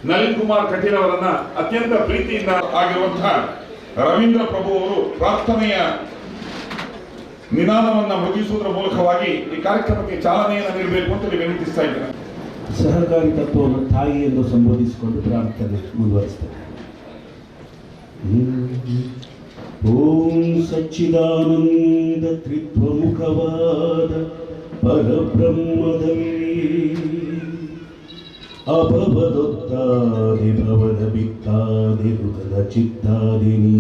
ನಳಿನ್ ಕುಮಾರ್ ಕಟೀಲ್ ಅವರನ್ನ ಅತ್ಯಂತ ಪ್ರೀತಿಯಿಂದ ಆಗಿರುವಂತಹ ರವೀಂದ್ರ ಪ್ರಭು ಅವರು ಪ್ರಾರ್ಥನೆಯ ನಿನಾದವನ್ನು ಮುಗಿಸುವುದರ ಮೂಲಕವಾಗಿ ಈ ಕಾರ್ಯಕ್ರಮಕ್ಕೆ ಚಾಲನೆಯನ್ನು ನೀಡಬೇಕು ಅಂತ ವಿನಂತಿಸ್ತಾ ಇದ್ದೇನೆ. ಸಹಕಾರಿ ತತ್ವವನ್ನು ತಾಯಿ ಎಂದು ಸಂಬೋಧಿಸಿಕೊಂಡು ಪ್ರಾರ್ಥನೆ ಮುಂದುವರಿಸ್ತೇನೆ. ಓಂ ಸಚ್ಚಿದಾನಂದ ತ್ರಿತ್ವಮುಖವಾದ ಪರಬ್ರಹ್ಮದಲ್ಲಿ ಅಭವದೊತ್ತಾದಿ ಭವದ ಬಿತ್ತಾದಿ ಹೃದಯ ಚಿತ್ತಾದಿನಿ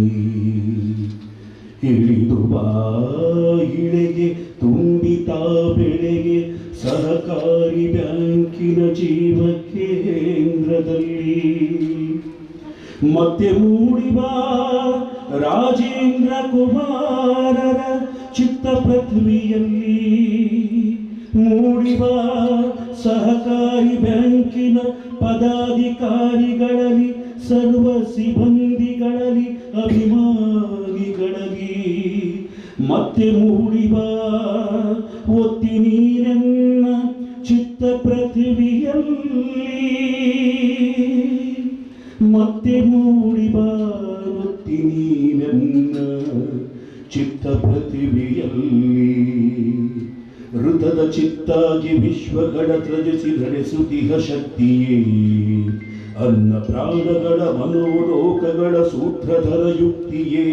ಇಳಿದು ಬಾ ಇಳೆಗೆ ತುಂಬಿತಾ ಬೆಳೆಗೆ ಸಹಕಾರಿ ಬ್ಯಾಂಕಿನ ಜೀವ ಕೇಂದ್ರದಲ್ಲಿ ಮತ್ತೆ ಮೂಡಿಬಾ ರಾಜೇಂದ್ರ ಕುಮಾರರ ಚಿತ್ತ ಪೃಥ್ವಿಯಲ್ಲಿ ಮೂಡಿಬಾ ಸಹಕಾರಿ ಬ್ಯಾಂಕಿನ ಪದಾಧಿಕಾರಿಗಳಲ್ಲಿ ಸರ್ವ ಸಿಬ್ಬಂದಿಗಳಲ್ಲಿ ಅಭಿಮಾನಿಗಳಲ್ಲಿ ಮತ್ತೆ ಮೂಡಿಬಾ ಒತ್ತಿ ನೀರನ್ನ ಚಿತ್ತ ಪೃಥ್ವಿಯಲ್ಲಿ ಮತ್ತೆ ಮೂಡಿಬಾ ಒತ್ತಿ ನೀರನ್ನ ಚಿತ್ತ ಪೃಥ್ವಿಯಲ್ಲಿ ಋತದ ಚಿತ್ತಾಗಿ ವಿಶ್ವಗಳ ತ್ರಜಿಸಿ ನಡೆಸುತ್ತಿಹ ಶಕ್ತಿಯೇ ಅನ್ನ ಪ್ರಾಣಗಳ ಮನೋಲೋಕಗಳ ಸೂತ್ರಧರ ಯುಕ್ತಿಯೇ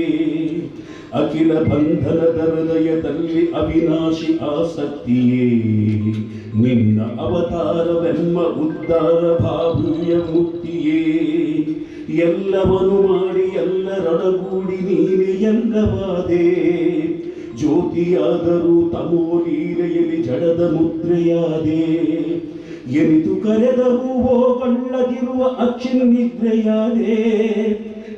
ಅಖಿಲ ಬಂಧನದ ಹೃದಯದಲ್ಲಿ ಅವಿನಾಶಿ ಆಸಕ್ತಿಯೇ ನಿನ್ನ ಅವತಾರವೆಮ್ಮ ಉದ್ಧಾರ ಭಾವೀಯ ಮುಕ್ತಿಯೇ ಎಲ್ಲವನು ಮಾಡಿ ಎಲ್ಲರೊಡಗೂಡಿ ನೀನೆ ಎಲ್ಲವಾದೆ ಜ್ಯೋತಿಯಾದರೂ ತಮೋ ಲೀಲೆಯಲ್ಲಿ ಜಡದ ಮುದ್ರೆಯಾದೆ ಎನಿತು ಕರೆದರೂ ಹೋಗಳ್ಳದಿರುವ ಅಚ್ಚಿನ್ನಿದ್ರೆಯಾದೆ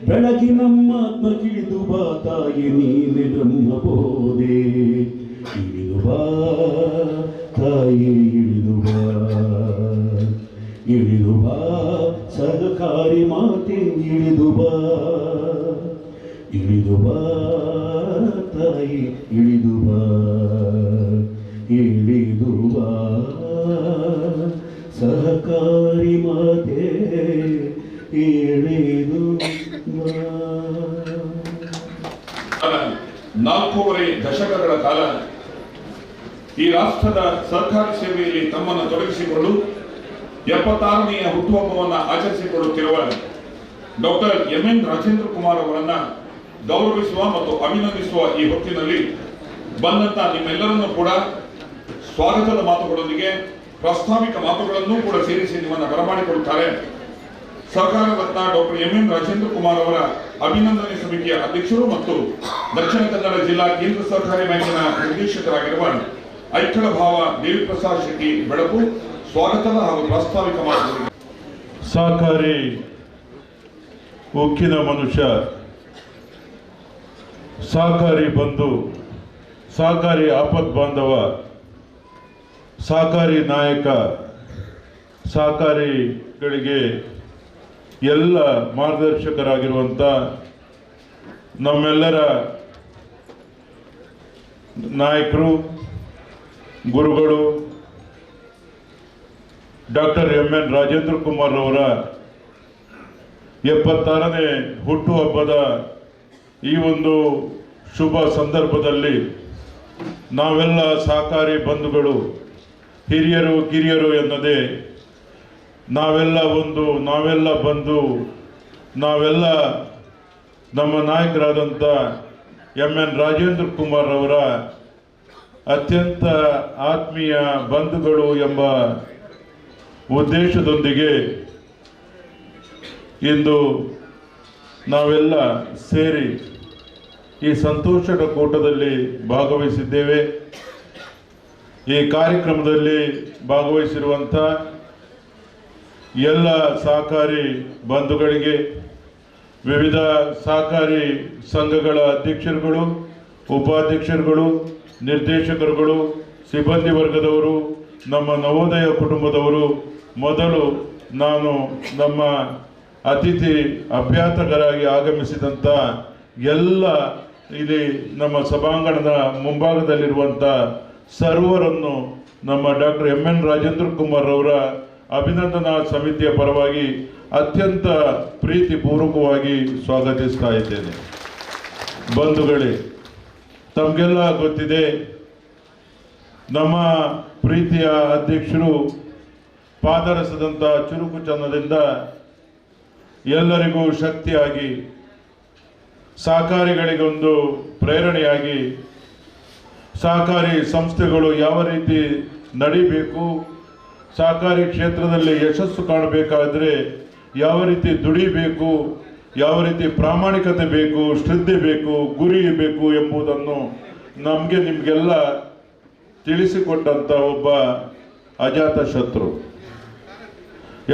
ಬೆಳಗಿನಮ್ಮಾತ್ಮ ಕಿಳಿದು ಬಾ ತಾಯಿ ನೀನೆ ಬ್ರಹ್ಮಬೋಧೆ ಇಳಿದು ಬಾ ತಾಯಿ ಇಳಿದು ಬಾ ಇಳಿದು ಬಾ ಸಹಕಾರಿ ಮಾತೆ ಇಳಿದು ಬಾ ಇಳಿದು ಬಾ ತಾಯಿ ಇಳಿದು ಬಾ ಇಳಿದು ಬಾ ಸಹಕಾರಿ ಮಾತೆ ಇಳಿದು ಬಾ. 4.5 ದಶಕಗಳ ಕಾಲ ಈ ರಾಷ್ಟ್ರದ ಸರ್ಕಾರಿ ಸೇವೆಯಲ್ಲಿ ತಮ್ಮನ್ನು ತೊಡಗಿಸಿಕೊಂಡು 76ನೆಯ ಹುಟ್ಟುಹಬ್ಬವನ್ನು ಆಚರಿಸಿಕೊಳ್ಳುತ್ತಿರುವ ಡಾಕ್ಟರ್ ಎಂ.ಎನ್. ರಾಜೇಂದ್ರ ಕುಮಾರ್ ಅವರನ್ನ ಗೌರವಿಸುವ ಮತ್ತು ಅಭಿನಂದಿಸುವ ಈ ಹೊತ್ತಿನಲ್ಲಿ ಬಂದಂತ ನಿಮ್ಮೆಲ್ಲರನ್ನೂ ಕೂಡ ಸ್ವಾಗತದ ಮಾತುಗಳೊಂದಿಗೆ ಪ್ರಾಸ್ತಾವಿಕ ಮಾತುಗಳನ್ನು ಕೂಡ ಸೇರಿಸಿ ನಿಮ್ಮನ್ನು ಬರಮಾಡಿಕೊಳ್ಳುತ್ತಾರೆ ಸರ್ಕಾರ ರತ್ನ ಡಾಕ್ಟರ್ ಎಂ.ಎನ್. ರಾಜೇಂದ್ರ ಕುಮಾರ್ ಅವರ ಅಭಿನಂದನೆ ಸಮಿತಿಯ ಅಧ್ಯಕ್ಷರು ಮತ್ತು ದಕ್ಷಿಣ ಕನ್ನಡ ಜಿಲ್ಲಾ ಕೇಂದ್ರ ಸಹಕಾರಿ ಬ್ಯಾಂಕಿನ ನಿರ್ದೇಶಕರಾಗಿರುವ ಐಕ್ಕಳ ಭಾವ ದೇವಿಪ್ರಸಾದ್ ಶೆಟ್ಟಿ ಬೆಳಕು ಸ್ವಾಗತದ ಹಾಗೂ ಪ್ರಾಸ್ತಾವಿಕ ಮಾತುಗಳು. ಸಹಕಾರಿ ಉಕ್ಕಿನ ಮನುಷ್ಯ, ಸಹಕಾರಿ ಬಂಧು, ಸಹಕಾರಿ ಆಪತ್ ಬಾಂಧವ, ಸಹಕಾರಿ ನಾಯಕ, ಸಹಕಾರಿಗಳಿಗೆ ಎಲ್ಲ ಮಾರ್ಗದರ್ಶಕರಾಗಿರುವಂಥ ನಮ್ಮೆಲ್ಲರ ನಾಯಕರು, ಗುರುಗಳು ಡಾಕ್ಟರ್ ಎಂ.ಎನ್. ರಾಜೇಂದ್ರ ಕುಮಾರ್ ಅವರ 76ನೇ ಹುಟ್ಟುಹಬ್ಬದ ಈ ಒಂದು ಶುಭ ಸಂದರ್ಭದಲ್ಲಿ ನಾವೆಲ್ಲ ಸಹಕಾರಿ ಬಂಧುಗಳು, ಹಿರಿಯರು ಕಿರಿಯರು ಎನ್ನದೆ ನಾವೆಲ್ಲ ಬಂದು ನಾವೆಲ್ಲ ನಮ್ಮ ನಾಯಕರಾದಂಥ ಎಂ.ಎನ್. ರಾಜೇಂದ್ರ ಕುಮಾರ್ ಅವರ ಅತ್ಯಂತ ಆತ್ಮೀಯ ಬಂಧುಗಳು ಎಂಬ ಉದ್ದೇಶದೊಂದಿಗೆ ಇಂದು ನಾವೆಲ್ಲ ಸೇರಿ ಈ ಸಂತೋಷದ ಕೂಟದಲ್ಲಿ ಭಾಗವಹಿಸಿದ್ದೇವೆ. ಈ ಕಾರ್ಯಕ್ರಮದಲ್ಲಿ ಭಾಗವಹಿಸಿರುವಂಥ ಎಲ್ಲ ಸಹಕಾರಿ ಬಂಧುಗಳಿಗೆ, ವಿವಿಧ ಸಹಕಾರಿ ಸಂಘಗಳ ಅಧ್ಯಕ್ಷರುಗಳು, ಉಪಾಧ್ಯಕ್ಷರುಗಳು, ನಿರ್ದೇಶಕರುಗಳು, ಸಿಬ್ಬಂದಿ ವರ್ಗದವರು, ನಮ್ಮ ನವೋದಯ ಕುಟುಂಬದವರು, ಮೊದಲು ನಾನು ನಮ್ಮ ಅತಿಥಿ ಅಭ್ಯಾತಕರಾಗಿ ಆಗಮಿಸಿದಂಥ ಎಲ್ಲ ಇಲ್ಲಿ ನಮ್ಮ ಸಭಾಂಗಣದ ಮುಂಭಾಗದಲ್ಲಿರುವಂಥ ಸರ್ವರನ್ನು ನಮ್ಮ ಡಾಕ್ಟರ್ ಎಂ.ಎನ್. ರಾಜೇಂದ್ರ ಕುಮಾರ್ ಅವರ ಅಭಿನಂದನಾ ಸಮಿತಿಯ ಪರವಾಗಿ ಅತ್ಯಂತ ಪ್ರೀತಿಪೂರ್ವಕವಾಗಿ ಸ್ವಾಗತಿಸ್ತಾ ಇದ್ದೇನೆ. ಬಂಧುಗಳೇ, ತಮಗೆಲ್ಲ ಗೊತ್ತಿದೆ, ನಮ್ಮ ಪ್ರೀತಿಯ ಅಧ್ಯಕ್ಷರು ಪಾದರಸದಂಥ ಚುರುಕುತನದಿಂದ ಎಲ್ಲರಿಗೂ ಶಕ್ತಿಯಾಗಿ, ಸಹಕಾರಿಗಳಿಗೊಂದು ಪ್ರೇರಣೆಯಾಗಿ, ಸಹಕಾರಿ ಸಂಸ್ಥೆಗಳು ಯಾವ ರೀತಿ ನಡಿಬೇಕು, ಸಹಕಾರಿ ಕ್ಷೇತ್ರದಲ್ಲಿ ಯಶಸ್ಸು ಕಾಣಬೇಕಾದರೆ ಯಾವ ರೀತಿ ದುಡಿಬೇಕು, ಯಾವ ರೀತಿ ಪ್ರಾಮಾಣಿಕತೆ ಬೇಕು, ಶ್ರದ್ಧೆ ಬೇಕು, ಗುರಿ ಬೇಕು ಎಂಬುದನ್ನು ನಮಗೆ ನಿಮಗೆಲ್ಲ ತಿಳಿಸಿಕೊಟ್ಟಂಥ ಒಬ್ಬ ಅಜಾತ ಶತ್ರು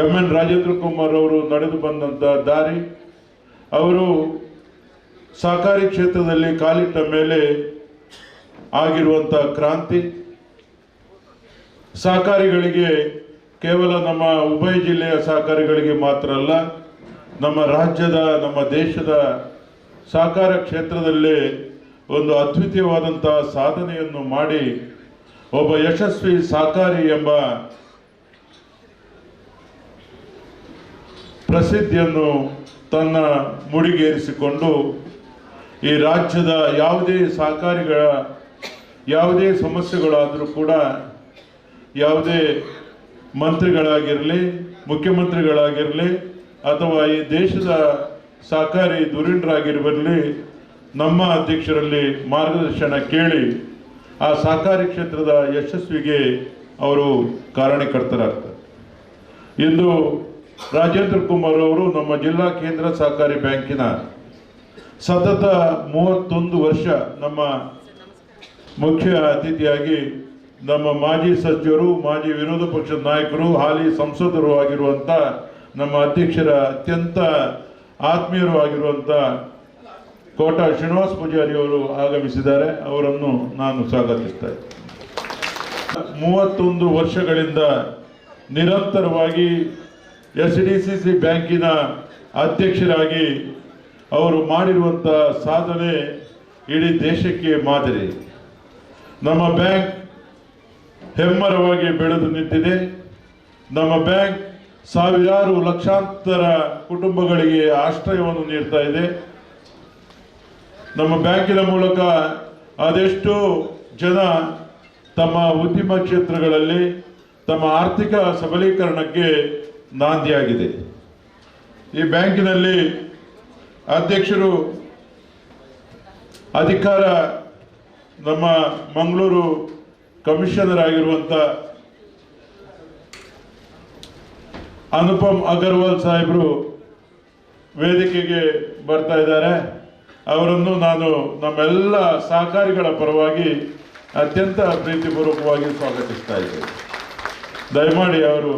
ಎನ್ ರಾಜೇಂದ್ರ ಕುಮಾರ್ ಅವರು ನಡೆದು ಬಂದಂಥ ದಾರಿ, ಅವರು ಸಹಕಾರಿ ಕ್ಷೇತ್ರದಲ್ಲಿ ಕಾಲಿಟ್ಟ ಮೇಲೆ ಆಗಿರುವಂಥ ಕ್ರಾಂತಿ, ಸಹಕಾರಿಗಳಿಗೆ ಕೇವಲ ನಮ್ಮ ಉಭಯ ಜಿಲ್ಲೆಯ ಸಹಕಾರಿಗಳಿಗೆ ಮಾತ್ರ ಅಲ್ಲ, ನಮ್ಮ ರಾಜ್ಯದ, ನಮ್ಮ ದೇಶದ ಸಹಕಾರ ಕ್ಷೇತ್ರದಲ್ಲೇ ಒಂದು ಅದ್ವಿತೀಯವಾದಂಥ ಸಾಧನೆಯನ್ನು ಮಾಡಿ ಒಬ್ಬ ಯಶಸ್ವಿ ಸಹಕಾರಿ ಎಂಬ ಪ್ರಸಿದ್ಧಿಯನ್ನು ತನ್ನ ಮುಡಿಗೇರಿಸಿಕೊಂಡು ಈ ರಾಜ್ಯದ ಯಾವುದೇ ಸಹಕಾರಿಗಳ ಯಾವುದೇ ಸಮಸ್ಯೆಗಳಾದರೂ ಕೂಡ ಯಾವುದೇ ಮಂತ್ರಿಗಳಾಗಿರಲಿ, ಮುಖ್ಯಮಂತ್ರಿಗಳಾಗಿರಲಿ ಅಥವಾ ಈ ದೇಶದ ಸಹಕಾರಿ ಧುರೀಣರಾಗಿರಲಿ, ನಮ್ಮ ಅಧ್ಯಕ್ಷರಲ್ಲಿ ಮಾರ್ಗದರ್ಶನ ಕೇಳಿ ಆ ಸಹಕಾರಿ ಕ್ಷೇತ್ರದ ಯಶಸ್ವಿಗೆ ಅವರು ಕಾರಣಕರ್ತರಾಗ್ತಾರೆ. ಇಂದು ರಾಜೇಂದ್ರ ಕುಮಾರ್ ಅವರು ನಮ್ಮ ಜಿಲ್ಲಾ ಕೇಂದ್ರ ಸಹಕಾರಿ ಬ್ಯಾಂಕಿನ ಸತತ 31 ವರ್ಷ ನಮ್ಮ ಮುಖ್ಯ ಅತಿಥಿಯಾಗಿ ನಮ್ಮ ಮಾಜಿ ಸಚಿವರು, ಮಾಜಿ ವಿರೋಧ ಪಕ್ಷದ ನಾಯಕರು, ಹಾಲಿ ಸಂಸದರು ಆಗಿರುವಂಥ ನಮ್ಮ ಅಧ್ಯಕ್ಷರ ಅತ್ಯಂತ ಆತ್ಮೀಯರು ಆಗಿರುವಂಥ ಕೋಟ ಶ್ರೀನಿವಾಸ ಪೂಜಾರಿ ಅವರು ಆಗಮಿಸಿದ್ದಾರೆ. ಅವರನ್ನು ನಾನು ಸ್ವಾಗತಿಸ್ತಾ ಇದ್ದೇನೆ. 31 ವರ್ಷಗಳಿಂದ ನಿರಂತರವಾಗಿ SDCC ಬ್ಯಾಂಕಿನ ಅಧ್ಯಕ್ಷರಾಗಿ ಅವರು ಮಾಡಿರುವಂಥ ಸಾಧನೆ ಇಡೀ ದೇಶಕ್ಕೆ ಮಾದರಿ. ನಮ್ಮ ಬ್ಯಾಂಕ್ ಹೆಮ್ಮರವಾಗಿ ಬೆಳೆದು ನಿಂತಿದೆ. ನಮ್ಮ ಬ್ಯಾಂಕ್ ಸಾವಿರಾರು ಲಕ್ಷಾಂತರ ಕುಟುಂಬಗಳಿಗೆ ಆಶ್ರಯವನ್ನು ನೀಡ್ತಾ ಇದೆ. ನಮ್ಮ ಬ್ಯಾಂಕಿನ ಮೂಲಕ ಅದೆಷ್ಟೋ ಜನ ತಮ್ಮ ಉದ್ಯಮ ಕ್ಷೇತ್ರಗಳಲ್ಲಿ ತಮ್ಮ ಆರ್ಥಿಕ ಸಬಲೀಕರಣಕ್ಕೆ ನಾಂದಿಯಾಗಿದೆ. ಈ ಬ್ಯಾಂಕಿನಲ್ಲಿ ಅಧ್ಯಕ್ಷರು ಅಧಿಕಾರ ನಮ್ಮ ಮಂಗಳೂರು ಕಮಿಷನರ್ ಆಗಿರುವಂಥ ಅನುಪಮ್ ಅಗರ್ವಾಲ್ ಸಾಹೇಬರು ವೇದಿಕೆಗೆ ಬರ್ತಾ ಇದ್ದಾರೆ. ಅವರನ್ನು ನಾನು ನಮ್ಮೆಲ್ಲ ಸಹಕಾರಿಗಳ ಪರವಾಗಿ ಅತ್ಯಂತ ಪ್ರೀತಿಪೂರ್ವಕವಾಗಿ ಸ್ವಾಗತಿಸ್ತಾ ಇದ್ದೇನೆ. ದಯಮಾಡಿ ಅವರು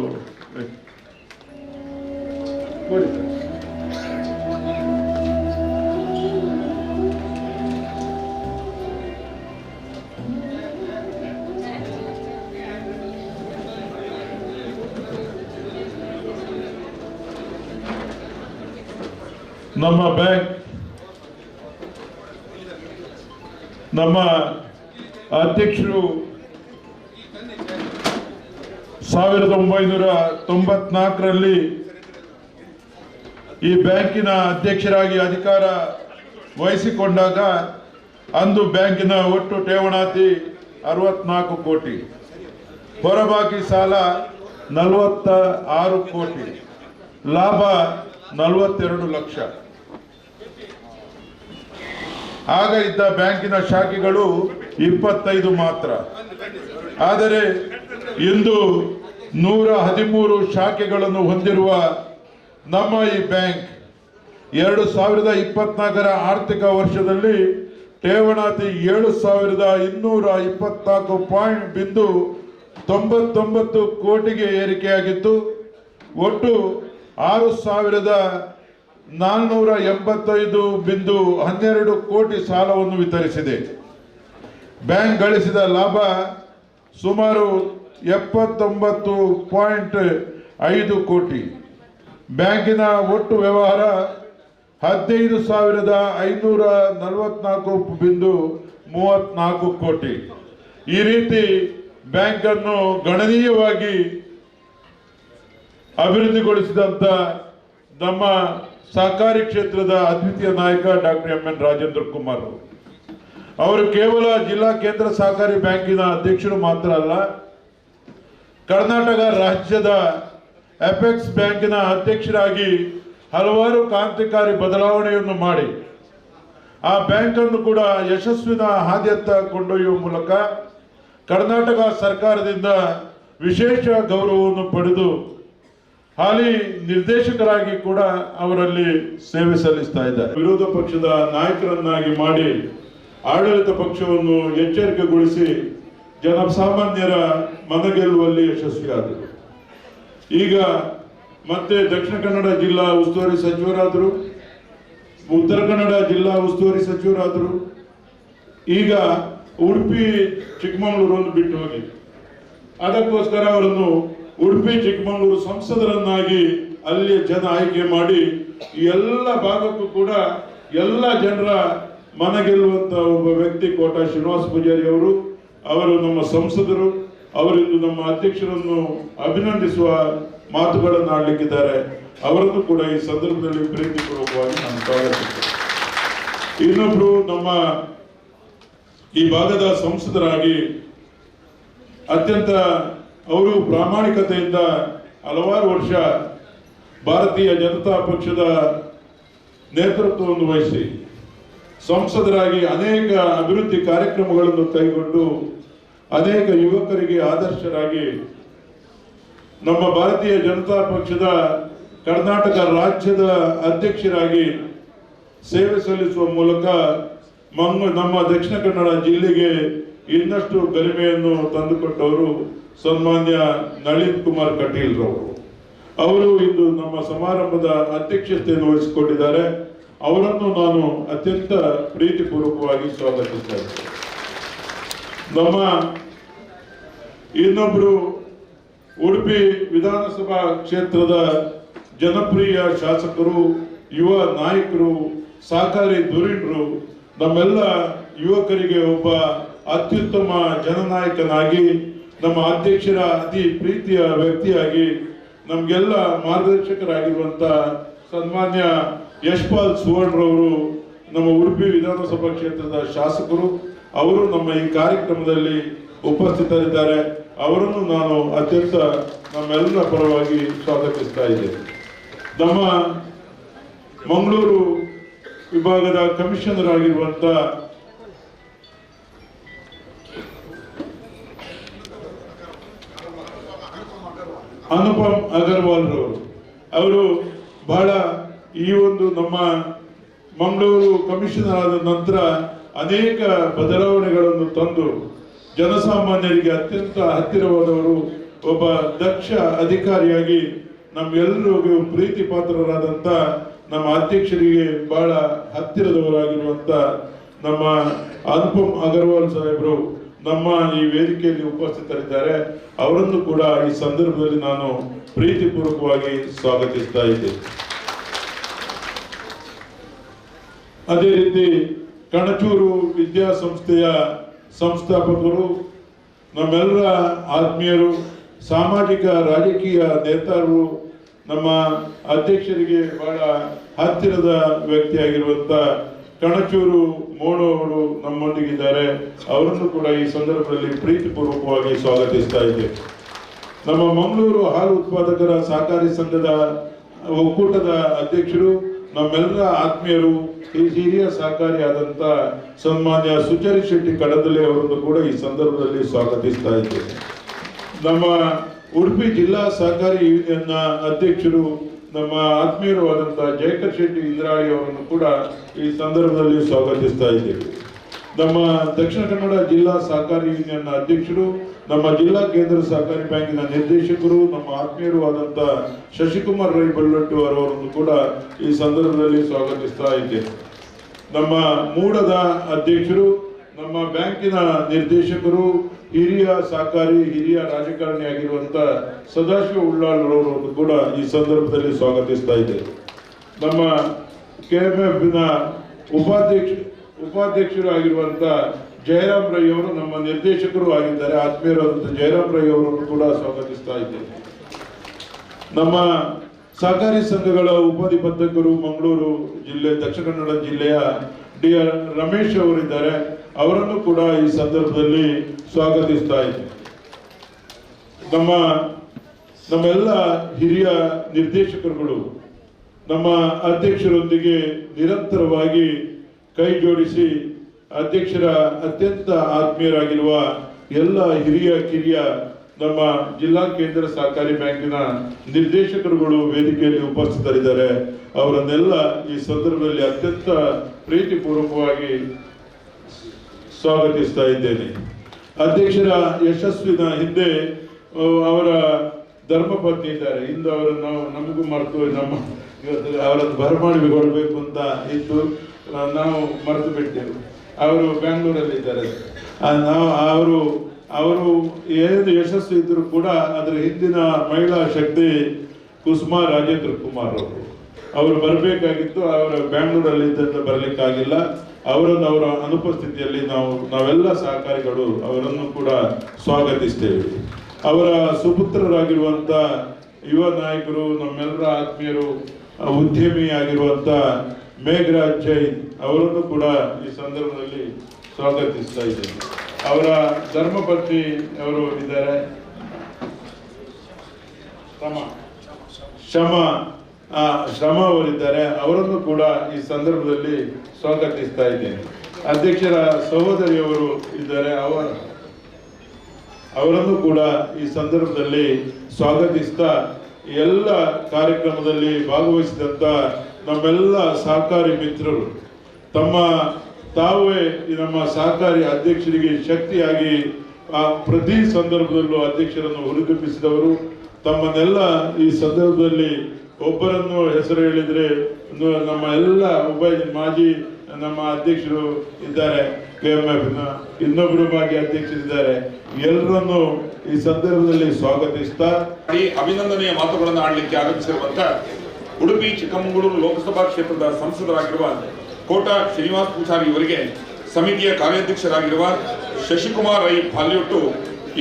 ನಮ್ಮ ಬ್ಯಾಂಕ್, ನಮ್ಮ ಅಧ್ಯಕ್ಷರು 1994ರಲ್ಲಿ ಈ ಬ್ಯಾಂಕಿನ ಅಧ್ಯಕ್ಷರಾಗಿ ಅಧಿಕಾರ ವಹಿಸಿಕೊಂಡಾಗ ಅಂದು ಬ್ಯಾಂಕಿನ ಒಟ್ಟು ಠೇವಣಾತಿ 64 ಕೋಟಿ, ಹೊರಬಾಕಿ ಸಾಲ 46 ಕೋಟಿ, ಲಾಭ 42 ಲಕ್ಷ. ಆಗ ಇದ್ದ ಬ್ಯಾಂಕಿನ ಶಾಖೆಗಳು 25 ಮಾತ್ರ. ಆದರೆ ಇಂದು 113 ಶಾಖೆಗಳನ್ನು ಹೊಂದಿರುವ ನಮ್ಮ ಈ ಬ್ಯಾಂಕ್ 2024ರ ಆರ್ಥಿಕ ವರ್ಷದಲ್ಲಿ ಠೇವಣಾತಿ 7,224.99 ಕೋಟಿಗೆ ಏರಿಕೆಯಾಗಿತ್ತು. ಒಟ್ಟು 6,485.12 ಕೋಟಿ ಸಾಲವನ್ನು ವಿತರಿಸಿದೆ. ಬ್ಯಾಂಕ್ ಗಳಿಸಿದ ಲಾಭ ಸುಮಾರು 79.5 ಕೋಟಿ. ಬ್ಯಾಂಕಿನ ಒಟ್ಟು ವ್ಯವಹಾರ 15,544.34 ಕೋಟಿ. ಈ ರೀತಿ ಬ್ಯಾಂಕ್ ಅನ್ನು ಗಣನೀಯವಾಗಿ ಅಭಿವೃದ್ಧಿಗೊಳಿಸಿದಂಥ ನಮ್ಮ ಸಹಕಾರಿ ಕ್ಷೇತ್ರದ ಅದ್ವಿತೀಯ ನಾಯಕ doctor M N Rajendra Kumar ಅವರು ಕೇವಲ ಜಿಲ್ಲಾ ಕೇಂದ್ರ ಸಹಕಾರಿ ಬ್ಯಾಂಕಿನ ಅಧ್ಯಕ್ಷರು ಮಾತ್ರ ಅಲ್ಲ, ಕರ್ನಾಟಕ ರಾಜ್ಯದ ಅಪೆಕ್ಸ್ ಬ್ಯಾಂಕಿನ ಅಧ್ಯಕ್ಷರಾಗಿ ಹಲವಾರು ಕ್ರಾಂತಿಕಾರಿ ಬದಲಾವಣೆಯನ್ನು ಮಾಡಿ ಆ ಬ್ಯಾಂಕನ್ನು ಕೂಡ ಯಶಸ್ವಿನ ಹಾದಿಯತ್ತ ಕೊಂಡೊಯ್ಯುವ ಮೂಲಕ ಕರ್ನಾಟಕ ಸರ್ಕಾರದಿಂದ ವಿಶೇಷ ಗೌರವವನ್ನು ಪಡೆದು ಹಾಲಿ ನಿರ್ದೇಶಕರಾಗಿ ಕೂಡ ಅವರಲ್ಲಿ ಸೇವೆ ಸಲ್ಲಿಸ್ತಾ ಇದ್ದಾರೆ. ವಿರೋಧ ಪಕ್ಷದ ನಾಯಕರನ್ನಾಗಿ ಮಾಡಿ ಆಡಳಿತ ಪಕ್ಷವನ್ನು ಎಚ್ಚರಿಕೆಗೊಳಿಸಿ ಜನಸಾಮಾನ್ಯರ ಮನಗೆಲ್ಲುವಲ್ಲಿ ಯಶಸ್ವಿಯಾದರು. ಈಗ ಮತ್ತೆ ದಕ್ಷಿಣ ಕನ್ನಡ ಜಿಲ್ಲಾ ಉಸ್ತುವಾರಿ ಸಚಿವರಾದರು, ಉತ್ತರ ಕನ್ನಡ ಜಿಲ್ಲಾ ಉಸ್ತುವಾರಿ ಸಚಿವರಾದರು. ಈಗ ಉಡುಪಿ ಚಿಕ್ಕಮಗಳೂರನ್ನು ಬಿಟ್ಟು ಹೋಗಿ ಅದಕ್ಕೋಸ್ಕರ ಅವರನ್ನು ಉಡುಪಿ ಚಿಕ್ಕಮಗಳೂರು ಸಂಸದರನ್ನಾಗಿ ಅಲ್ಲಿಯ ಜನ ಆಯ್ಕೆ ಮಾಡಿ ಎಲ್ಲ ಭಾಗಕ್ಕೂ ಕೂಡ ಎಲ್ಲ ಜನರ ಮನಗೆಲ್ಲುವಂತ ಒಬ್ಬ ವ್ಯಕ್ತಿ ಕೋಟಾ ಶ್ರೀನಿವಾಸ ಪೂಜಾರಿ ಅವರು ನಮ್ಮ ಸಂಸದರು. ಅವರಿಂದು ನಮ್ಮ ಅಧ್ಯಕ್ಷರನ್ನು ಅಭಿನಂದಿಸುವ ಮಾತುಗಳನ್ನು ಆಡಲಿಕ್ಕಿದ್ದಾರೆ. ಅವರನ್ನು ಕೂಡ ಈ ಸಂದರ್ಭದಲ್ಲಿ ಪ್ರೀತಿಪೂರ್ವಕವಾಗಿ ನಾನು ಸ್ವಾಗತಿಸುತ್ತೇನೆ. ಇನ್ನೊಬ್ರು ನಮ್ಮ ಈ ಭಾಗದ ಸಂಸದರಾಗಿ ಅತ್ಯಂತ ಅವರು ಪ್ರಾಮಾಣಿಕತೆಯಿಂದ ಹಲವಾರು ವರ್ಷ ಭಾರತೀಯ ಜನತಾ ಪಕ್ಷದ ನೇತೃತ್ವವನ್ನು ವಹಿಸಿ ಸಂಸದರಾಗಿ ಅನೇಕ ಅಭಿವೃದ್ಧಿ ಕಾರ್ಯಕ್ರಮಗಳನ್ನು ಕೈಗೊಂಡು ಅನೇಕ ಯುವಕರಿಗೆ ಆದರ್ಶರಾಗಿ ನಮ್ಮ ಭಾರತೀಯ ಜನತಾ ಪಕ್ಷದ ಕರ್ನಾಟಕ ರಾಜ್ಯದ ಅಧ್ಯಕ್ಷರಾಗಿ ಸೇವೆ ಸಲ್ಲಿಸುವ ಮೂಲಕ ನಮ್ಮ ದಕ್ಷಿಣ ಕನ್ನಡ ಜಿಲ್ಲೆಗೆ ಇನ್ನಷ್ಟು ಗರಿಮೆಯನ್ನು ತಂದುಕೊಟ್ಟವರು ಸನ್ಮಾನ್ಯ ನಳಿನ್ ಕುಮಾರ್ ಕಟೀಲ್ ರವರು. ಅವರು ಇಂದು ನಮ್ಮ ಸಮಾರಂಭದ ಅಧ್ಯಕ್ಷತೆಯನ್ನು ವಹಿಸಿಕೊಂಡಿದ್ದಾರೆ. ಅವರನ್ನು ನಾನು ಅತ್ಯಂತ ಪ್ರೀತಿಪೂರ್ವಕವಾಗಿ ಸ್ವಾಗತಿಸ್ತೇನೆ. ನಮ್ಮ ಇನ್ನೊಬ್ಬರು ಉಡುಪಿ ವಿಧಾನಸಭಾ ಕ್ಷೇತ್ರದ ಜನಪ್ರಿಯ ಶಾಸಕರು, ಯುವ ನಾಯಕರು, ಸಹಕಾರಿ ಧುರೀಣರು, ನಮ್ಮೆಲ್ಲ ಯುವಕರಿಗೆ ಒಬ್ಬ ಅತ್ಯುತ್ತಮ ಜನನಾಯಕನಾಗಿ ನಮ್ಮ ಅಧ್ಯಕ್ಷರ ಅತಿ ಪ್ರೀತಿಯ ವ್ಯಕ್ತಿಯಾಗಿ ನಮ್ಗೆಲ್ಲ ಮಾರ್ಗದರ್ಶಕರಾಗಿರುವಂತ ಸನ್ಮಾನ್ಯ ಯಶ್ಪಾಲ್ ಸುವರ್ಣರವರು ನಮ್ಮ ಉಡುಪಿ ವಿಧಾನಸಭಾ ಕ್ಷೇತ್ರದ ಶಾಸಕರು. ಅವರು ನಮ್ಮ ಈ ಕಾರ್ಯಕ್ರಮದಲ್ಲಿ ಉಪಸ್ಥಿತರಿದ್ದಾರೆ. ಅವರನ್ನು ನಾನು ಅತ್ಯಂತ ನಮ್ಮೆಲ್ಲ ಪರವಾಗಿ ಸ್ವಾಗತಿಸ್ತಾ ಇದ್ದೇನೆ. ನಮ್ಮ ಮಂಗಳೂರು ವಿಭಾಗದ ಕಮಿಷನರ್ ಆಗಿರುವಂತ ಅನುಪಮ್ ಅಗರ್ವಾಲ್ ಅವರು ಬಹಳ ಈ ಒಂದು ನಮ್ಮ ಮಂಗಳೂರು ಕಮಿಷನರ್ ಆದ ನಂತರ ಅನೇಕ ಬದಲಾವಣೆಗಳನ್ನು ತಂದು ಜನಸಾಮಾನ್ಯರಿಗೆ ಅತ್ಯಂತ ಹತ್ತಿರವಾದವರು, ಒಬ್ಬ ದಕ್ಷ ಅಧಿಕಾರಿಯಾಗಿ ನಮ್ಗೆಲ್ಲರಿಗೂ ಪ್ರೀತಿ ಪಾತ್ರರಾದಂತ ನಮ್ಮ ಅಧ್ಯಕ್ಷರಿಗೆ ಬಹಳ ಹತ್ತಿರದವರಾಗಿರುವಂತ ನಮ್ಮ ಅನುಪಮ್ ಅಗರ್ವಾಲ್ ಸಾಹೇಬರು ನಮ್ಮ ಈ ವೇದಿಕೆಯಲ್ಲಿ ಉಪಸ್ಥಿತರಿದ್ದಾರೆ. ಅವರನ್ನು ಕೂಡ ಈ ಸಂದರ್ಭದಲ್ಲಿ ನಾನು ಪ್ರೀತಿಪೂರ್ವಕವಾಗಿ ಸ್ವಾಗತಿಸ್ತಾ ಇದ್ದೇನೆ. ಅದೇ ರೀತಿ ಕಣಚೂರು ವಿದ್ಯಾಸಂಸ್ಥೆಯ ಸಂಸ್ಥಾಪಕರು, ನಮ್ಮೆಲ್ಲರ ಆತ್ಮೀಯರು, ಸಾಮಾಜಿಕ ರಾಜಕೀಯ ನೇತಾರರು, ನಮ್ಮ ಅಧ್ಯಕ್ಷರಿಗೆ ಬಹಳ ಹತ್ತಿರದ ವ್ಯಕ್ತಿಯಾಗಿರುವಂತ ಕಣಚೂರು ಮೋಣು ಅವರು ನಮ್ಮೊಂದಿಗಿದ್ದಾರೆ. ಅವರನ್ನು ಕೂಡ ಈ ಸಂದರ್ಭದಲ್ಲಿ ಪ್ರೀತಿಪೂರ್ವಕವಾಗಿ ಸ್ವಾಗತಿಸ್ತಾ ಇದ್ದೇವೆ. ನಮ್ಮ ಮಂಗಳೂರು ಹಾಲು ಉತ್ಪಾದಕರ ಸಹಕಾರಿ ಸಂಘದ ಒಕ್ಕೂಟದ ಅಧ್ಯಕ್ಷರು, ನಮ್ಮೆಲ್ಲರ ಆತ್ಮೀಯರು, ಹಿರಿಯ ಸಹಕಾರಿಯಾದಂತ ಸನ್ಮಾನ್ಯ ಸುಚರಿ ಶೆಟ್ಟಿ ಕಡದಲೆ ಅವರನ್ನು ಕೂಡ ಈ ಸಂದರ್ಭದಲ್ಲಿ ಸ್ವಾಗತಿಸ್ತಾ ಇದ್ದೇವೆ. ನಮ್ಮ ಉಡುಪಿ ಜಿಲ್ಲಾ ಸಹಕಾರಿ ಯೂನಿಯನ್ನ ಅಧ್ಯಕ್ಷರು, ನಮ್ಮ ಆತ್ಮೀಯರಾದಂತಹ ಜಯಕರ್ ಶೆಟ್ಟಿ ಇಂದ್ರಾಳಿ ಅವರನ್ನು ಕೂಡ ಈ ಸಂದರ್ಭದಲ್ಲಿ ಸ್ವಾಗತಿಸ್ತಾ ಇದ್ದೇವೆ. ನಮ್ಮ ದಕ್ಷಿಣ ಕನ್ನಡ ಜಿಲ್ಲಾ ಸಹಕಾರಿ ಯೂನಿಯನ್ನ ಅಧ್ಯಕ್ಷರು, ನಮ್ಮ ಜಿಲ್ಲಾ ಕೇಂದ್ರ ಸಹಕಾರಿ ಬ್ಯಾಂಕಿನ ನಿರ್ದೇಶಕರು, ನಮ್ಮ ಆತ್ಮೀಯರು ಆದಂತ ಶಶಿಕುಮಾರ್ ರೈ ಬಲ್ಲಟ್ಟು ಅವರನ್ನು ಕೂಡ ಈ ಸಂದರ್ಭದಲ್ಲಿ ಸ್ವಾಗತಿಸ್ತಾ ಇದ್ದೇವೆ. ನಮ್ಮ ಮೂಡದ ಅಧ್ಯಕ್ಷರು, ನಮ್ಮ ಬ್ಯಾಂಕಿನ ನಿರ್ದೇಶಕರು, ಹಿರಿಯ ಸಹಕಾರಿ, ಹಿರಿಯ ರಾಜಕಾರಣಿ ಆಗಿರುವಂತ ಸದಾಶಿವ ಉಳ್ಳಾಳ್ ಅವರನ್ನು ಕೂಡ ಈ ಸಂದರ್ಭದಲ್ಲಿ ಸ್ವಾಗತಿಸ್ತಾ ಇದ್ದೇವೆ. ನಮ್ಮ KMF ನ ಉಪಾಧ್ಯಕ್ಷರು ಆಗಿರುವಂತ ಜಯರಾಮ್ ರೈ ಅವರು ನಮ್ಮ ನಿರ್ದೇಶಕರು ಆಗಿದ್ದಾರೆ. ಆತ್ಮೀಯರಾದಂತ ಜಯರಾಮ್ ರೈ ಅವರನ್ನು ಕೂಡ ಸ್ವಾಗತಿಸ್ತಾ ಇದ್ದೇವೆ. ನಮ್ಮ ಸಹಕಾರಿ ಸಂಘಗಳ ಉಪಾಧಿಪತ್ರಕರು ಮಂಗಳೂರು ಜಿಲ್ಲೆ ದಕ್ಷಿಣ ಕನ್ನಡ ಜಿಲ್ಲೆಯ DR ರಮೇಶ್ ಅವರಿದ್ದಾರೆ. ಅವರನ್ನು ಕೂಡ ಈ ಸಂದರ್ಭದಲ್ಲಿ ಸ್ವಾಗತಿಸ್ತಾ ಇದ್ದೀನಿ. ನಮ್ಮೆಲ್ಲ ಹಿರಿಯ ನಿರ್ದೇಶಕರುಗಳು ನಮ್ಮ ಅಧ್ಯಕ್ಷರೊಂದಿಗೆ ನಿರಂತರವಾಗಿ ಕೈ ಜೋಡಿಸಿ ಅಧ್ಯಕ್ಷರ ಅತ್ಯಂತ ಆತ್ಮೀಯರಾಗಿರುವ ಎಲ್ಲ ಹಿರಿಯ ಕಿರಿಯ ನಮ್ಮ ಜಿಲ್ಲಾ ಕೇಂದ್ರ ಸಹಕಾರಿ ಬ್ಯಾಂಕಿನ ನಿರ್ದೇಶಕರುಗಳು ವೇದಿಕೆಯಲ್ಲಿ ಉಪಸ್ಥಿತರಿದ್ದಾರೆ. ಅವರನ್ನೆಲ್ಲ ಈ ಸಂದರ್ಭದಲ್ಲಿ ಅತ್ಯಂತ ಪ್ರೀತಿಪೂರ್ವಕವಾಗಿ ಸ್ವಾಗತಿಸ್ತಾ ಇದ್ದೇನೆ. ಅಧ್ಯಕ್ಷರ ಯಶಸ್ವಿನ ಹಿಂದೆ ಅವರ ಧರ್ಮಪತ್ನಿ ಇದ್ದಾರೆ. ಇಂದು ಅವರನ್ನು ನಮಗೂ ಮರೆತು ಅವರನ್ನು ಬರಮಾಡಿಕೊಳ್ಬೇಕು ಅಂತ ಇದ್ದು ನಾವು ಮರೆತು ಬಿಟ್ಟೆವು. ಅವರು ಬೆಂಗಳೂರಲ್ಲಿ ಇದ್ದಾರೆ. ಅವರು ಏನು ಯಶಸ್ವಿ ಇದ್ದರೂ ಕೂಡ ಅದರ ಹಿಂದಿನ ಮಹಿಳಾ ಶಕ್ತಿ ಕುಸುಮಾ ರಾಜೇಂದ್ರ ಕುಮಾರ್ ಅವರು ಬರಬೇಕಾಗಿತ್ತು. ಅವರ ಬೆಂಗಳೂರಲ್ಲಿ ಇದ್ದಂತ ಬರಲಿಕ್ಕಾಗಿಲ್ಲ. ಅವರ ಅನುಪಸ್ಥಿತಿಯಲ್ಲಿ ನಾವೆಲ್ಲ ಸಹಕಾರಿಗಳು ಅವರನ್ನು ಕೂಡ ಸ್ವಾಗತಿಸ್ತೇವೆ. ಅವರ ಸುಪುತ್ರರಾಗಿರುವಂತ ಯುವ ನಾಯಕರು, ನಮ್ಮೆಲ್ಲರ ಆತ್ಮೀಯರು, ಉದ್ಯಮಿ ಆಗಿರುವಂತ ಮೇಘರಾಜ್ ಜೈನ್ ಅವರನ್ನು ಕೂಡ ಈ ಸಂದರ್ಭದಲ್ಲಿ ಸ್ವಾಗತಿಸ್ತಾ ಇದ್ದೇನೆ. ಅವರ ಧರ್ಮಪತ್ನಿ ಅವರು ಇದ್ದಾರೆ, ಶ್ರಮ ಅವರಿದ್ದಾರೆ. ಅವರನ್ನು ಕೂಡ ಈ ಸಂದರ್ಭದಲ್ಲಿ ಸ್ವಾಗತಿಸ್ತಾ ಇದ್ದೇನೆ. ಅಧ್ಯಕ್ಷರ ಸಹೋದರಿಯವರು ಇದ್ದಾರೆ, ಅವರನ್ನು ಕೂಡ ಈ ಸಂದರ್ಭದಲ್ಲಿ ಸ್ವಾಗತಿಸ್ತಾ ಎಲ್ಲ ಕಾರ್ಯಕ್ರಮದಲ್ಲಿ ಭಾಗವಹಿಸಿದಂತ ನಮ್ಮೆಲ್ಲ ಸಹಕಾರಿ ಮಿತ್ರರು ತಾವೇ ನಮ್ಮ ಸಹಕಾರಿ ಅಧ್ಯಕ್ಷರಿಗೆ ಶಕ್ತಿಯಾಗಿ ಪ್ರತಿ ಸಂದರ್ಭದಲ್ಲೂ ಅಧ್ಯಕ್ಷರನ್ನು ಹುರಿದುಂಬಿಸಿದವರು. ತಮ್ಮನ್ನೆಲ್ಲ ಈ ಸಂದರ್ಭದಲ್ಲಿ ಒಬ್ಬರನ್ನು ಹೆಸರು ಹೇಳಿದ್ರೆ ನಮ್ಮ ಎಲ್ಲ ಮಾಜಿ ನಮ್ಮ ಅಧ್ಯಕ್ಷರು ಇದ್ದಾರೆ, KMF ಇನ್ನೊಬ್ಬರು ಮಾಜಿ ಅಧ್ಯಕ್ಷರಿದ್ದಾರೆ. ಎಲ್ಲರನ್ನು ಈ ಸಂದರ್ಭದಲ್ಲಿ ಸ್ವಾಗತಿಸ್ತಾ ಅಭಿನಂದನೆಯ ಮಾತುಗಳನ್ನು ಆಡಲಿಕ್ಕೆ ಆಗಮಿಸಿರುವಂತ ಉಡುಪಿ ಚಿಕ್ಕಮಗಳೂರು ಲೋಕಸಭಾ ಕ್ಷೇತ್ರದ ಸಂಸದರಾಗಿರುವ ಕೋಟಾ ಶ್ರೀನಿವಾಸ ಪೂಜಾರಿ ಇವರಿಗೆ ಸಮಿತಿಯ ಕಾರ್ಯಾಧ್ಯಕ್ಷರಾಗಿರುವ ಶಶಿಕುಮಾರ್ ರೈ ಪಾಲ್ಯೊಟ್ಟು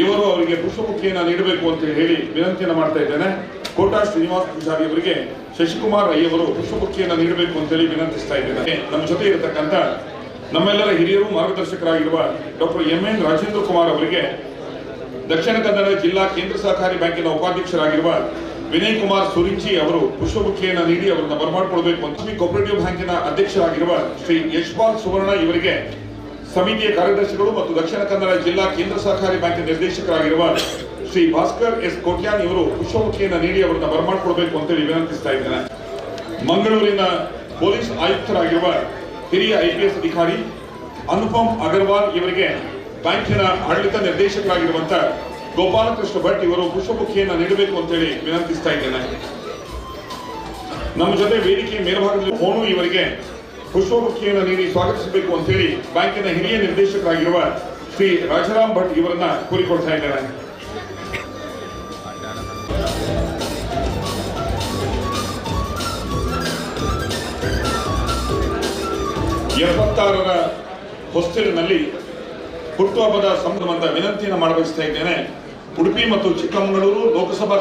ಇವರು ಅವರಿಗೆ ಪುಷ್ಪಗುಚ್ಛೆಯನ್ನು ನೀಡಬೇಕು ಅಂತ ಹೇಳಿ ವಿನಂತಿಯನ್ನು ಮಾಡ್ತಾ ಇದ್ದೇನೆ. ಕೋಟಾ ಶ್ರೀನಿವಾಸ ಪೂಜಾರಿ ಅವರಿಗೆ ಶಶಿಕುಮಾರ್ ರೈ ಅವರು ಪುಷ್ಪಗುಚ್ಛೆಯನ್ನು ನೀಡಬೇಕು ಅಂತ ಹೇಳಿ ವಿನಂತಿಸ್ತಾ ಇದ್ದೇನೆ. ನಮ್ಮ ಜೊತೆ ಇರತಕ್ಕಂತ ನಮ್ಮೆಲ್ಲರ ಹಿರಿಯರು ಮಾರ್ಗದರ್ಶಕರಾಗಿರುವ ಡಾಕ್ಟರ್ MN ರಾಜೇಂದ್ರ ಕುಮಾರ್ ಅವರಿಗೆ ದಕ್ಷಿಣ ಕನ್ನಡ ಜಿಲ್ಲಾ ಕೇಂದ್ರ ಸಹಕಾರಿ ಬ್ಯಾಂಕಿನ ಉಪಾಧ್ಯಕ್ಷರಾಗಿರುವ ವಿನಯ್ ಕುಮಾರ್ ಸುರಿಂಚಿ ಅವರು ಪುಷ್ಪಗುಚ್ಛೆಯನ್ನು ನೀಡಿ ಅವರನ್ನು ಬರಮಾಡಿಕೊಳ್ಬೇಕು ಅಂತ ಕೋಆಪರೇಟಿವ್ ಬ್ಯಾಂಕಿನ ಅಧ್ಯಕ್ಷರಾಗಿರುವ ಶ್ರೀ ಯಶ್ಪಾಲ್ ಸುವರ್ಣ ಇವರಿಗೆ ಸಮಿತಿಯ ಕಾರ್ಯದರ್ಶಿಗಳು ಮತ್ತು ದಕ್ಷಿಣ ಕನ್ನಡ ಜಿಲ್ಲಾ ಕೇಂದ್ರ ಸಹಕಾರಿ ಬ್ಯಾಂಕಿನ ನಿರ್ದೇಶಕರಾಗಿರುವ ಶ್ರೀ ಭಾಸ್ಕರ್ S ಕೋಟ್ಯಾನ್ ಇವರು ಪುಷ್ಪಗುಚ್ಛೆಯನ್ನು ನೀಡಿ ಅವರನ್ನು ಬರಮಾಡಿಕೊಳ್ಬೇಕು ಅಂತೇಳಿ ವಿನಂತಿಸ್ತಾ ಇದ್ದೇನೆ. ಮಂಗಳೂರಿನ ಪೊಲೀಸ್ ಆಯುಕ್ತರಾಗಿರುವ ಹಿರಿಯ IPS ಅಧಿಕಾರಿ ಅನುಪಮ್ ಅಗರ್ವಾಲ್ ಇವರಿಗೆ ಬ್ಯಾಂಕಿನ ಆಡಳಿತ ನಿರ್ದೇಶಕರಾಗಿರುವಂತ ಗೋಪಾಲಕೃಷ್ಣ ಭಟ್ ಇವರು ಪುಷ್ಪಗುಚ್ಛೆಯನ್ನು ನೀಡಬೇಕು ಅಂತೇಳಿ ವಿನಂತಿಸ್ತಾ ಇದ್ದೇನೆ. ನಮ್ಮ ಜೊತೆ ವೇದಿಕೆ ಮೇಲ್ಭಾಗದಲ್ಲಿ ಹೋನು ಇವರಿಗೆ ಪುಷ್ಪಗುಚ್ಛೆಯನ್ನು ನೀಡಿ ಸ್ವಾಗತಿಸಬೇಕು ಅಂತೇಳಿ ಬ್ಯಾಂಕಿನ ಹಿರಿಯ ನಿರ್ದೇಶಕರಾಗಿರುವ ಶ್ರೀ ರಾಜಾರಾಮ್ ಭಟ್ ಇವರನ್ನ ಕೋರಿಕೊಳ್ತಾ ಇದ್ದೇನೆ. ರ ಹೊಸ್ತಿಲಿನಲ್ಲಿ ಹುಟ್ಟುಹಬ್ಬದ ಸಂಭ್ರಮದ ವಿನಂತಿಯನ್ನು ಮಾಡಬಯಸ್ತಾ ಇದ್ದೇನೆ. ಉಡುಪಿ ಮತ್ತು ಚಿಕ್ಕಮಗಳೂರು ಲೋಕಸಭಾ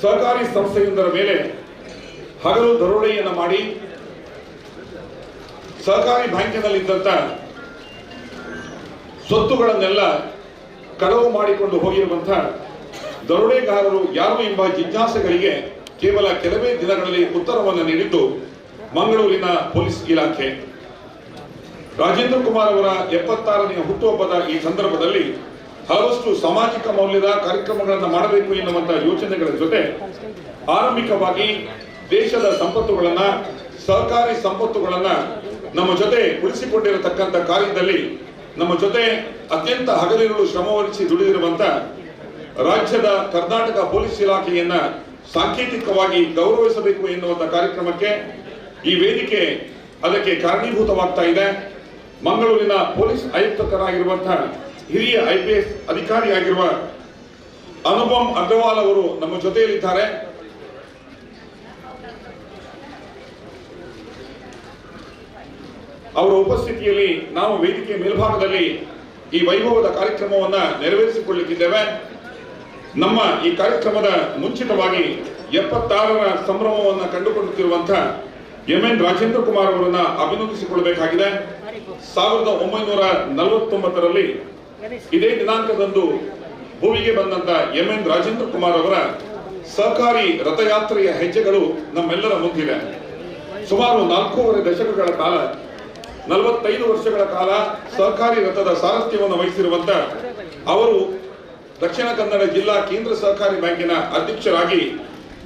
ಸಹಕಾರಿ ಸಂಸ್ಥೆಯೊಂದರ ಮೇಲೆ ಹಗಲು ದರೋಡೆಯನ್ನು ಮಾಡಿ ಸಹಕಾರಿ ಬ್ಯಾಂಕಿನಲ್ಲಿದ್ದಂತ ಸ್ವತ್ತುಗಳನ್ನೆಲ್ಲ ಕಳವು ಮಾಡಿಕೊಂಡು ಹೋಗಿರುವಂತಹ ದರೋಡೆಗಾರರು ಯಾರು ಎಂಬ ಜಿಜ್ಞಾಸೆಗಳಿಗೆ ಕೇವಲ ಕೆಲವೇ ದಿನಗಳಲ್ಲಿ ಉತ್ತರವನ್ನು ನೀಡಿದ್ದು ಮಂಗಳೂರಿನ ಪೊಲೀಸ್ ಇಲಾಖೆ. ರಾಜೇಂದ್ರ ಕುಮಾರ್ ಅವರ 76ನೇ ಹುಟ್ಟುಹಬ್ಬದ ಈ ಸಂದರ್ಭದಲ್ಲಿ ಹಲವಷ್ಟು ಸಾಮಾಜಿಕ ಮೌಲ್ಯದ ಕಾರ್ಯಕ್ರಮಗಳನ್ನು ಮಾಡಬೇಕು ಎನ್ನುವಂತ ಯೋಚನೆಗಳ ಜೊತೆ ಆರಂಭಿಕವಾಗಿ ದೇಶದ ಸಂಪತ್ತುಗಳನ್ನ, ಸಹಕಾರಿ ಸಂಪತ್ತುಗಳನ್ನ ನಮ್ಮ ಜೊತೆ ಉಳಿಸಿಕೊಂಡಿರತಕ್ಕಂಥ ಕಾರ್ಯದಲ್ಲಿ ನಮ್ಮ ಜೊತೆ ಅತ್ಯಂತ ಹಗಲಿರುಳು ಶ್ರಮವಹಿಸಿ ದುಡಿದಿರುವಂತ ರಾಜ್ಯದ ಕರ್ನಾಟಕ ಪೊಲೀಸ್ ಇಲಾಖೆಯನ್ನ ಸಾಂಕೇತಿಕವಾಗಿ ಗೌರವಿಸಬೇಕು ಎನ್ನುವಂತ ಕಾರ್ಯಕ್ರಮಕ್ಕೆ ಈ ವೇದಿಕೆ ಅದಕ್ಕೆ ಕಾರಣೀಭೂತವಾಗ್ತಾ ಇದೆ. ಮಂಗಳೂರಿನ ಪೊಲೀಸ್ ಆಯುಕ್ತರಾಗಿರುವಂತಹ ಹಿರಿಯ IPS ಅಧಿಕಾರಿಯಾಗಿರುವ ಅನುಪಮ್ ಅಗ್ರವಾಲ್ ಅವರು ನಮ್ಮ ಜೊತೆಯಲ್ಲಿದ್ದಾರೆ. ಅವರ ಉಪಸ್ಥಿತಿಯಲ್ಲಿ ನಾವು ವೇದಿಕೆ ಮೇಲ್ಭಾಗದಲ್ಲಿ ಈ ವೈಭವದ ಕಾರ್ಯಕ್ರಮವನ್ನ ನೆರವೇರಿಸಿಕೊಳ್ಳಲಿಕ್ಕಿದ್ದೇವೆ. ನಮ್ಮ ಈ ಕಾರ್ಯಕ್ರಮದ ಮುಂಚಿತವಾಗಿ 76ರ ಸಂಭ್ರಮವನ್ನು ಕಂಡುಕೊಳ್ಳುತ್ತಿರುವಂತಹ MN ರಾಜೇಂದ್ರ ಕುಮಾರ್ ಅವರನ್ನ ಅಭಿನಂದಿಸಿಕೊಳ್ಳಬೇಕಾಗಿದೆ. 1949ರಲ್ಲಿ ಇದೇ ದಿನಾಂಕದಂದು ಭೂಮಿಗೆ ಬಂದಂತ MN ರಾಜೇಂದ್ರ ಕುಮಾರ್ ಅವರ ಸಹಕಾರಿ ರಥಯಾತ್ರೆಯ ಹೆಜ್ಜೆಗಳು ನಮ್ಮೆಲ್ಲರ ಮುಂದಿದೆ. ಸುಮಾರು 4.5 ದಶಕಗಳ ಕಾಲ, 45 ವರ್ಷಗಳ ಕಾಲ ಸಹಕಾರಿ ರಥದ ಸಾರಥ್ಯವನ್ನು ವಹಿಸಿರುವಂತ ಅವರು ದಕ್ಷಿಣ ಕನ್ನಡ ಜಿಲ್ಲಾ ಕೇಂದ್ರ ಸಹಕಾರಿ ಬ್ಯಾಂಕಿನ ಅಧ್ಯಕ್ಷರಾಗಿ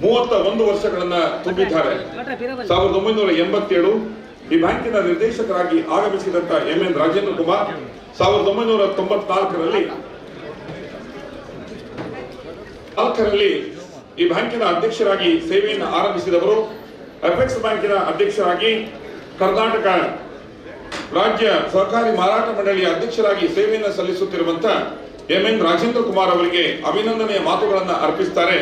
31 ವರ್ಷಗಳನ್ನ ತುಂಬಿದ್ದಾರೆ. 1987 ಈ ಬ್ಯಾಂಕಿನ ನಿರ್ದೇಶಕರಾಗಿ ಆಗಮಿಸಿದಂತ MN ರಾಜೇಂದ್ರ ಕುಮಾರ್ 1994ರಲ್ಲಿ ಈ ಬ್ಯಾಂಕಿನ ಅಧ್ಯಕ್ಷರಾಗಿ ಸೇವೆಯನ್ನು ಆರಂಭಿಸಿದವರು. ಅಪೆಕ್ಸ್ ಬ್ಯಾಂಕಿನ ಅಧ್ಯಕ್ಷರಾಗಿ, ಕರ್ನಾಟಕ ರಾಜ್ಯ ಸಹಕಾರಿ ಮಾರಾಟ ಮಂಡಳಿಯ ಅಧ್ಯಕ್ಷರಾಗಿ ಸೇವೆಯನ್ನು ಸಲ್ಲಿಸುತ್ತಿರುವಂತ MN ರಾಜೇಂದ್ರ ಕುಮಾರ್ ಅವರಿಗೆ ಅಭಿನಂದನೆಯ ಮಾತುಗಳನ್ನು ಅರ್ಪಿಸುತ್ತಾರೆ.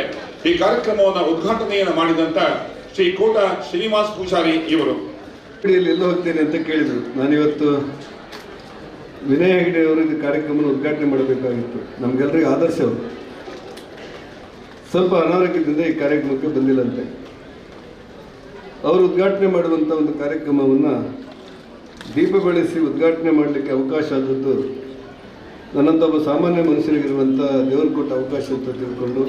ಈ ಕಾರ್ಯಕ್ರಮವನ್ನು ಉದ್ಘಾಟನೆಯನ್ನು ಮಾಡಿದಂತ ಶ್ರೀ ಕೋಟ ಶ್ರೀನಿವಾಸ್ ಪೂಜಾರಿ ಇವರು. ಎಲ್ಲ ಹೋಗ್ತೇನೆ ಅಂತ ಕೇಳಿದರು. ನಾನಿವತ್ತು ವಿನಯ್ ಹೆಗಡೆ ಅವರು ಇದು ಕಾರ್ಯಕ್ರಮವನ್ನು ಉದ್ಘಾಟನೆ ಮಾಡಬೇಕಾಗಿತ್ತು. ನಮಗೆಲ್ಲರಿಗೂ ಆದರ್ಶ ಅವರು. ಸ್ವಲ್ಪ ಅನಾರೋಗ್ಯದಿಂದ ಈ ಕಾರ್ಯಕ್ರಮಕ್ಕೆ ಬಂದಿಲ್ಲಂತೆ. ಅವರು ಉದ್ಘಾಟನೆ ಮಾಡುವಂಥ ಒಂದು ಕಾರ್ಯಕ್ರಮವನ್ನು ದೀಪ ಬೆಳೆಸಿ ಉದ್ಘಾಟನೆ ಮಾಡಲಿಕ್ಕೆ ಅವಕಾಶ ಆದದ್ದು ನನ್ನಂಥ ಒಬ್ಬ ಸಾಮಾನ್ಯ ಮನುಷ್ಯನಿಗಿರುವಂಥ ದೇವರು ಕೊಟ್ಟ ಅವಕಾಶ ಅಂತ ತಿಳ್ಕೊಂಡು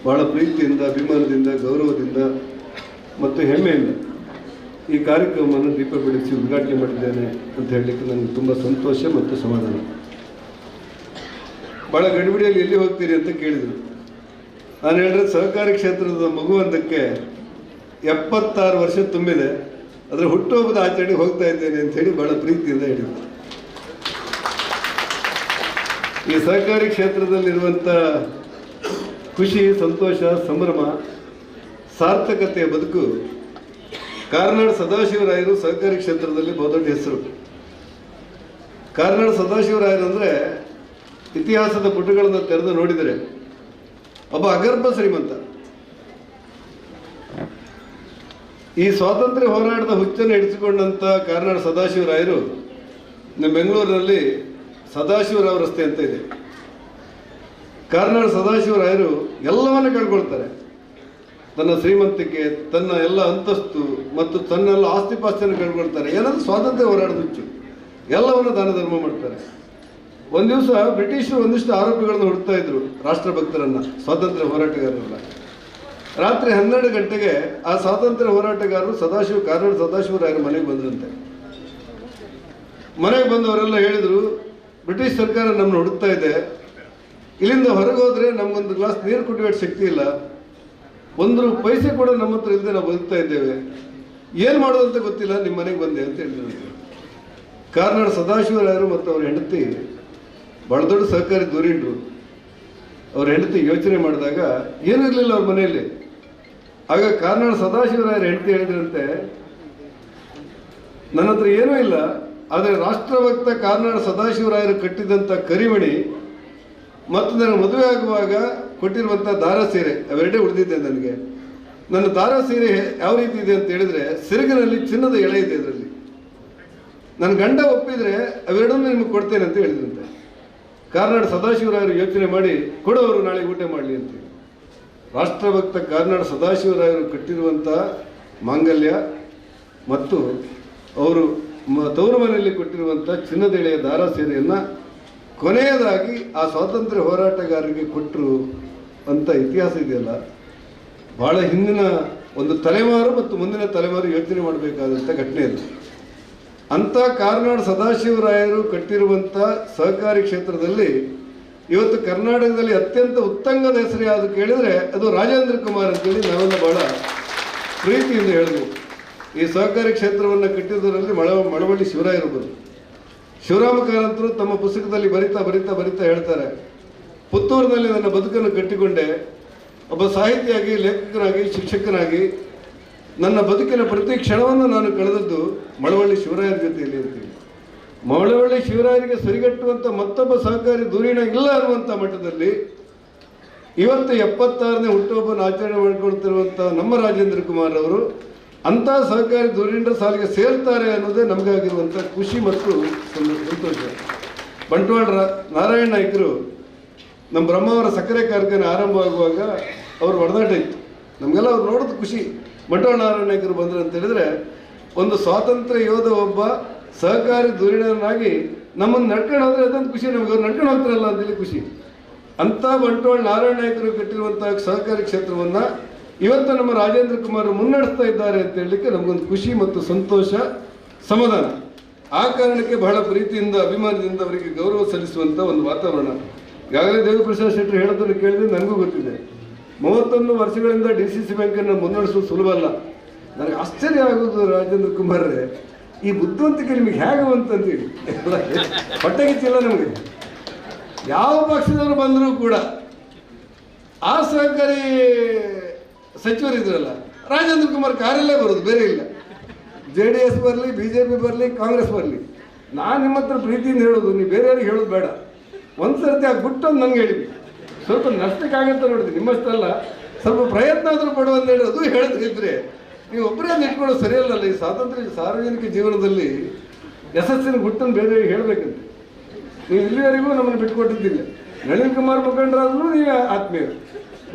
ಭಾಳ ಪ್ರೀತಿಯಿಂದ, ಅಭಿಮಾನದಿಂದ, ಗೌರವದಿಂದ ಮತ್ತು ಹೆಮ್ಮೆಯಿಂದ ಈ ಕಾರ್ಯಕ್ರಮವನ್ನು ದೀಪ ಬೆಳೆಸಿ ಉದ್ಘಾಟನೆ ಮಾಡಿದ್ದೇನೆ ಅಂತ ಹೇಳಲಿಕ್ಕೆ ನನಗೆ ತುಂಬ ಸಂತೋಷ ಮತ್ತು ಸಮಾಧಾನ. ಭಾಳ ಗಡಿಬಿಡಿಯಲ್ಲಿ ಎಲ್ಲಿ ಹೋಗ್ತೀರಿ ಅಂತ ಕೇಳಿದರು. ನಾನು ಹೇಳಿದ್ರೆ ಸಹಕಾರಿ ಕ್ಷೇತ್ರದ ಮಗುವೊಂದಕ್ಕೆ 76 ವರ್ಷ ತುಂಬಿದೆ, ಅದರ ಹುಟ್ಟುಹಬ್ಬದ ಆಚರಣೆಗೆ ಹೋಗ್ತಾ ಇದ್ದೇನೆ ಅಂತ ಹೇಳಿ ಭಾಳ ಪ್ರೀತಿಯಿಂದ ಹೇಳಿದರು. ಈ ಸಹಕಾರಿ ಕ್ಷೇತ್ರದಲ್ಲಿರುವಂಥ ಖುಷಿ, ಸಂತೋಷ, ಸಂಭ್ರಮ, ಸಾರ್ಥಕತೆಯ ಬದುಕು ಕಾರ್ನಾಡ್ ಸದಾಶಿವರಾಯರು ಸಹಕಾರಿ ಕ್ಷೇತ್ರದಲ್ಲಿ ಬಹುದೊಡ್ಡ ಹೆಸರು. ಕಾರ್ನಾಡ್ ಸದಾಶಿವರಾಯರು ಅಂದರೆ ಇತಿಹಾಸದ ಪುಟಗಳನ್ನು ತೆರೆದು ನೋಡಿದರೆ ಒಬ್ಬ ಅಗರ್ಭ ಶ್ರೀಮಂತ. ಈ ಸ್ವಾತಂತ್ರ್ಯ ಹೋರಾಟದ ಹುಚ್ಚನ್ನು ಹಿಡಿಸಿಕೊಂಡಂಥ ಕಾರ್ನಾಡ್ ಸದಾಶಿವರಾಯರು ಬೆಂಗಳೂರಿನಲ್ಲಿ ಸದಾಶಿವರಾವ್ ರಸ್ತೆ ಅಂತ ಇದೆ. ಕಾರ್ನಾಡ್ ಸದಾಶಿವರಾಯರು ಎಲ್ಲವನ್ನ ಕಳ್ಕೊಳ್ತಾರೆ. ತನ್ನ ಶ್ರೀಮಂತಿಕೆ, ತನ್ನ ಎಲ್ಲ ಅಂತಸ್ತು ಮತ್ತು ತನ್ನೆಲ್ಲ ಆಸ್ತಿಪಾಸ್ತಿಯನ್ನು ಕಳ್ಕೊಳ್ತಾರೆ. ಏನಾದರೂ ಸ್ವಾತಂತ್ರ್ಯ ಹೋರಾಟದ ಹುಚ್ಚು, ಎಲ್ಲವನ್ನು ದಾನ ಧರ್ಮ ಮಾಡ್ತಾರೆ. ಒಂದು ದಿವಸ ಬ್ರಿಟಿಷರು ಒಂದಿಷ್ಟು ಆರೋಪಿಗಳನ್ನು ಹುಡುಕ್ತಾ ಇದ್ರು, ರಾಷ್ಟ್ರಭಕ್ತರನ್ನ, ಸ್ವಾತಂತ್ರ್ಯ ಹೋರಾಟಗಾರರನ್ನ. ರಾತ್ರಿ 12 ಗಂಟೆಗೆ ಆ ಸ್ವಾತಂತ್ರ್ಯ ಹೋರಾಟಗಾರರು ಕಾರ್ನಾಡ್ ಸದಾಶಿವರಾಯರ ಮನೆಗೆ ಬಂದ್ರಂತೆ. ಮನೆಗೆ ಬಂದವರೆಲ್ಲ ಹೇಳಿದರು, ಬ್ರಿಟಿಷ್ ಸರ್ಕಾರ ನಮ್ಮನ್ನು ಹುಡುಕ್ತಾ ಇದೆ, ಇಲ್ಲಿಂದ ಹೊರಗೆ ಹೋದ್ರೆ ನಮಗೊಂದು ಗ್ಲಾಸ್ ನೀರು ಕುಡಿಯುವ ಶಕ್ತಿ ಇಲ್ಲ, 1 ಪೈಸೆ ಕೂಡ ನಮ್ಮ ಹತ್ರ ಇಲ್ಲದೆ ನಾವು ಬದುಕ್ತಾ ಇದ್ದೇವೆ, ಏನು ಮಾಡೋದು ಅಂತ ಗೊತ್ತಿಲ್ಲ, ನಿಮ್ಮ ಮನೆಗೆ ಬಂದೆ ಅಂತ ಹೇಳಿದ್ರು. ಕಾರ್ನಾಡ್ ಸದಾಶಿವರಾಯರು ಮತ್ತು ಅವ್ರ ಹೆಂಡತಿ ಬಹಳ ದೊಡ್ಡ ಸಹಕಾರಿ ಧುರೀಣರು. ಅವ್ರ ಹೆಂಡತಿ ಯೋಚನೆ ಮಾಡಿದಾಗ ಏನೂ ಇರಲಿಲ್ಲ ಅವ್ರ ಮನೆಯಲ್ಲಿ. ಆಗ ಕಾರ್ನಾಡ್ ಸದಾಶಿವರಾಯರ ಹೆಂಡತಿ ಹೇಳಿದ್ರಂತೆ, ನನ್ನ ಹತ್ರ ಏನೂ ಇಲ್ಲ, ಆದರೆ ರಾಷ್ಟ್ರಭಕ್ತ ಕಾರ್ನಾಡ್ ಸದಾಶಿವರಾಯರು ಕಟ್ಟಿದಂಥ ಕರಿಮಣಿ ಮತ್ತು ನನ್ನ ಮದುವೆ ಆಗುವಾಗ ಕೊಟ್ಟಿರುವಂಥ ದಾರ ಸೀರೆ ಅವೆರಡೇ ಉಳಿದಿದ್ದೆ ನನಗೆ. ನನ್ನ ದಾರ ಸೀರೆ ಯಾವ ರೀತಿ ಇದೆ ಅಂತ ಹೇಳಿದ್ರೆ, ಸಿರಗಿನಲ್ಲಿ ಚಿನ್ನದ ಎಳೆ ಇದೆ, ಇದರಲ್ಲಿ ನನ್ನ ಗಂಡ ಒಪ್ಪಿದ್ರೆ ಅವೆರಡನ್ನೂ ನಿಮಗೆ ಕೊಡ್ತೇನೆ ಅಂತ ಹೇಳಿದ್ರಂತೆ. ಕಾರ್ನಾಡ್ ಸದಾಶಿವರಾಯರು ಯೋಚನೆ ಮಾಡಿ, ಕೊಡೋರು ನಾಳೆ ಊಟ ಮಾಡಲಿ ಅಂತ. ರಾಷ್ಟ್ರಭಕ್ತ ಕಾರ್ನಾಡ್ ಸದಾಶಿವರಾಯರು ಕಟ್ಟಿರುವಂಥ ಮಾಂಗಲ್ಯ ಮತ್ತು ಅವರು ತವರು ಮನೆಯಲ್ಲಿ ಕೊಟ್ಟಿರುವಂಥ ಚಿನ್ನದ ಎಳೆಯ ದಾರ ಸೀರೆಯನ್ನು ಕೊನೆಯದಾಗಿ ಆ ಸ್ವಾತಂತ್ರ್ಯ ಹೋರಾಟಗಾರರಿಗೆ ಕೊಟ್ಟರು ಅಂತ ಇತಿಹಾಸ ಇದೆಯಲ್ಲ, ಭಾಳ ಹಿಂದಿನ ಒಂದು ತಲೆಮಾರು ಮತ್ತು ಮುಂದಿನ ತಲೆಮಾರು ಯೋಚನೆ ಮಾಡಬೇಕಾದಂಥ ಘಟನೆ ಅದು. ಅಂಥ ಕಾರ್ನಾಡ್ ಸದಾಶಿವರಾಯರು ಕಟ್ಟಿರುವಂಥ ಸಹಕಾರಿ ಕ್ಷೇತ್ರದಲ್ಲಿ ಇವತ್ತು ಕರ್ನಾಟಕದಲ್ಲಿ ಅತ್ಯಂತ ಉತ್ತಂಗದ ಹೆಸರು ಯಾವುದು ಕೇಳಿದರೆ ಅದು ರಾಜೇಂದ್ರ ಕುಮಾರ್ ಅಂತೇಳಿ ನಾವೆಲ್ಲ ಬಹಳ ಪ್ರೀತಿಯಿಂದ ಹೇಳಿದ್ವಿ. ಈ ಸಹಕಾರಿ ಕ್ಷೇತ್ರವನ್ನು ಕಟ್ಟಿದ್ದರಲ್ಲಿ ಮಳವಳ್ಳಿ ಶಿವರಾಯರು ಬಂದರು. ಶಿವರಾಮ ಕಾರಂತರು ತಮ್ಮ ಪುಸ್ತಕದಲ್ಲಿ ಬರಿತಾ ಹೇಳ್ತಾರೆ, ಪುತ್ತೂರಿನಲ್ಲಿ ನನ್ನ ಬದುಕನ್ನು ಕಟ್ಟಿಕೊಂಡೆ, ಒಬ್ಬ ಸಾಹಿತಿಯಾಗಿ, ಲೇಖಕನಾಗಿ, ಶಿಕ್ಷಕನಾಗಿ ನನ್ನ ಬದುಕಿನ ಪ್ರತಿ ಕ್ಷಣವನ್ನು ನಾನು ಕಳೆದದ್ದು ಮಳವಳ್ಳಿ ಶಿವರಾಯರ ಜೊತೆಯಲ್ಲಿ ಅಂತೀವಿ. ಮಳವಳ್ಳಿ ಶಿವರಾಯರಿಗೆ ಸರಿಗಟ್ಟುವಂಥ ಮತ್ತೊಬ್ಬ ಸಹಕಾರಿ ಧುರೀಣ ಇಲ್ಲ ಅನ್ನುವಂಥ ಮಟ್ಟದಲ್ಲಿ ಇವತ್ತು 76ನೇ ಹುಟ್ಟುಹಬ್ಬವನ್ನು ಆಚರಣೆ ಮಾಡಿಕೊಳ್ತಿರುವಂಥ ನಮ್ಮ ರಾಜೇಂದ್ರ ಕುಮಾರ್ ಅವರು ಅಂಥ ಸಹಕಾರಿ ಧುರೀಣರ ಸಾಲಿಗೆ ಸೇರ್ತಾರೆ ಅನ್ನೋದೇ ನಮಗಾಗಿರುವಂಥ ಖುಷಿ ಮತ್ತು ಸಂತೋಷ. ಬಂಟ್ವಾಳ ನಾರಾಯಣ ನಾಯ್ಕರು ನಮ್ಮ ಬ್ರಹ್ಮಾವರ ಸಕ್ಕರೆ ಕಾರ್ಖಾನೆ ಆರಂಭವಾಗುವಾಗ ಅವರು ಒಡನಾಟ ಇತ್ತು. ನಮಗೆಲ್ಲ ಅವ್ರು ನೋಡೋದು ಖುಷಿ. ಬಂಟ್ವಾಳ ನಾರಾಯಣ ನಾಯ್ಕರು ಬಂದರು ಅಂತ ಹೇಳಿದ್ರೆ ಒಂದು ಸ್ವಾತಂತ್ರ್ಯ ಯೋಧ ಒಬ್ಬ ಸಹಕಾರಿ ಧುರೀಣನಾಗಿ ನಮ್ಮನ್ನು ನಡ್ಕೊಂಡು ಹೋದ್ರೆ ಅದೊಂದು ಖುಷಿ ನಮಗೆ. ಅವ್ರು ನಡ್ಕೊಂಡು ಹೋಗ್ತಾರಲ್ಲ ಅಂತೇಳಿ ಖುಷಿ. ಅಂಥ ಬಂಟ್ವಾಳ ನಾರಾಯಣ ನಾಯ್ಕರು ಕಟ್ಟಿರುವಂಥ ಸಹಕಾರಿ ಕ್ಷೇತ್ರವನ್ನು ಇವತ್ತು ನಮ್ಮ ರಾಜೇಂದ್ರ ಕುಮಾರ್ ಮುನ್ನಡೆಸ್ತಾ ಇದ್ದಾರೆ ಅಂತ ಹೇಳಲಿಕ್ಕೆ ನಮಗೊಂದು ಖುಷಿ ಮತ್ತು ಸಂತೋಷ, ಸಮಾಧಾನ. ಆ ಕಾರಣಕ್ಕೆ ಬಹಳ ಪ್ರೀತಿಯಿಂದ, ಅಭಿಮಾನದಿಂದ ಅವರಿಗೆ ಗೌರವ ಸಲ್ಲಿಸುವಂಥ ಒಂದು ವಾತಾವರಣ. ಈಗಾಗಲೇ ದೇವಿಪ್ರಸಾದ್ ಶೆಟ್ಟರು ಹೇಳೋದನ್ನು ಕೇಳಿದ್ರೆ ನನಗೂ ಗೊತ್ತಿದೆ. 31 ವರ್ಷಗಳಿಂದ DCC ಬ್ಯಾಂಕನ್ನು ಮುನ್ನಡೆಸೋದು ಸುಲಭ ಅಲ್ಲ. ನನಗೆ ಆಶ್ಚರ್ಯ ಆಗೋದು ರಾಜೇಂದ್ರ ಕುಮಾರ್ರೆ, ಈ ಬುದ್ಧಿವಂತಿಕೆ ನಿಮಗೆ ಹೇಗೆ ಅಂತಂತೀವಿ. ಹೊಟ್ಟೆಗಿಚ್ಚಿಲ್ಲ ನಮಗೆ. ಯಾವ ಪಕ್ಷದವರು ಬಂದರೂ ಕೂಡ ಆ ಸಹಕಾರಿ ಸಚಿವರಿದ್ರಲ್ಲ, ರಾಜೇಂದ್ರ ಕುಮಾರ್ ಕಾರಲ್ಲೇ ಬರೋದು, ಬೇರೆ ಇಲ್ಲ. JDS ಬರಲಿ, BJP ಬರಲಿ, ಕಾಂಗ್ರೆಸ್ ಬರಲಿ. ನಾನು ನಿಮ್ಮ ಹತ್ರ ಪ್ರೀತಿಯಿಂದ ಹೇಳೋದು, ನೀವು ಬೇರೆಯವ್ರಿಗೆ ಹೇಳೋದು ಬೇಡ. ಒಂದು ಸರ್ತಿ ಆ ಗುಟ್ಟೊಂದು ನಂಗೆ ಹೇಳಿದ್ವಿ, ಸ್ವಲ್ಪ ನಷ್ಟಕ್ಕಾಗಂತ ನೋಡಿದ್ವಿ. ನಿಮ್ಮಷ್ಟಲ್ಲ, ಸ್ವಲ್ಪ ಪ್ರಯತ್ನ ಆದರೂ ಪಡುವಂತ ಹೇಳಿ ಅದು ಹೇಳಿದ್ರೆ ನೀವು ಒಬ್ಬರೇ ನಿಟ್ಕೊಳ್ಳೋದು ಸರಿಯಲ್ಲಲ್ಲ. ಈ ಸ್ವಾತಂತ್ರ್ಯ ಸಾರ್ವಜನಿಕ ಜೀವನದಲ್ಲಿ ಯಶಸ್ಸಿನ ಗುಟ್ಟನ್ನು ಬೇರೆಯವ್ರಿಗೆ ಹೇಳಬೇಕಂತೆ. ನೀವು ಇಲ್ಲಿವರೆಗೂ ನಮ್ಮನ್ನು ಬಿಟ್ಕೊಟ್ಟಿದ್ದಿಲ್ಲ. ನಳಿನ್ ಕುಮಾರ್ ಮುಖಂಡರಾದ್ರೂ ನೀವೇ ಆತ್ಮೀಯರು,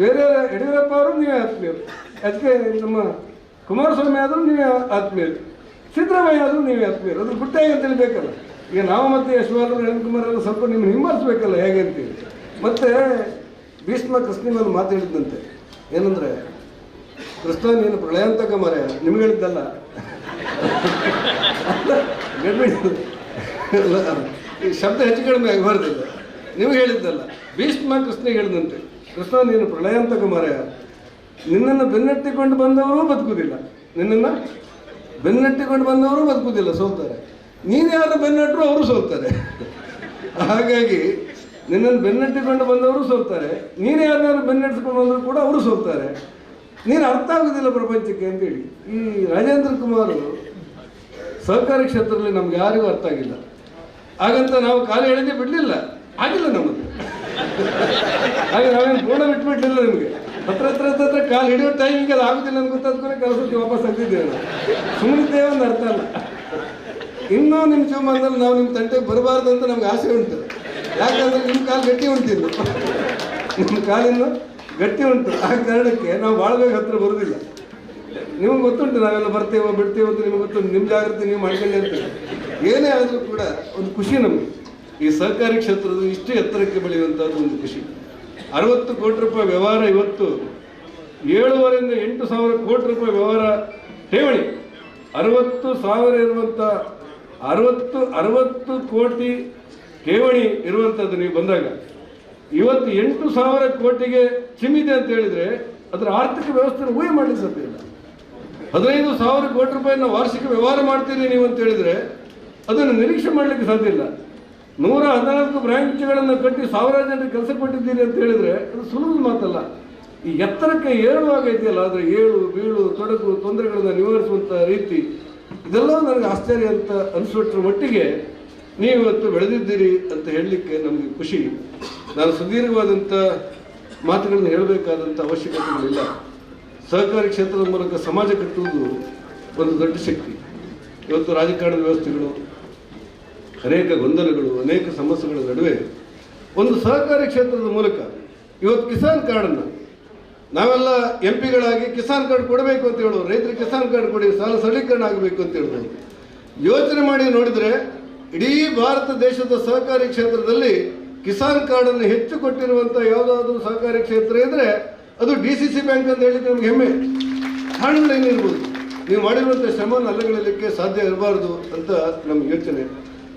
ಬೇರೆ ಯಡಿಯೂರಪ್ಪ ಅವರು ನೀವೇ ಆತ್ಮೀಯರು, ಅದಕ್ಕೆ ನಮ್ಮ ಕುಮಾರಸ್ವಾಮಿ ಆದರೂ ನೀವೇ ಆತ್ಮೀಯರು, ಸಿದ್ದರಾಮಯ್ಯ ಆದರೂ ನೀವೇ ಆತ್ಮೀಯರು. ಅದು ಗುಟ್ಟಾಗಿ ಅಂತ ಹೇಳಬೇಕಲ್ಲ. ಈಗ ನಾವು ಮತ್ತೆ ಯಶವಂತ ನಳಿನ್ ಕುಮಾರ್ ಎಲ್ಲ ಸ್ವಲ್ಪ ನಿಮ್ಮನ್ನು ಹಿಂಬಾಲಿಸ್ಬೇಕಲ್ಲ ಹೇಗೆ ಅಂತೀವಿ. ಮತ್ತು ಭೀಷ್ಮ ಕೃಷ್ಣನಲ್ಲಿ ಮಾತು ಹೇಳಿದ್ದಂತೆ, ಏನಂದರೆ, ಕೃಷ್ಣ ನೀನು ಪ್ರಳಯಾಂತಕ ಮರೆ, ನಿಮ್ಗೆ ಹೇಳಿದ್ದಲ್ಲ, ಈ ಶಬ್ದ ಹೆಚ್ಚು ಕಡಿಮೆ ಆಗಬಾರ್ದಿಲ್ಲ, ನಿಮ್ಗೆ ಹೇಳಿದ್ದಲ್ಲ. ಭೀಷ್ಮ ಕೃಷ್ಣಗೆ ಹೇಳಿದಂತೆ, ಕೃಷ್ಣ ನೀನು ಪ್ರಳಯಾಂತಕ ಮರೆ, ನಿನ್ನನ್ನು ಬೆನ್ನಟ್ಟಿಕೊಂಡು ಬಂದವರು ಬದುಕುವುದಿಲ್ಲ, ನಿನ್ನನ್ನು ಬೆನ್ನಟ್ಟಿಕೊಂಡು ಬಂದವರು ಬದುಕುವುದಿಲ್ಲ, ಸೋಲ್ತಾರೆ. ನೀನು ಯಾರು ಬೆನ್ನಟ್ಟರು ಅವರು ಸೋಲ್ತಾರೆ. ಹಾಗಾಗಿ ನಿನ್ನನ್ನು ಬೆನ್ನಟ್ಟಿಕೊಂಡು ಬಂದವರು ಸೋಲ್ತಾರೆ, ನೀನು ಯಾರನ್ನಾರು ಬೆನ್ನಟ್ಟಿಸ್ಕೊಂಡು ಬಂದರೂ ಕೂಡ ಅವರು ಸೋಲ್ತಾರೆ. ನೀನು ಅರ್ಥ ಆಗೋದಿಲ್ಲ ಪ್ರಪಂಚಕ್ಕೆ ಅಂತೇಳಿ. ಈ ರಾಜೇಂದ್ರ ಕುಮಾರ್ ಸಹಕಾರಿ ಕ್ಷೇತ್ರದಲ್ಲಿ ನಮ್ಗೆ ಯಾರಿಗೂ ಅರ್ಥ ಆಗಿಲ್ಲ. ಹಾಗಂತ ನಾವು ಕಾಲು ಎಳೆದೇ ಬಿಡಲಿಲ್ಲ, ಆಗಿಲ್ಲ ನಮ್ಮದು. ಹಾಗೆ ನಾವೇನು ಪೂರ್ಣ ಬಿಟ್ಬಿಡ್ಲಿಲ್ಲ. ನಿಮಗೆ ಹತ್ರ ಕಾಲು ಹಿಡಿಯೋ ಟೈಮಿಗೆ ಅದು ಆಗೋದಿಲ್ಲ ಅಂತ ಗೊತ್ತಾದ್ಮೇಲೆ ಕೆಲಸಕ್ಕೆ ವಾಪಸ್ ಆಗ್ತಿದ್ದೇವೆ. ನಾವು ಸುಮ್ಮನಿದ್ದೇವೆ ಒಂದು ಅರ್ಥ ಅಲ್ಲ. ಇನ್ನೂ ನಿಮ್ಮ ಜೀವಮಾನದಲ್ಲಿ ನಾವು ನಿಮ್ಮ ತಂಟೆಗೆ ಬರಬಾರ್ದು ಅಂತ ನಮ್ಗೆ ಆಸೆ ಉಂಟು. ಯಾಕಂದರೆ ನಿಮ್ಮ ಕಾಲು ಗಟ್ಟಿ ಉಂಟಿದ್ದು, ನಿಮ್ಮ ಕಾಲಿನ್ನು ಗಟ್ಟಿ ಉಂಟು. ಆ ಕಾರಣಕ್ಕೆ ನಾವು ಭಾಳ ಬೇಗ ಹತ್ರ ಬರೋದಿಲ್ಲ. ನಿಮಗೆ ಗೊತ್ತುಂಟು ನಾವೆಲ್ಲ ಬರ್ತೇವೋ ಬಿಡ್ತೇವೋ ಅಂತ ನಿಮಗೆ ಗೊತ್ತುಂಟು. ನಿಮ್ಮ ಜಾಗ್ರತೆ ನೀವು ಮಾಡ್ಕೊಂಡೇ ಇರ್ತೀವಿ. ಏನೇ ಆದರೂ ಕೂಡ ಒಂದು ಖುಷಿ ನಮಗೆ. ಈ ಸಹಕಾರಿ ಕ್ಷೇತ್ರದ ಇಷ್ಟು ಎತ್ತರಕ್ಕೆ ಬೆಳೆಯುವಂಥದ್ದು ಒಂದು ಖುಷಿ. 60 ಕೋಟಿ ರೂಪಾಯಿ ವ್ಯವಹಾರ, ಇವತ್ತು 7,500ರಿಂದ 8,000 ಕೋಟಿ ರೂಪಾಯಿ ವ್ಯವಹಾರ ಠೇವಣಿ, 60,000 ಇರುವಂಥ 60 ಕೋಟಿ ಠೇವಣಿ ಇರುವಂಥದ್ದು ನೀವು ಬಂದಾಗ, ಇವತ್ತು 8,000 ಕೋಟಿಗೆ ಚಿಮ್ಮಿದೆ ಅಂತ ಹೇಳಿದರೆ ಅದರ ಆರ್ಥಿಕ ವ್ಯವಸ್ಥೆ ಊಹೆ ಮಾಡಲಿಕ್ಕೆ ಸಾಧ್ಯ ಇಲ್ಲ. 15,000 ಕೋಟಿ ರೂಪಾಯಿನ ವಾರ್ಷಿಕ ವ್ಯವಹಾರ ಮಾಡ್ತೀರಿ ನೀವು ಅಂತ ಹೇಳಿದರೆ ಅದನ್ನು ನಿರೀಕ್ಷೆ ಮಾಡಲಿಕ್ಕೆ ಸಾಧ್ಯ ಇಲ್ಲ. 114 ಬ್ರಾಂಚ್ಗಳನ್ನು ಕಟ್ಟಿ 1000 ಜನರಿಗೆ ಕೆಲಸ ಕೊಟ್ಟಿದ್ದೀರಿ ಅಂತ ಹೇಳಿದರೆ ಅದು ಸುಲಭದ ಮಾತಲ್ಲ. ಈ ಎತ್ತರಕ್ಕೆ ಏಳುವಾಗ ಇದೆಯಲ್ಲ, ಆದರೆ ಏಳು ಬೀಳು ತೊಡಕು ತೊಂದರೆಗಳನ್ನು ನಿವಾರಿಸುವಂಥ ರೀತಿ, ಇದೆಲ್ಲ ನನಗೆ ಆಶ್ಚರ್ಯ ಅಂತ ಅನಿಸುವಷ್ಟರ ಮಟ್ಟಿಗೆ ನೀವು ಇವತ್ತು ಬೆಳೆದಿದ್ದೀರಿ ಅಂತ ಹೇಳಲಿಕ್ಕೆ ನಮಗೆ ಖುಷಿ. ನಾನು ಸುದೀರ್ಘವಾದಂಥ ಮಾತುಗಳನ್ನು ಹೇಳಬೇಕಾದಂಥ ಅವಶ್ಯಕತೆಗಳಿಲ್ಲ. ಸಹಕಾರಿ ಕ್ಷೇತ್ರದ ಮೂಲಕ ಸಮಾಜ ಕಟ್ಟುವುದು ಒಂದು ದೊಡ್ಡ ಶಕ್ತಿ. ಇವತ್ತು ರಾಜಕಾರಣದ ವ್ಯವಸ್ಥೆಗಳು, ಅನೇಕ ಗೊಂದಲಗಳು, ಅನೇಕ ಸಮಸ್ಯೆಗಳ ನಡುವೆ ಒಂದು ಸಹಕಾರಿ ಕ್ಷೇತ್ರದ ಮೂಲಕ ಇವತ್ತು ಕಿಸಾನ್ ಕಾರ್ಡನ್ನು ನಾವೆಲ್ಲ MP ಗಳಾಗಿ ಕಿಸಾನ್ ಕಾರ್ಡ್ ಕೊಡಬೇಕು ಅಂತ ಹೇಳೋದು, ರೈತರಿಗೆ ಕಿಸಾನ್ ಕಾರ್ಡ್ ಕೊಡಿ, ಸಾಲ ಸರಳೀಕರಣ ಆಗಬೇಕು ಅಂತ ಹೇಳ್ಬೋದು. ಯೋಚನೆ ಮಾಡಿ ನೋಡಿದರೆ ಇಡೀ ಭಾರತ ದೇಶದ ಸಹಕಾರಿ ಕ್ಷೇತ್ರದಲ್ಲಿ ಕಿಸಾನ್ ಕಾರ್ಡನ್ನು ಹೆಚ್ಚು ಕೊಟ್ಟಿರುವಂಥ ಯಾವುದಾದ್ರೂ ಸಹಕಾರಿ ಕ್ಷೇತ್ರ ಇದ್ದರೆ ಅದು DCC ಬ್ಯಾಂಕ್ ಅಂತ ಹೇಳಿದ್ರೆ ನಮ್ಗೆ ಹೆಮ್ಮೆ. ಕಾರಣಗಳೇನಿರ್ಬೋದು. ನೀವು ಮಾಡಿರುವಂಥ ಶ್ರಮವನ್ನು ಅಲ್ಲಗಳೆಯಲಿಕ್ಕೆ ಸಾಧ್ಯ ಇರಬಾರ್ದು ಅಂತ ನಮ್ಮ ಯೋಚನೆ.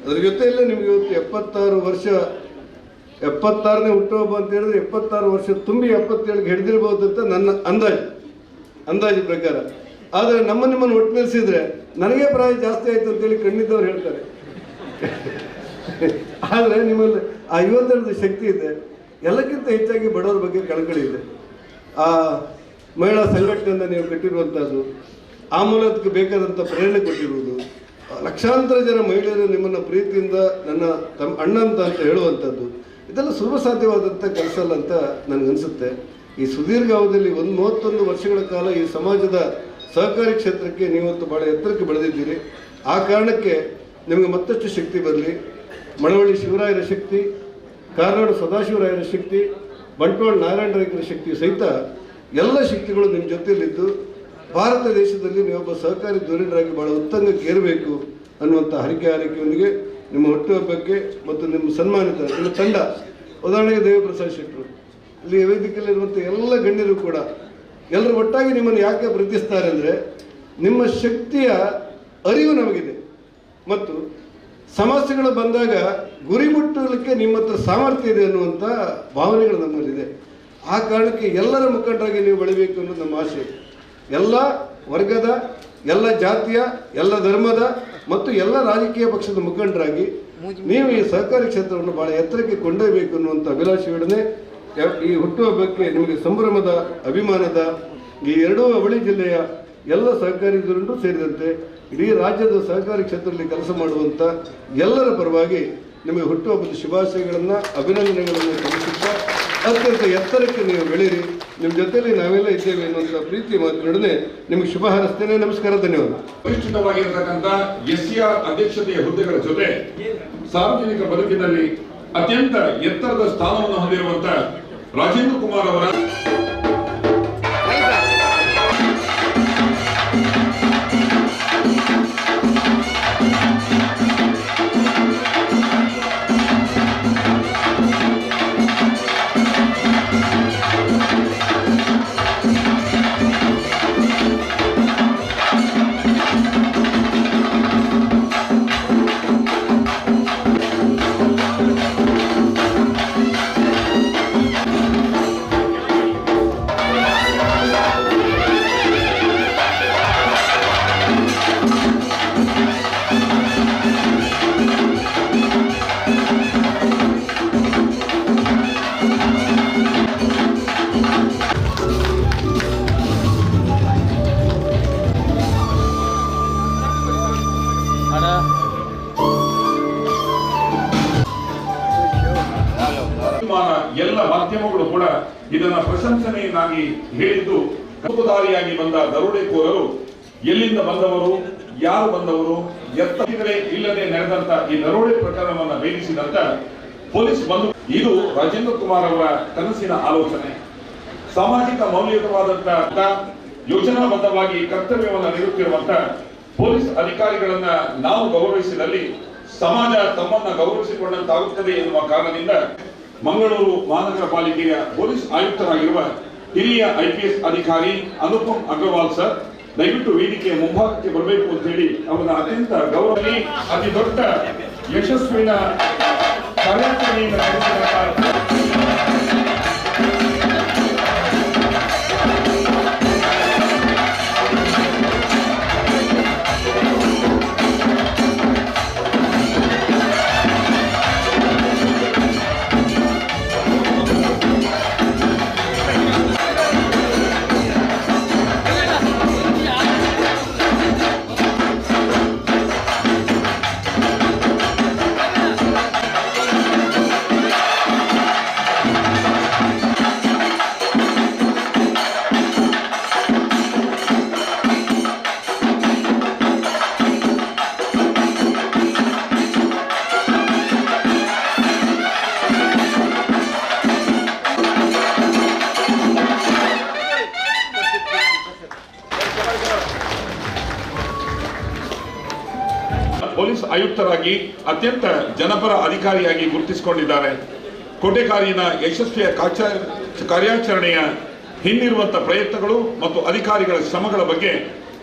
ಅದ್ರ ಜೊತೆಯಲ್ಲೇ ನಿಮಗೆ ಇವತ್ತು 76 ವರ್ಷ, 76ನೇ ಹುಟ್ಟುಹಬ್ಬ ಅಂತ ಹೇಳಿದ್ರೆ 76 ವರ್ಷ ತುಂಬಿ 77ಗೆ ಹಿಡಿದಿರ್ಬೋದು ಅಂತ ನನ್ನ ಅಂದಾಜು ಪ್ರಕಾರ. ಆದರೆ ನಿಮ್ಮನ್ನು ಒಟ್ಟುಗೂಡಿಸಿದ್ರೆ ನನಗೆ ಪ್ರಾಯ ಜಾಸ್ತಿ ಆಯಿತು ಅಂತೇಳಿ ಖಂಡಿತವ್ರು ಹೇಳ್ತಾರೆ. ಆದರೆ ನಿಮ್ಮಲ್ಲಿ ಆ ಯುವಜನದ ಶಕ್ತಿ ಇದೆ. ಎಲ್ಲಕ್ಕಿಂತ ಹೆಚ್ಚಾಗಿ ಬಡವರ ಬಗ್ಗೆ ಕಳಕಳಿ ಇದೆ. ಆ ಮಹಿಳಾ ಸಂಘಟನೆಯಿಂದ ನೀವು ಕಟ್ಟಿರುವಂಥದ್ದು, ಆ ಮೂಲಕ ಬೇಕಾದಂಥ ಪ್ರೇರಣೆ ಕೊಟ್ಟಿರುವುದು, ಲಕ್ಷಾಂತರ ಜನ ಮಹಿಳೆಯರು ನಿಮ್ಮನ್ನು ಪ್ರೀತಿಯಿಂದ ನನ್ನ ಅಣ್ಣ ಅಂತ ಹೇಳುವಂಥದ್ದು, ಇದೆಲ್ಲ ಸುಲಭ ಸಾಧ್ಯವಾದಂಥ ಕೆಲಸ ಅಲ್ಲ ಅಂತ ನನಗನ್ಸುತ್ತೆ. ಈ ಸುದೀರ್ಘ ಅವಧಿಯಲ್ಲಿ 31 ವರ್ಷಗಳ ಕಾಲ ಈ ಸಮಾಜದ ಸಹಕಾರಿ ಕ್ಷೇತ್ರಕ್ಕೆ ನೀವತ್ತು ಭಾಳ ಎತ್ತರಕ್ಕೆ ಬೆಳೆದಿದ್ದೀರಿ. ಆ ಕಾರಣಕ್ಕೆ ನಿಮಗೆ ಮತ್ತಷ್ಟು ಶಕ್ತಿ ಬರಲಿ. ಮಳವಳ್ಳಿ ಶಿವರಾಯರ ಶಕ್ತಿ, ಕಾರ್ನಾಡು ಸದಾಶಿವರಾಯರ ಶಕ್ತಿ, ಬಂಟ್ವಾಳ ನಾರಾಯಣ ರೈತರ ಶಕ್ತಿ ಸಹಿತ ಎಲ್ಲ ಶಕ್ತಿಗಳು ನಿಮ್ಮ ಜೊತೆಯಲ್ಲಿದ್ದು ಭಾರತ ದೇಶದಲ್ಲಿ ನೀವೊಬ್ಬ ಸಹಕಾರಿ ಧೋರಣರಾಗಿ ಭಾಳ ಉತ್ತುಂಗಕ್ಕೆ ಏರಬೇಕು ಅನ್ನುವಂಥ ಹರಕೆಯೊಂದಿಗೆ ನಿಮ್ಮ ಹುಟ್ಟುಹಬ್ಬಕ್ಕೆ ಮತ್ತು ನಿಮ್ಮ ಸನ್ಮಾನಿತ ನಿಮ್ಮ ತಂಡ, ಉದಾಹರಣೆಗೆ ದೇವಪ್ರಸಾದ್ ಶೆಟ್ಟರು, ಇಲ್ಲಿ ವೇದಿಕೆಯಲ್ಲಿರುವಂಥ ಎಲ್ಲ ಗಣ್ಯರು ಕೂಡ ಎಲ್ಲರೂ ಒಟ್ಟಾಗಿ ನಿಮ್ಮನ್ನು ಯಾಕೆ ಪ್ರೀತಿಸ್ತಾರೆ ಅಂದರೆ ನಿಮ್ಮ ಶಕ್ತಿಯ ಅರಿವು ನಮಗಿದೆ ಮತ್ತು ಸಮಸ್ಯೆಗಳು ಬಂದಾಗ ಗುರಿ ಮುಟ್ಟಲಿಕ್ಕೆ ನಿಮ್ಮ ಹತ್ರ ಸಾಮರ್ಥ್ಯ ಇದೆ ಅನ್ನುವಂಥ ಭಾವನೆಗಳು ನಮ್ಮಲ್ಲಿದೆ. ಆ ಕಾರಣಕ್ಕೆ ಎಲ್ಲರ ಮುಖಂಡರಾಗಿ ನೀವು ಬೆಳಿಬೇಕು ಅನ್ನೋದು ನಮ್ಮ ಆಶೆ. ಎಲ್ಲ ವರ್ಗದ, ಎಲ್ಲ ಜಾತಿಯ, ಎಲ್ಲ ಧರ್ಮದ ಮತ್ತು ಎಲ್ಲ ರಾಜಕೀಯ ಪಕ್ಷದ ಮುಖಂಡರಾಗಿ ನೀವು ಈ ಸಹಕಾರಿ ಕ್ಷೇತ್ರವನ್ನು ಭಾಳ ಎತ್ತರಕ್ಕೆ ಕೊಂಡೊಯ್ಯಬೇಕು ಅನ್ನುವಂಥ ಅಭಿಲಾಷೆಯೊಡನೆ ಈ ಹುಟ್ಟುಹಬ್ಬಕ್ಕೆ ನಿಮಗೆ ಸಂಭ್ರಮದ, ಅಭಿಮಾನದ ಈ ಎರಡೂ ಅವಳಿ ಜಿಲ್ಲೆಯ ಎಲ್ಲ ಸಹಕಾರಿ ಧುರೀಣರು ಸೇರಿದಂತೆ ಇಡೀ ರಾಜ್ಯದ ಸಹಕಾರಿ ಕ್ಷೇತ್ರದಲ್ಲಿ ಕೆಲಸ ಮಾಡುವಂಥ ಎಲ್ಲರ ಪರವಾಗಿ ನಿಮಗೆ ಹುಟ್ಟುಹಬ್ಬದ ಶುಭಾಶಯಗಳನ್ನು, ಅಭಿನಂದನೆಗಳನ್ನು ಸಲ್ಲಿಸುತ್ತಾ ಅತ್ಯಂತ ಎತ್ತರಕ್ಕೆ ನೀವು ಬೆಳೀರಿ. ನಿಮ್ಮ ಜೊತೆಯಲ್ಲಿ ನಾವೆಲ್ಲ ಇದ್ದೇವೆ ಅನ್ನುವಂಥ ಪ್ರೀತಿ ಮಾತಿನೊಡನೆ ನಿಮಗೆ ಶುಭ ಹಾರೈಸ್ತೇನೆ. ನಮಸ್ಕಾರ, ಧನ್ಯವಾದ. ಪರಿಷ್ಕೃತವಾಗಿರತಕ್ಕಂಥ SCR ಅಧ್ಯಕ್ಷತೆಯ ಹುದ್ದೆಗಳ ಜೊತೆ ಸಾರ್ವಜನಿಕ ಬದುಕಿನಲ್ಲಿ ಅತ್ಯಂತ ಎತ್ತರದ ಸ್ಥಾನವನ್ನು ಹೊಂದಿರುವಂತ ರಾಜೇಂದ್ರ ಕುಮಾರ್ ಅವರ ಎಲ್ಲ ಮಾಧ್ಯಮಗಳು ಕೂಡ ಇದನ್ನ ಪ್ರಶಂಸನೆಯನ್ನಾಗಿ ಹೇಳಿದ್ದು, ಕಪ್ಪುದಾರಿಯಾಗಿ ಬಂದ ದರೋಡೆಕೋರರು ಎಲ್ಲಿಂದ ಬಂದವರು, ಯಾರು ಬಂದವರು, ಎತ್ತಗಳೇ ಇಲ್ಲದೆ ನಡೆದಂತ ಈ ದರೋಡೆ ಪ್ರಕರಣವನ್ನು ಭೇದಿಸಿದಂತ ಪೊಲೀಸ್ ಬಂದು ಇದು ರಾಜೇಂದ್ರ ಕುಮಾರ್ ಅವರ ಕನಸಿನ ಆಲೋಚನೆ. ಸಾಮಾಜಿಕ ಮೌಲ್ಯಯುತವಾದಂತ ಯೋಜನಾಬದ್ಧವಾಗಿ ಕರ್ತವ್ಯವನ್ನು ನೀಡುತ್ತಿರುವಂತ ಪೊಲೀಸ್ ಅಧಿಕಾರಿಗಳನ್ನ ನಾವು ಗೌರವಿಸಿದಲ್ಲಿ ಸಮಾಜ ತಮ್ಮನ್ನ ಗೌರವಿಸಿಕೊಂಡಂತಾಗುತ್ತದೆ ಎನ್ನುವ ಕಾರಣದಿಂದ ಮಂಗಳೂರು ಮಹಾನಗರ ಪಾಲಿಕೆಯ ಪೊಲೀಸ್ ಆಯುಕ್ತರಾಗಿರುವ ಹಿರಿಯ IPS ಅಧಿಕಾರಿ ಅನುಪಮ್ ಅಗ್ರವಾಲ್ ಸರ್ ದಯವಿಟ್ಟು ವೇದಿಕೆಯ ಮುಂಭಾಗಕ್ಕೆ ಬರಬೇಕು ಅಂತ ಹೇಳಿ ಅವರ ಅತ್ಯಂತ ಗೌರವದಲ್ಲಿ ಅತಿ ದೊಡ್ಡ ಯಶಸ್ವಿನ ಕಾರ್ಯಾಚರಣೆಯಿಂದ ಪೊಲೀಸ್ ಆಯುಕ್ತರಾಗಿ ಅತ್ಯಂತ ಜನಪರ ಅಧಿಕಾರಿಯಾಗಿ ಗುರುತಿಸಿಕೊಂಡಿದ್ದಾರೆ. ಕೋಟೆಕಾರಿನ ಯಶಸ್ವಿಯ ಕಾರ್ಯಾಚರಣೆಯ ಹಿಂದಿರುವಂತಹ ಪ್ರಯತ್ನಗಳು ಮತ್ತು ಅಧಿಕಾರಿಗಳ ಶ್ರಮಗಳ ಬಗ್ಗೆ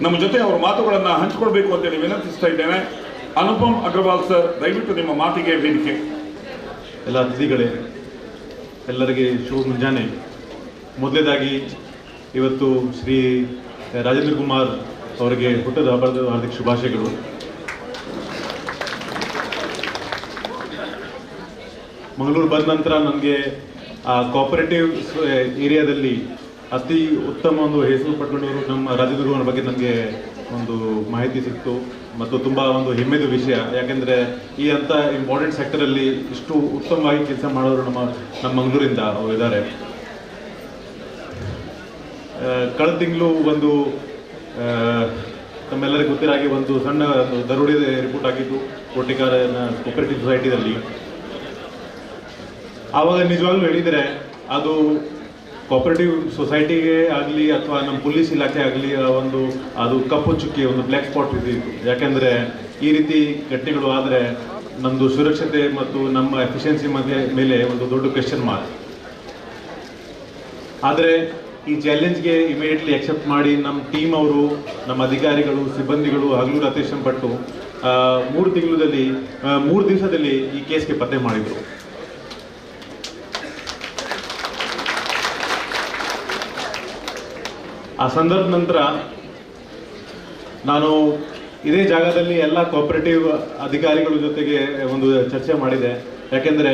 ನಮ್ಮ ಜೊತೆ ಅವರ ಮಾತುಗಳನ್ನು ಹಂಚಿಕೊಳ್ಬೇಕು ಅಂತೇಳಿ ವಿನಂತಿಸ್ತಾ ಇದ್ದೇನೆ. ಅನುಪಮ್ ಅಗ್ರವಾಲ್ ಸರ್, ದಯವಿಟ್ಟು ನಿಮ್ಮ ಮಾತಿಗೆ ವೇದಿಕೆ. ಎಲ್ಲ ಅತಿಥಿಗಳೇ, ಎಲ್ಲರಿಗೆ ಶುಭ ಮುಂಜಾನೆ. ಮೊದಲೇದಾಗಿ ಇವತ್ತು ಶ್ರೀ ರಾಜೇಂದ್ರ ಕುಮಾರ್ ಅವರಿಗೆ ಹುಟ್ಟದ ಹಬ್ಬದ ಹಾರ್ದಿಕ ಶುಭಾಶಯಗಳು. ಮಂಗಳೂರು ಬಂದ ನಂತರ ನನಗೆ ಆ ಕೋಆಪರೇಟಿವ್ ಏರಿಯಾದಲ್ಲಿ ಅತಿ ಉತ್ತಮ ಒಂದು ಹೆಸರು ಪಡ್ಕೊಂಡವರು ನಮ್ಮ ರಾಜೇಂದ್ರ ಕುಮಾರ್ ಬಗ್ಗೆ ನನಗೆ ಒಂದು ಮಾಹಿತಿ ಸಿಕ್ತು ಮತ್ತು ತುಂಬ ಒಂದು ಹೆಮ್ಮೆದ ವಿಷಯ. ಯಾಕೆಂದರೆ ಈ ಅಂಥ ಇಂಪಾರ್ಟೆಂಟ್ ಸೆಕ್ಟರಲ್ಲಿ ಇಷ್ಟು ಉತ್ತಮವಾಗಿ ಕೆಲಸ ಮಾಡೋರು ನಮ್ಮ ಮಂಗಳೂರಿಂದ ಅವರು ಇದ್ದಾರೆ. ಕಳೆದ ತಿಂಗಳು ಒಂದು ತಮ್ಮೆಲ್ಲರಿಗೂ ಗೊತ್ತಿರೋ ಹಾಗೆ ಒಂದು ಸಣ್ಣ ದರೋಡೆ ರಿಪೋರ್ಟ್ ಆಗಿತ್ತು ಕೋಟಿಕಾರ ಕೋಪರೇಟಿವ್ ಸೊಸೈಟಿದಲ್ಲಿ. ಆವಾಗ ನಿಜವಾಗ್ಲೂ ಹೇಳಿದರೆ ಅದು ಕೋಪರೇಟಿವ್ ಸೊಸೈಟಿಗೆ ಆಗಲಿ ಅಥವಾ ನಮ್ಮ ಪೊಲೀಸ್ ಇಲಾಖೆ ಆಗಲಿ ಒಂದು ಅದು ಕಪ್ಪು ಚುಕ್ಕಿ, ಒಂದು ಬ್ಲ್ಯಾಕ್ ಸ್ಪಾಟ್ ಇದ್ದಿತ್ತು. ಯಾಕೆಂದರೆ ಈ ರೀತಿ ಘಟನೆಗಳು ಆದರೆ ನಮ್ಮದು ಸುರಕ್ಷತೆ ಮತ್ತು ನಮ್ಮ ಎಫಿಷಿಯನ್ಸಿ ಮೇಲೆ ಒಂದು ದೊಡ್ಡ ಕ್ವೆಶ್ಚನ್ ಮಾರ್ಕ್. ಆದರೆ ಈ ಚಾಲೆಂಜ್ಗೆ ಇಮಿಡಿಯೇಟ್ಲಿ ಅಕ್ಸೆಪ್ಟ್ ಮಾಡಿ ನಮ್ಮ ಟೀಮ್ ಅವರು, ನಮ್ಮ ಅಧಿಕಾರಿಗಳು, ಸಿಬ್ಬಂದಿಗಳು ಹಗಲು ರಾತ್ರಿ ಶ್ರಮಪಟ್ಟು 3 ದಿವಸದಲ್ಲಿ ಈ ಕೇಸ್ಗೆ ಪತ್ತೆ ಮಾಡಿದರು. ಆ ಸಂದರ್ಭದ ನಂತರ ನಾನು ಇದೇ ಜಾಗದಲ್ಲಿ ಎಲ್ಲ ಕೋಆಪರೇಟಿವ್ ಅಧಿಕಾರಿಗಳ ಜೊತೆಗೆ ಒಂದು ಚರ್ಚೆ ಮಾಡಿದೆ. ಯಾಕೆಂದರೆ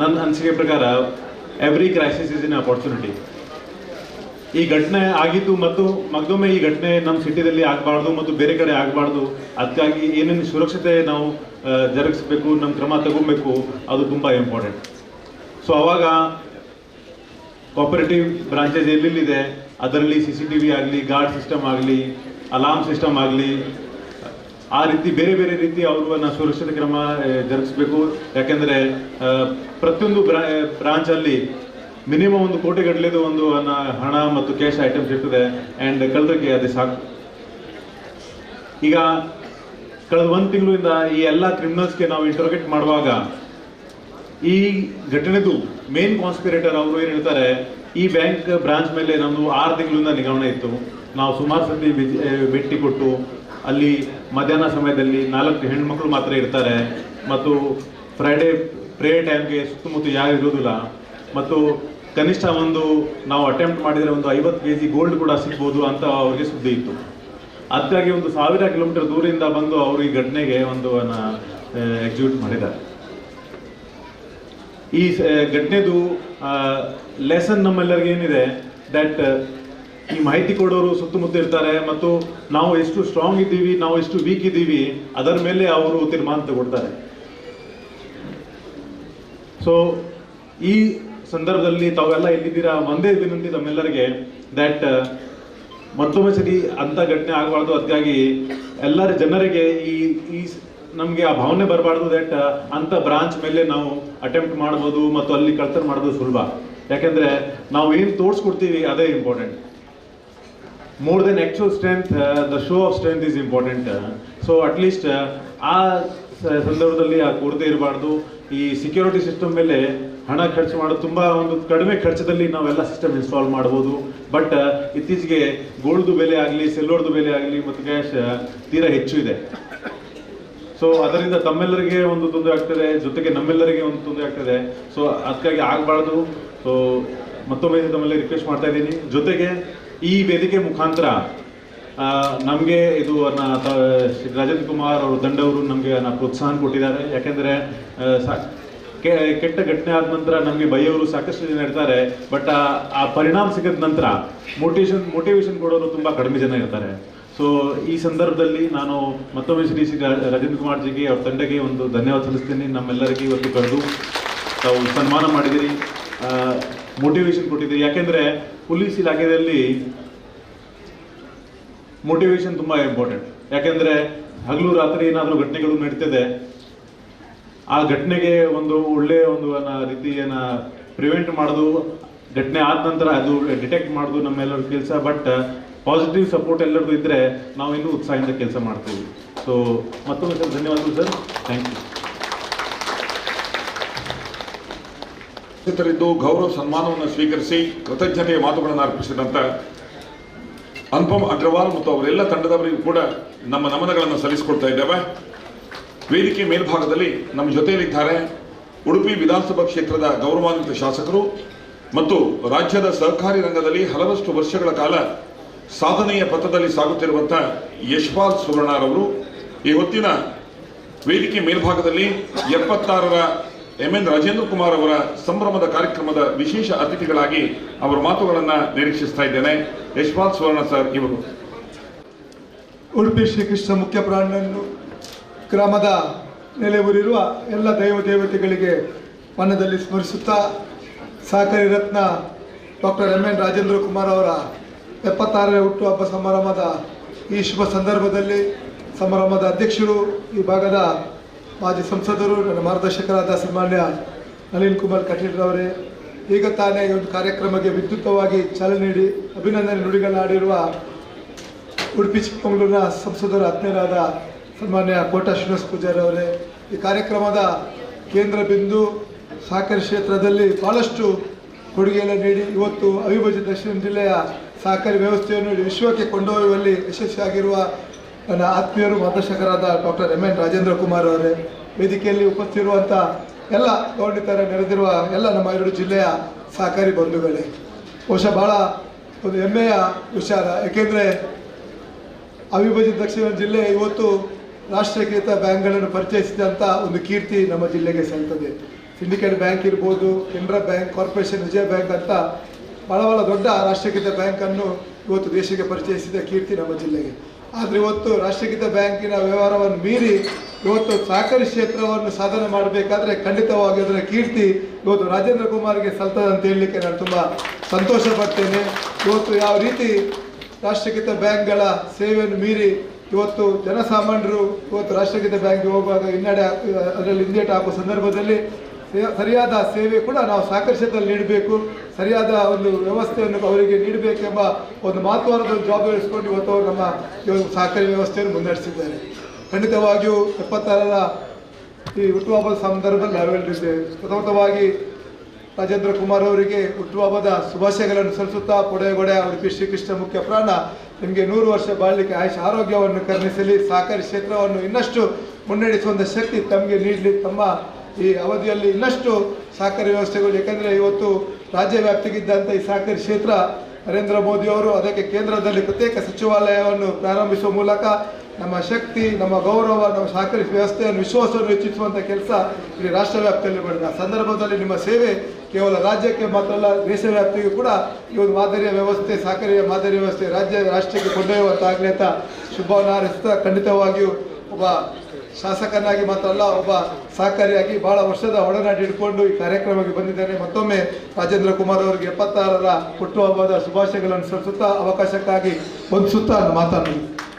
ನನ್ನ ಅನಿಸಿಕೆ ಪ್ರಕಾರ every crisis is in opportunity. ಈ ಘಟನೆ ಆಗಿದ್ದು ಮತ್ತು ಮತ್ತೊಮ್ಮೆ ಈ ಘಟನೆ ನಮ್ಮ ಸಿಟಿದಲ್ಲಿ ಆಗಬಾರ್ದು ಮತ್ತು ಬೇರೆ ಕಡೆ ಆಗಬಾರ್ದು. ಅದಕ್ಕಾಗಿ ಏನೇನು ಸುರಕ್ಷತೆ ನಾವು ಜರುಗಿಸ್ಬೇಕು, ನಮ್ಮ ಕ್ರಮ ತಗೋಬೇಕು, ಅದು ತುಂಬ ಇಂಪಾರ್ಟೆಂಟ್. ಸೊ ಆವಾಗ ಕೋಆಪರೇಟಿವ್ ಬ್ರಾಂಚಸ್ ಎಲ್ಲೆಲ್ಲಿದೆ ಅದರಲ್ಲಿ CCTV ಆಗಲಿ, ಗಾರ್ಡ್ ಸಿಸ್ಟಮ್ ಆಗಲಿ, ಅಲಾರ್ಮ್ ಸಿಸ್ಟಮ್ ಆಗಲಿ, ಆ ರೀತಿ ಬೇರೆ ಬೇರೆ ರೀತಿ ಅವ್ರನ್ನ ಸುರಕ್ಷತೆ ಕ್ರಮ ಜರುಗಿಸ್ಬೇಕು. ಯಾಕೆಂದರೆ ಪ್ರತಿಯೊಂದು ಬ್ರಾಂಚಲ್ಲಿ ಮಿನಿಮಮ್ 1 ಕೋಟಿ ಗಟ್ಟಲೆದು ಒಂದು ಹಣ ಮತ್ತು ಕ್ಯಾಶ್ ಐಟಮ್ಸ್ ಇರ್ತದೆ. ಆ್ಯಂಡ್ ಕಳೆದಕ್ಕೆ ಅದೇ ಸಾಕು. ಈಗ ಕಳೆದ 1 ತಿಂಗಳಿಂದ ಈ ಎಲ್ಲ ಕ್ರಿಮಿನಲ್ಸ್ಗೆ ನಾವು ಇಂಟರೋಗೇಟ್ ಮಾಡುವಾಗ ಈ ಘಟನೆದು ಮೇನ್ ಕಾನ್ಸ್ಪಿರೇಟರ್ ಅವರು ಏನು ಹೇಳ್ತಾರೆ, ಈ ಬ್ಯಾಂಕ್ ಬ್ರಾಂಚ್ ಮೇಲೆ ನಮ್ಮದು 6 ತಿಂಗಳಿಂದ ನಿಗಮನ ಇತ್ತು. ನಾವು ಸುಮಾರು ಸತಿ ಭೇಟಿ ಕೊಟ್ಟು ಅಲ್ಲಿ ಮಧ್ಯಾಹ್ನ ಸಮಯದಲ್ಲಿ 4 ಹೆಣ್ಮಕ್ಳು ಮಾತ್ರ ಇರ್ತಾರೆ ಮತ್ತು ಫ್ರೈಡೇ ಪ್ರೇಯರ್ ಟೈಮ್ಗೆ ಸುತ್ತಮುತ್ತ ಯಾರು ಇರೋದಿಲ್ಲ ಮತ್ತು ಕನಿಷ್ಠ ನಾವು ಅಟೆಂಪ್ಟ್ ಮಾಡಿದರೆ 50 kg ಗೋಲ್ಡ್ ಕೂಡ ಸಿಗ್ಬೋದು ಅಂತ ಅವ್ರಿಗೆ ಸುದ್ದಿ ಇತ್ತು. ಅದಕ್ಕಾಗಿ 1000 ಕಿಲೋಮೀಟರ್ ದೂರದಿಂದ ಬಂದು ಅವರು ಈ ಘಟನೆಗೆ ಎಕ್ಸಿಕ್ಯೂಟ್ ಮಾಡಿದ್ದಾರೆ. ಈ ಘಟನೆದು ಲೆಸನ್ ನಮ್ಮೆಲ್ಲರಿಗೆ ಏನಿದೆ, ದಟ್ ಈ ಮಾಹಿತಿ ಕೊಡೋರು ಸುತ್ತಮುತ್ತ ಇರ್ತಾರೆ ಮತ್ತು ನಾವು ಎಷ್ಟು ಸ್ಟ್ರಾಂಗ್ ಇದ್ದೀವಿ, ನಾವು ಎಷ್ಟು ವೀಕ್ ಇದ್ದೀವಿ, ಅದರ ಮೇಲೆ ಅವರು ತೀರ್ಮಾನ ತಗೊಳ್ತಾರೆ. ಸೊ ಈ ಸಂದರ್ಭದಲ್ಲಿ ತಾವೆಲ್ಲ ಇಲ್ಲಿದ್ದೀರಾ, ಒಂದೇ ವಿನಂತಿ ತಮ್ಮೆಲ್ಲರಿಗೆ, ದಟ್ ಮತ್ತೊಮ್ಮೆ ಸರಿ ಅಂಥ ಘಟನೆ ಆಗಬಾರ್ದು. ಅದಕ್ಕಾಗಿ ಎಲ್ಲರ ಜನರಿಗೆ ಈ ನಮಗೆ ಆ ಭಾವನೆ ಬರಬಾರ್ದು ದಟ್ ಅಂಥ ಬ್ರಾಂಚ್ ಮೇಲೆ ನಾವು ಅಟೆಂಪ್ಟ್ ಮಾಡ್ಬೋದು ಮತ್ತು ಅಲ್ಲಿ ಕಳ್ತನ ಮಾಡೋದು ಸುಲಭ. ಯಾಕೆಂದರೆ ನಾವು ಏನು ತೋರಿಸ್ಕೊಡ್ತೀವಿ ಅದೇ important. More than actual strength, the show of strength is important. So at least ಆ ಸಂದರ್ಭದಲ್ಲಿ ಆ ಕೊರತೆ ಇರಬಾರ್ದು. ಈ ಸೆಕ್ಯೂರಿಟಿ ಸಿಸ್ಟಮ್ ಮೇಲೆ ಹಣ ಖರ್ಚು ಮಾಡೋದು ತುಂಬ ಕಡಿಮೆ ಖರ್ಚದಲ್ಲಿ ನಾವೆಲ್ಲ ಸಿಸ್ಟಮ್ ಇನ್ಸ್ಟಾಲ್ ಮಾಡ್ಬೋದು. ಬಟ್ ಇತ್ತೀಚೆಗೆ ಗೋಲ್ಡ್ದು ಬೆಲೆ ಆಗಲಿ, ಸಿಲ್ವರ್ದು ಬೆಲೆ ಆಗಲಿ ಮತ್ತು ಕ್ಯಾಶ್ ತೀರಾ ಹೆಚ್ಚು ಇದೆ. ಸೊ ಅದರಿಂದ ತಮ್ಮೆಲ್ಲರಿಗೆ ಒಂದು ತೊಂದರೆ ಆಗ್ತದೆ, ಜೊತೆಗೆ ನಮ್ಮೆಲ್ಲರಿಗೆ ಒಂದು ತೊಂದರೆ ಆಗ್ತದೆ. ಸೊ ಅದಕ್ಕಾಗಿ ಆಗಬಾರ್ದು. ಸೊ ಮತ್ತೊಮ್ಮೆ ತಮ್ಮೆಲ್ಲ ರಿಕ್ವೆಸ್ಟ್ ಮಾಡ್ತಾ ಇದ್ದೀನಿ. ಜೊತೆಗೆ ಈ ವೇದಿಕೆ ಮುಖಾಂತರ ನಮಗೆ ಇದು ಶ್ರೀ ರಾಜೇಂದ್ರ ಕುಮಾರ್ ಅವರು ತಂಡವರು ನಮಗೆ ಪ್ರೋತ್ಸಾಹ ಕೊಟ್ಟಿದ್ದಾರೆ. ಯಾಕೆಂದರೆ ಕೆಟ್ಟ ಘಟನೆ ಆದ ನಂತರ ನಮಗೆ ಬೈಯೋರು ಸಾಕಷ್ಟು ಜನ ಇರ್ತಾರೆ. ಬಟ್ ಆ ಪರಿಣಾಮ ಸಿಗದ ನಂತರ ಮೋಟಿವೇಶನ್ ಕೊಡೋರು ತುಂಬ ಕಡಿಮೆ ಜನ ಇರ್ತಾರೆ. ಸೊ ಈ ಸಂದರ್ಭದಲ್ಲಿ ನಾನು ಮತ್ತೊಮ್ಮೆ ಶ್ರೀ ರಾಜೇಂದ್ರ ಕುಮಾರ್ ಜಿಗೆ ಅವ್ರ ತಂಡಕ್ಕೆ ಒಂದು ಧನ್ಯವಾದ ಸಲ್ಲಿಸ್ತೀನಿ. ನಮ್ಮೆಲ್ಲರಿಗೆ ಇವತ್ತು ಕರೆದು ತಾವು ಸನ್ಮಾನ ಮಾಡಿದಿರಿ, ಮೋಟಿವೇಶನ್ ಕೊಟ್ಟಿದ್ದೀರಿ. ಯಾಕೆಂದರೆ ಪೊಲೀಸ್ ಇಲಾಖೆಯಲ್ಲಿ ಮೋಟಿವೇಶನ್ ತುಂಬ ಇಂಪಾರ್ಟೆಂಟ್. ಯಾಕೆಂದರೆ ಹಗಲು ರಾತ್ರಿ ಏನಾದರೂ ಘಟನೆಗಳು ನಡೀತದೆ, ಆ ಘಟನೆಗೆ ಒಂದು ಒಳ್ಳೆಯ ರೀತಿಯನ್ನು ಪ್ರಿವೆಂಟ್ ಮಾಡೋದು, ಘಟನೆ ಆದ ನಂತರ ಅದು ಡಿಟೆಕ್ಟ್ ಮಾಡೋದು ನಮ್ಮೆಲ್ಲರ ಕೆಲಸ. ಬಟ್ ಪಾಸಿಟಿವ್ ಸಪೋರ್ಟ್ ಎಲ್ಲರಿಗೂ ಇದ್ದರೆ ನಾವು ಇನ್ನೂ ಉತ್ಸಾಹದಿಂದ ಕೆಲಸ ಮಾಡ್ತೀವಿ. ಸೊ ಮತ್ತೊಮ್ಮೆ ಸರ್ ಧನ್ಯವಾದಗಳು ಸರ್, ಥ್ಯಾಂಕ್ ಯು. ಗೌರವ ಸನ್ಮಾನವನ್ನು ಸ್ವೀಕರಿಸಿ ಕೃತಜ್ಞತೆಯ ಮಾತುಗಳನ್ನು ಅರ್ಪಿಸಿದಂತ ಅನುಪಮ್ ಅಗ್ರವಾಲ್ ಮತ್ತು ಅವರೆಲ್ಲ ತಂಡದವರಿಗೂ ಕೂಡ ನಮ್ಮ ನಮನಗಳನ್ನು ಸಲ್ಲಿಸಿಕೊಡ್ತಾ ಇದ್ದೇವೆ. ವೇದಿಕೆ ಮೇಲ್ಭಾಗದಲ್ಲಿ ನಮ್ಮ ಜೊತೆಯಲ್ಲಿದ್ದಾರೆ ಉಡುಪಿ ವಿಧಾನಸಭಾ ಕ್ಷೇತ್ರದ ಗೌರವಾನ್ವಿತ ಶಾಸಕರು ಮತ್ತು ರಾಜ್ಯದ ಸಹಕಾರಿ ರಂಗದಲ್ಲಿ ಹಲವಷ್ಟು ವರ್ಷಗಳ ಕಾಲ ಸಾಧನೆಯ ಪಥದಲ್ಲಿ ಸಾಗುತ್ತಿರುವಂತಹ ಯಶ್ಪಾಲ್ ಸುವರ್ಣರವರು ಈ ಹೊತ್ತಿನ ವೇದಿಕೆ ಮೇಲ್ಭಾಗದಲ್ಲಿ 76ರ MN ರಾಜೇಂದ್ರ ಕುಮಾರ್ ಅವರ ಸಂಭ್ರಮದ ಕಾರ್ಯಕ್ರಮದ ವಿಶೇಷ ಅತಿಥಿಗಳಾಗಿ ಅವರ ಮಾತುಗಳನ್ನು ನಿರೀಕ್ಷಿಸ್ತಾ ಇದ್ದೇನೆ. ಯಶ್ಪಾಲ್ ಸುವರ್ಣ ಸರ್ ಇವರು ಉಡುಪಿ ಶ್ರೀಕೃಷ್ಣ ಮುಖ್ಯ ಪ್ರಾಣನನ್ನು ಗ್ರಾಮದ ನೆಲೆಯೂರಿರುವ ಎಲ್ಲ ದೈವ ದೇವತೆಗಳಿಗೆ ಮನದಲ್ಲಿ ಸ್ಮರಿಸುತ್ತಾ ಸಹಕಾರಿ ರತ್ನ ಡಾಕ್ಟರ್ MN ರಾಜೇಂದ್ರ ಕುಮಾರ್ ಅವರ 76ನೇ ಹುಟ್ಟುಹಬ್ಬ ಸಮಾರಂಭದ ಈ ಶುಭ ಸಂದರ್ಭದಲ್ಲಿ ಸಮಾರಂಭದ ಅಧ್ಯಕ್ಷರು, ಈ ಭಾಗದ ಮಾಜಿ ಸಂಸದರು, ನನ್ನ ಮಾರ್ಗದರ್ಶಕರಾದ ಸನ್ಮಾನ್ಯ ನಳಿನ್ ಕುಮಾರ್ ಕಟೀಲ್ರವರೇ, ಈಗ ತಾನೇ ಈ ಒಂದು ಕಾರ್ಯಕ್ರಮಕ್ಕೆ ವಿದ್ಯುಕ್ತವಾಗಿ ಚಾಲನೆ ನೀಡಿ ಅಭಿನಂದನೆ ನುಡಿಗಳಾಡಿರುವ ಉಡುಪಿ ಚಿಕ್ಕಮಗಳೂರಿನ ಸಂಸದರ ಆತ್ಮೀಯರಾದ ಸನ್ಮಾನ್ಯ ಕೋಟಾ ಶ್ರೀನಿವಾಸ ಪೂಜಾರಿ ಅವರೇ, ಈ ಕಾರ್ಯಕ್ರಮದ ಕೇಂದ್ರ ಬಿಂದು ಸಹಕಾರಿ ಕ್ಷೇತ್ರದಲ್ಲಿ ಭಾಳಷ್ಟು ಕೊಡುಗೆಯನ್ನು ನೀಡಿ ಇವತ್ತು ಅವಿಭಜಿತ ದಕ್ಷಿಣ ಜಿಲ್ಲೆಯ ಸಹಕಾರಿ ವ್ಯವಸ್ಥೆಯನ್ನು ವಿಶ್ವಕ್ಕೆ ಕೊಂಡೊಯ್ಯುವಲ್ಲಿ ಯಶಸ್ವಿಯಾಗಿರುವ ನನ್ನ ಆತ್ಮೀಯರು ಮಾರ್ಗದರ್ಶಕರಾದ ಡಾಕ್ಟರ್ MN ರಾಜೇಂದ್ರ ಕುಮಾರ್ ಅವರೇ, ವೇದಿಕೆಯಲ್ಲಿ ಉಪಸ್ಥಿತಿರುವಂಥ ಎಲ್ಲ ಗೌರವಿತರ ನೆರೆದಿರುವ ಎಲ್ಲ ನಮ್ಮ 2 ಜಿಲ್ಲೆಯ ಸಹಕಾರಿ ಬಂಧುಗಳೇ, ಬಹುಶಃ ಭಾಳ ಒಂದು ಹೆಮ್ಮೆಯ ವಿಚಾರ. ಏಕೆಂದರೆ ಅವಿಭಜಿತ ದಕ್ಷಿಣ ಜಿಲ್ಲೆ ಇವತ್ತು ರಾಷ್ಟ್ರೀಕೃತ ಬ್ಯಾಂಕ್ಗಳನ್ನು ಪರಿಚಯಿಸಿದಂಥ ಒಂದು ಕೀರ್ತಿ ನಮ್ಮ ಜಿಲ್ಲೆಗೆ ಸಲ್ತದೆ. ಸಿಂಡಿಕೇಟ್ ಬ್ಯಾಂಕ್ ಇರ್ಬೋದು, ಕೆನರಾ ಬ್ಯಾಂಕ್, ಕಾರ್ಪೊರೇಷನ್, ವಿಜಯ ಬ್ಯಾಂಕ್ ಅಂತ ಭಾಳ ದೊಡ್ಡ ರಾಷ್ಟ್ರೀಕೃತ ಬ್ಯಾಂಕನ್ನು ಇವತ್ತು ದೇಶಕ್ಕೆ ಪರಿಚಯಿಸಿದ ಕೀರ್ತಿ ನಮ್ಮ ಜಿಲ್ಲೆಗೆ. ಆದರೆ ಇವತ್ತು ರಾಷ್ಟ್ರೀಕೃತ ಬ್ಯಾಂಕಿನ ವ್ಯವಹಾರವನ್ನು ಮೀರಿ ಇವತ್ತು ಸಹಕಾರಿ ಕ್ಷೇತ್ರವನ್ನು ಸಾಧನೆ ಮಾಡಬೇಕಾದ್ರೆ ಖಂಡಿತವಾಗಿ ಅದರ ಕೀರ್ತಿ ಇವತ್ತು ರಾಜೇಂದ್ರ ಕುಮಾರ್ಗೆ ಸಲ್ತದೆ ಅಂತ ಹೇಳಲಿಕ್ಕೆ ನಾನು ತುಂಬ ಸಂತೋಷ ಪಡ್ತೇನೆ. ಇವತ್ತು ಯಾವ ರೀತಿ ರಾಷ್ಟ್ರೀಕೃತ ಬ್ಯಾಂಕ್ಗಳ ಸೇವೆಯನ್ನು ಮೀರಿ ಇವತ್ತು ಜನಸಾಮಾನ್ಯರು ಇವತ್ತು ರಾಷ್ಟ್ರೀಕೃತ ಬ್ಯಾಂಕ್ಗೆ ಹೋಗುವಾಗ ಅದರಲ್ಲಿ ಹಿಂದೇಟು ಹಾಕುವ ಸಂದರ್ಭದಲ್ಲಿ ಸರಿಯಾದ ಸೇವೆ ಕೂಡ ನಾವು ಸಹಕಾರಿ ಕ್ಷೇತ್ರದಲ್ಲಿ ನೀಡಬೇಕು, ಸರಿಯಾದ ಒಂದು ವ್ಯವಸ್ಥೆಯನ್ನು ಅವರಿಗೆ ನೀಡಬೇಕೆಂಬ ಒಂದು ಮಹತ್ವದ ಜವಾಬ್ದಾರಿ ಇರಿಸಿಕೊಂಡು ಇವತ್ತು ಅವರು ನಮ್ಮ ಸಹಕಾರಿ ವ್ಯವಸ್ಥೆಯನ್ನು ಮುನ್ನಡೆಸಿದ್ದಾರೆ. ಖಂಡಿತವಾಗಿಯೂ 76ರ ಈ ಹುಟ್ಟುಹಬ್ಬದ ಸಂದರ್ಭದಲ್ಲಿ ನಾವೆಲ್ಲರಿದ್ದೇವೆ. ಪ್ರಥಮವಾಗಿ ರಾಜೇಂದ್ರ ಕುಮಾರ್ ಅವರಿಗೆ ಹುಟ್ಟುಹಬ್ಬದ ಶುಭಾಶಯಗಳನ್ನು ಸಲ್ಲಿಸುತ್ತಾ, ಪೊಡೆಗೊಡೆ ಉಡುಪಿ ಶ್ರೀಕೃಷ್ಣ ಮುಖ್ಯ ಪ್ರಾಣ ನಿಮಗೆ 100 ವರ್ಷ ಬಾಳಲಿಕ್ಕೆ ಆಯುಷ್ ಆರೋಗ್ಯವನ್ನು ಕರುಣಿಸಲಿ, ಸಹಕಾರಿ ಕ್ಷೇತ್ರವನ್ನು ಇನ್ನಷ್ಟು ಮುನ್ನಡೆಸುವಂಥ ಶಕ್ತಿ ತಮಗೆ ನೀಡಲಿ, ತಮ್ಮ ಈ ಅವಧಿಯಲ್ಲಿ ಇನ್ನಷ್ಟು ಸಹಕಾರಿ ವ್ಯವಸ್ಥೆಗಳು, ಏಕೆಂದರೆ ಇವತ್ತು ರಾಜ್ಯ ವ್ಯಾಪ್ತಿಗಿದ್ದಂಥ ಈ ಸಹಕಾರಿ ಕ್ಷೇತ್ರ ನರೇಂದ್ರ ಮೋದಿ ಅವರು ಅದಕ್ಕೆ ಕೇಂದ್ರದಲ್ಲಿ ಪ್ರತ್ಯೇಕ ಸಚಿವಾಲಯವನ್ನು ಪ್ರಾರಂಭಿಸುವ ಮೂಲಕ ನಮ್ಮ ಶಕ್ತಿ, ನಮ್ಮ ಗೌರವ, ನಮ್ಮ ಸಹಕಾರಿ ವ್ಯವಸ್ಥೆಯನ್ನು ವಿಶ್ವಾಸವನ್ನು ಹೆಚ್ಚಿಸುವಂಥ ಕೆಲಸ ಇಲ್ಲಿ ರಾಷ್ಟ್ರ ವ್ಯಾಪ್ತಿಯಲ್ಲಿ ಮಾಡಿದ ಸಂದರ್ಭದಲ್ಲಿ ನಿಮ್ಮ ಸೇವೆ ಕೇವಲ ರಾಜ್ಯಕ್ಕೆ ಮಾತ್ರ ಅಲ್ಲ, ದೇಶ ವ್ಯಾಪ್ತಿಗೂ ಕೂಡ ಈ ಒಂದು ಮಾದರಿಯ ವ್ಯವಸ್ಥೆ, ಸಹಕಾರಿಯ ಮಾದರಿ ವ್ಯವಸ್ಥೆ ರಾಷ್ಟ್ರಕ್ಕೆ ಕೊಂಡೊಯ್ಯುವಂತಾಗಲಿ ಅಂತ ಶುಭವನ್ನು ಹಾರೈಸುತ್ತಾ, ಖಂಡಿತವಾಗಿಯೂ ಒಬ್ಬ ಶಾಸಕನಾಗಿ ಮಾತ್ರ ಅಲ್ಲ, ಒಬ್ಬ ಸಹಕಾರಿಯಾಗಿ ಬಹಳ ವರ್ಷದ ಒಡನಾಡಿ ಹಿಡ್ಕೊಂಡು ಈ ಕಾರ್ಯಕ್ರಮಕ್ಕೆ ಬಂದಿದ್ದೇನೆ. ಮತ್ತೊಮ್ಮೆ ರಾಜೇಂದ್ರ ಕುಮಾರ್ ಅವರಿಗೆ 76ರ ಹುಟ್ಟುಹಬ್ಬದ ಶುಭಾಶಯಗಳನ್ನು ಸಲ್ಲಿಸುತ್ತಾ ಅವಕಾಶಕ್ಕಾಗಿ ವಂದಿಸುತ್ತಾ ಮಾತನಾಡಿ.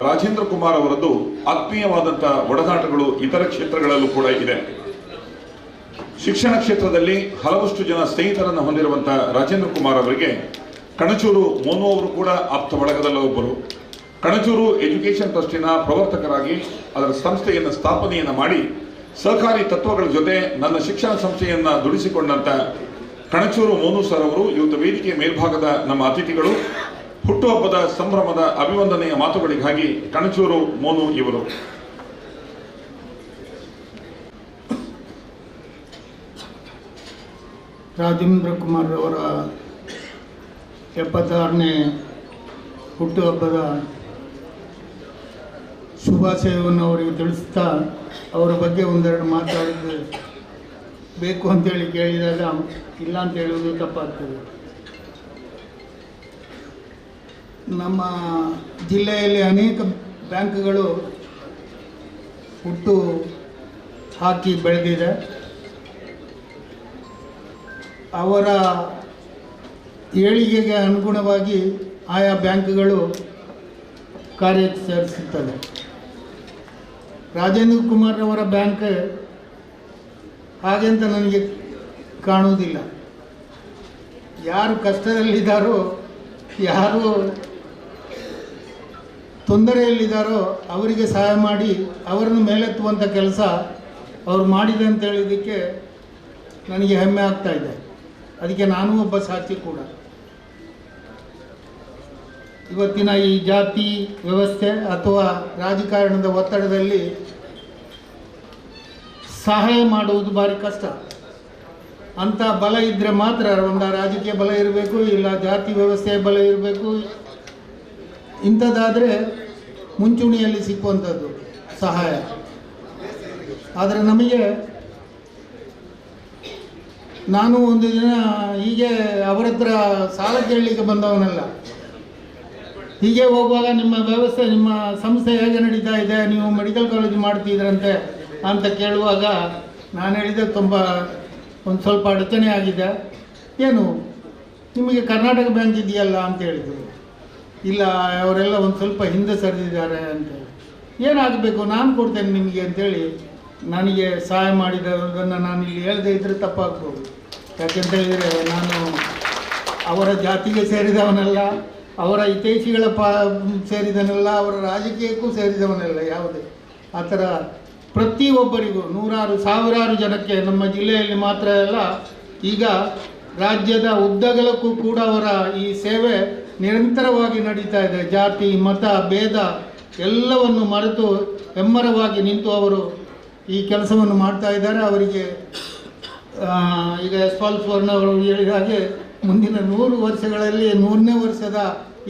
ರಾಜೇಂದ್ರ ಕುಮಾರ್ ಅವರದ್ದು ಆತ್ಮೀಯವಾದಂತಹ ಒಡನಾಟಗಳು ಇತರ ಕ್ಷೇತ್ರಗಳಲ್ಲೂ ಕೂಡ ಇದೆ. ಶಿಕ್ಷಣ ಕ್ಷೇತ್ರದಲ್ಲಿ ಹಲವಷ್ಟು ಜನ ಸ್ನೇಹಿತರನ್ನು ಹೊಂದಿರುವಂತಹ ರಾಜೇಂದ್ರ ಕುಮಾರ್ ಅವರಿಗೆ ಕಣಚೂರು ಮೋನು ಅವರು ಕೂಡ ಆಪ್ತ ಬಳಗದಲ್ಲ ಒಬ್ಬರು. ಕಣಚೂರು ಎಜುಕೇಷನ್ ಟ್ರಸ್ಟಿನ ಪ್ರವರ್ತಕರಾಗಿ ಅದರ ಸಂಸ್ಥೆಯನ್ನು ಸ್ಥಾಪನೆಯನ್ನು ಮಾಡಿ ಸಹಕಾರಿ ತತ್ವಗಳ ಜೊತೆ ನನ್ನ ಶಿಕ್ಷಣ ಸಂಸ್ಥೆಯನ್ನು ದುಡಿಸಿಕೊಂಡಂತ ಕಣಚೂರು ಮೋನು ಸರ್ ಅವರು ಇವತ್ತು ವೇದಿಕೆ ಮೇಲ್ಭಾಗದ ನಮ್ಮ ಅತಿಥಿಗಳು. ಹುಟ್ಟುಹಬ್ಬದ ಸಂಭ್ರಮದ ಅಭಿವಂದನೆಯ ಮಾತುಗಳಿಗಾಗಿ ಕಣಚೂರು ಮೋನು ಇವರು. ರಾಜೇಂದ್ರ ಕುಮಾರ್ ಅವರ 76ನೇ ಹುಟ್ಟುಹಬ್ಬದ ಶುಭಾಶಯವನ್ನು ಅವರಿಗೆ ತಿಳಿಸ್ತಾ, ಅವರ ಬಗ್ಗೆ ಒಂದೆರಡು ಮಾತಾಡೋದು ಬೇಕು ಅಂತೇಳಿ ಕೇಳಿದಾಗ ಇಲ್ಲ ಅಂತ ಹೇಳುವುದು ತಪ್ಪಾಗ್ತದೆ. ನಮ್ಮ ಜಿಲ್ಲೆಯಲ್ಲಿ ಅನೇಕ ಬ್ಯಾಂಕ್ಗಳು ಹುಟ್ಟು ಹಾಕಿ ಬೆಳೆದಿದೆ. ಅವರ ಏಳಿಗೆಗೆ ಅನುಗುಣವಾಗಿ ಆಯಾ ಬ್ಯಾಂಕ್ಗಳು ಕಾರ್ಯಾಚರಿಸುತ್ತವೆ. ರಾಜೇಂದ್ರ ಕುಮಾರ್ ಅವರ ಬ್ಯಾಂಕ್ ಹಾಗೆಂತ ನನಗೆ ಕಾಣುವುದಿಲ್ಲ. ಯಾರು ಕಷ್ಟದಲ್ಲಿದ್ದಾರೋ, ಯಾರು ತೊಂದರೆಯಲ್ಲಿದ್ದಾರೋ ಅವರಿಗೆ ಸಹಾಯ ಮಾಡಿ ಅವರನ್ನು ಮೇಲೆತ್ತುವಂಥ ಕೆಲಸ ಅವರು ಮಾಡಿದೆ ಅಂತ ಹೇಳಿದ್ದಕ್ಕೆ ನನಗೆ ಹೆಮ್ಮೆ ಆಗ್ತಾ ಇದೆ. ಅದಕ್ಕೆ ನಾನು ಒಬ್ಬ ಸಾಕ್ಷಿ ಕೂಡ. ಇವತ್ತಿನ ಈ ಜಾತಿ ವ್ಯವಸ್ಥೆ ಅಥವಾ ರಾಜಕಾರಣದ ಒತ್ತಡದಲ್ಲಿ ಸಹಾಯ ಮಾಡುವುದು ಭಾರಿ ಕಷ್ಟ. ಅಂಥ ಬಲ ಇದ್ದರೆ ಮಾತ್ರ, ಒಂದು ರಾಜಕೀಯ ಬಲ ಇರಬೇಕು, ಇಲ್ಲ ಜಾತಿ ವ್ಯವಸ್ಥೆಯ ಬಲ ಇರಬೇಕು. ಇಂಥದ್ದಾದರೆ ಮುಂಚೂಣಿಯಲ್ಲಿ ಸಿಕ್ಕುವಂಥದ್ದು ಸಹಾಯ. ಆದರೆ ನಮಗೆ, ನಾನು ಒಂದು ದಿನ ಹೀಗೆ ಅವರ ಹತ್ರ ಸಾಲ ಕೇಳಲಿಕ್ಕೆ ಬಂದವನಲ್ಲ, ಹೀಗೆ ಹೋಗುವಾಗ ನಿಮ್ಮ ವ್ಯವಸ್ಥೆ, ನಿಮ್ಮ ಸಂಸ್ಥೆ ಹೇಗೆ ನಡೀತಾ ಇದೆ, ನೀವು ಮೆಡಿಕಲ್ ಕಾಲೇಜ್ ಮಾಡ್ತಿದ್ರಂತೆ ಅಂತ ಕೇಳುವಾಗ ನಾನು ಹೇಳಿದೆ, ಒಂದು ಸ್ವಲ್ಪ ಅಡಚಣೆ ಆಗಿದೆ. ಏನು, ನಿಮಗೆ ಕರ್ನಾಟಕ ಬ್ಯಾಂಕ್ ಇದೆಯಲ್ಲ ಅಂತ ಹೇಳಿದರು. ಇಲ್ಲ, ಅವರೆಲ್ಲ ಒಂದು ಸ್ವಲ್ಪ ಹಿಂದೆ ಸರಿದಿದ್ದಾರೆ ಅಂತೇಳಿ. ಏನಾಗಬೇಕು, ನಾನು ಕೊಡ್ತೇನೆ ನಿಮಗೆ ಅಂತೇಳಿ ನನಗೆ ಸಹಾಯ ಮಾಡಿದ್ದನ್ನು ನಾನು ಇಲ್ಲಿ ಹೇಳದೇ ಇದ್ದರೆ ತಪ್ಪಾಗ್ಬೋದು. ಯಾಕೆಂತ ಹೇಳಿದರೆ, ನಾನು ಅವರ ಜಾತಿಗೆ ಸೇರಿದವನಲ್ಲ, ಅವರ ಹಿತೈಷಿಗಳ ಸೇರಿದವನಲ್ಲ, ಅವರ ರಾಜಕೀಯಕ್ಕೂ ಸೇರಿದವನಲ್ಲ. ಯಾವುದೇ ಆ ಥರ ಪ್ರತಿಯೊಬ್ಬರಿಗೂ ನೂರಾರು ಸಾವಿರಾರು ಜನಕ್ಕೆ ನಮ್ಮ ಜಿಲ್ಲೆಯಲ್ಲಿ ಮಾತ್ರ ಅಲ್ಲ, ಈಗ ರಾಜ್ಯದ ಉದ್ದಗಲಕ್ಕೂ ಕೂಡ ಅವರ ಈ ಸೇವೆ ನಿರಂತರವಾಗಿ ನಡೀತಾ ಇದೆ. ಜಾತಿ ಮತ ಭೇದ ಎಲ್ಲವನ್ನು ಮರೆತು ಹೆಮ್ಮರವಾಗಿ ನಿಂತು ಅವರು ಈ ಕೆಲಸವನ್ನು ಮಾಡ್ತಾ ಇದ್ದಾರೆ. ಅವರಿಗೆ ಈಗ ಯಶ್ಪಾಲ್ ಸುವರ್ಣ ಅವರು ಹೇಳಿದ ಹಾಗೆ ಮುಂದಿನ 100 ವರ್ಷಗಳಲ್ಲಿ 100ನೇ ವರ್ಷದ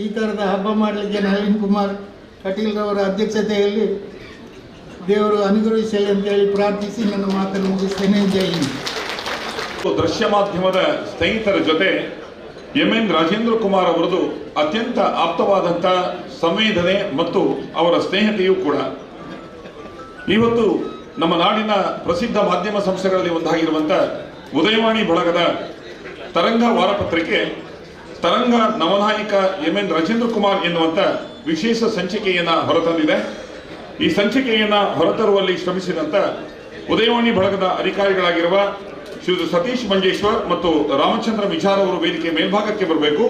ಈ ಥರದ ಹಬ್ಬ ಮಾಡಲಿಕ್ಕೆ ನಳಿನ್ ಕುಮಾರ್ ಕಟೀಲ್ರವರ ಅಧ್ಯಕ್ಷತೆಯಲ್ಲಿ ದೇವರು ಅನುಗ್ರಹಿಸಲಿ ಅಂತೇಳಿ ಪ್ರಾರ್ಥಿಸಿ ನನ್ನ ಮಾತನ್ನು ಮುಗಿಸ್ತೇನೆ. ಜೈ ಹಿಂದ್. ದೃಶ್ಯ ಮಾಧ್ಯಮದ ಸ್ನೇಹಿತರ ಜೊತೆ MN ರಾಜೇಂದ್ರ ಕುಮಾರ್ ಅವರದು ಅತ್ಯಂತ ಆಪ್ತವಾದಂಥ ಸಂವೇದನೆ ಮತ್ತು ಅವರ ಸ್ನೇಹಿತೆಯೂ ಕೂಡ. ಇವತ್ತು ನಮ್ಮ ನಾಡಿನ ಪ್ರಸಿದ್ಧ ಮಾಧ್ಯಮ ಸಂಸ್ಥೆಗಳಲ್ಲಿ ಒಂದಾಗಿರುವಂಥ ಉದಯವಾಣಿ ಬಳಗದ ತರಂಗ ವಾರಪತ್ರಿಕೆ ತರಂಗ ನವನಾಯಕ MN ರಾಜೇಂದ್ರ ಕುಮಾರ್ ಎನ್ನುವಂಥ ವಿಶೇಷ ಸಂಚಿಕೆಯನ್ನು ಹೊರತಂದಿದೆ. ಈ ಸಂಚಿಕೆಯನ್ನು ಹೊರತರುವಲ್ಲಿ ಶ್ರಮಿಸಿದಂಥ ಉದಯವಾಣಿ ಬಳಗದ ಅಧಿಕಾರಿಗಳಾಗಿರುವ ಶ್ರೀ ಸತೀಶ್ ಮಂಜೇಶ್ವರ್ ಮತ್ತು ರಾಮಚಂದ್ರ ವಿಚಾರ್ ಅವರು ವೇದಿಕೆ ಮೇಲ್ಭಾಗಕ್ಕೆ ಬರಬೇಕು.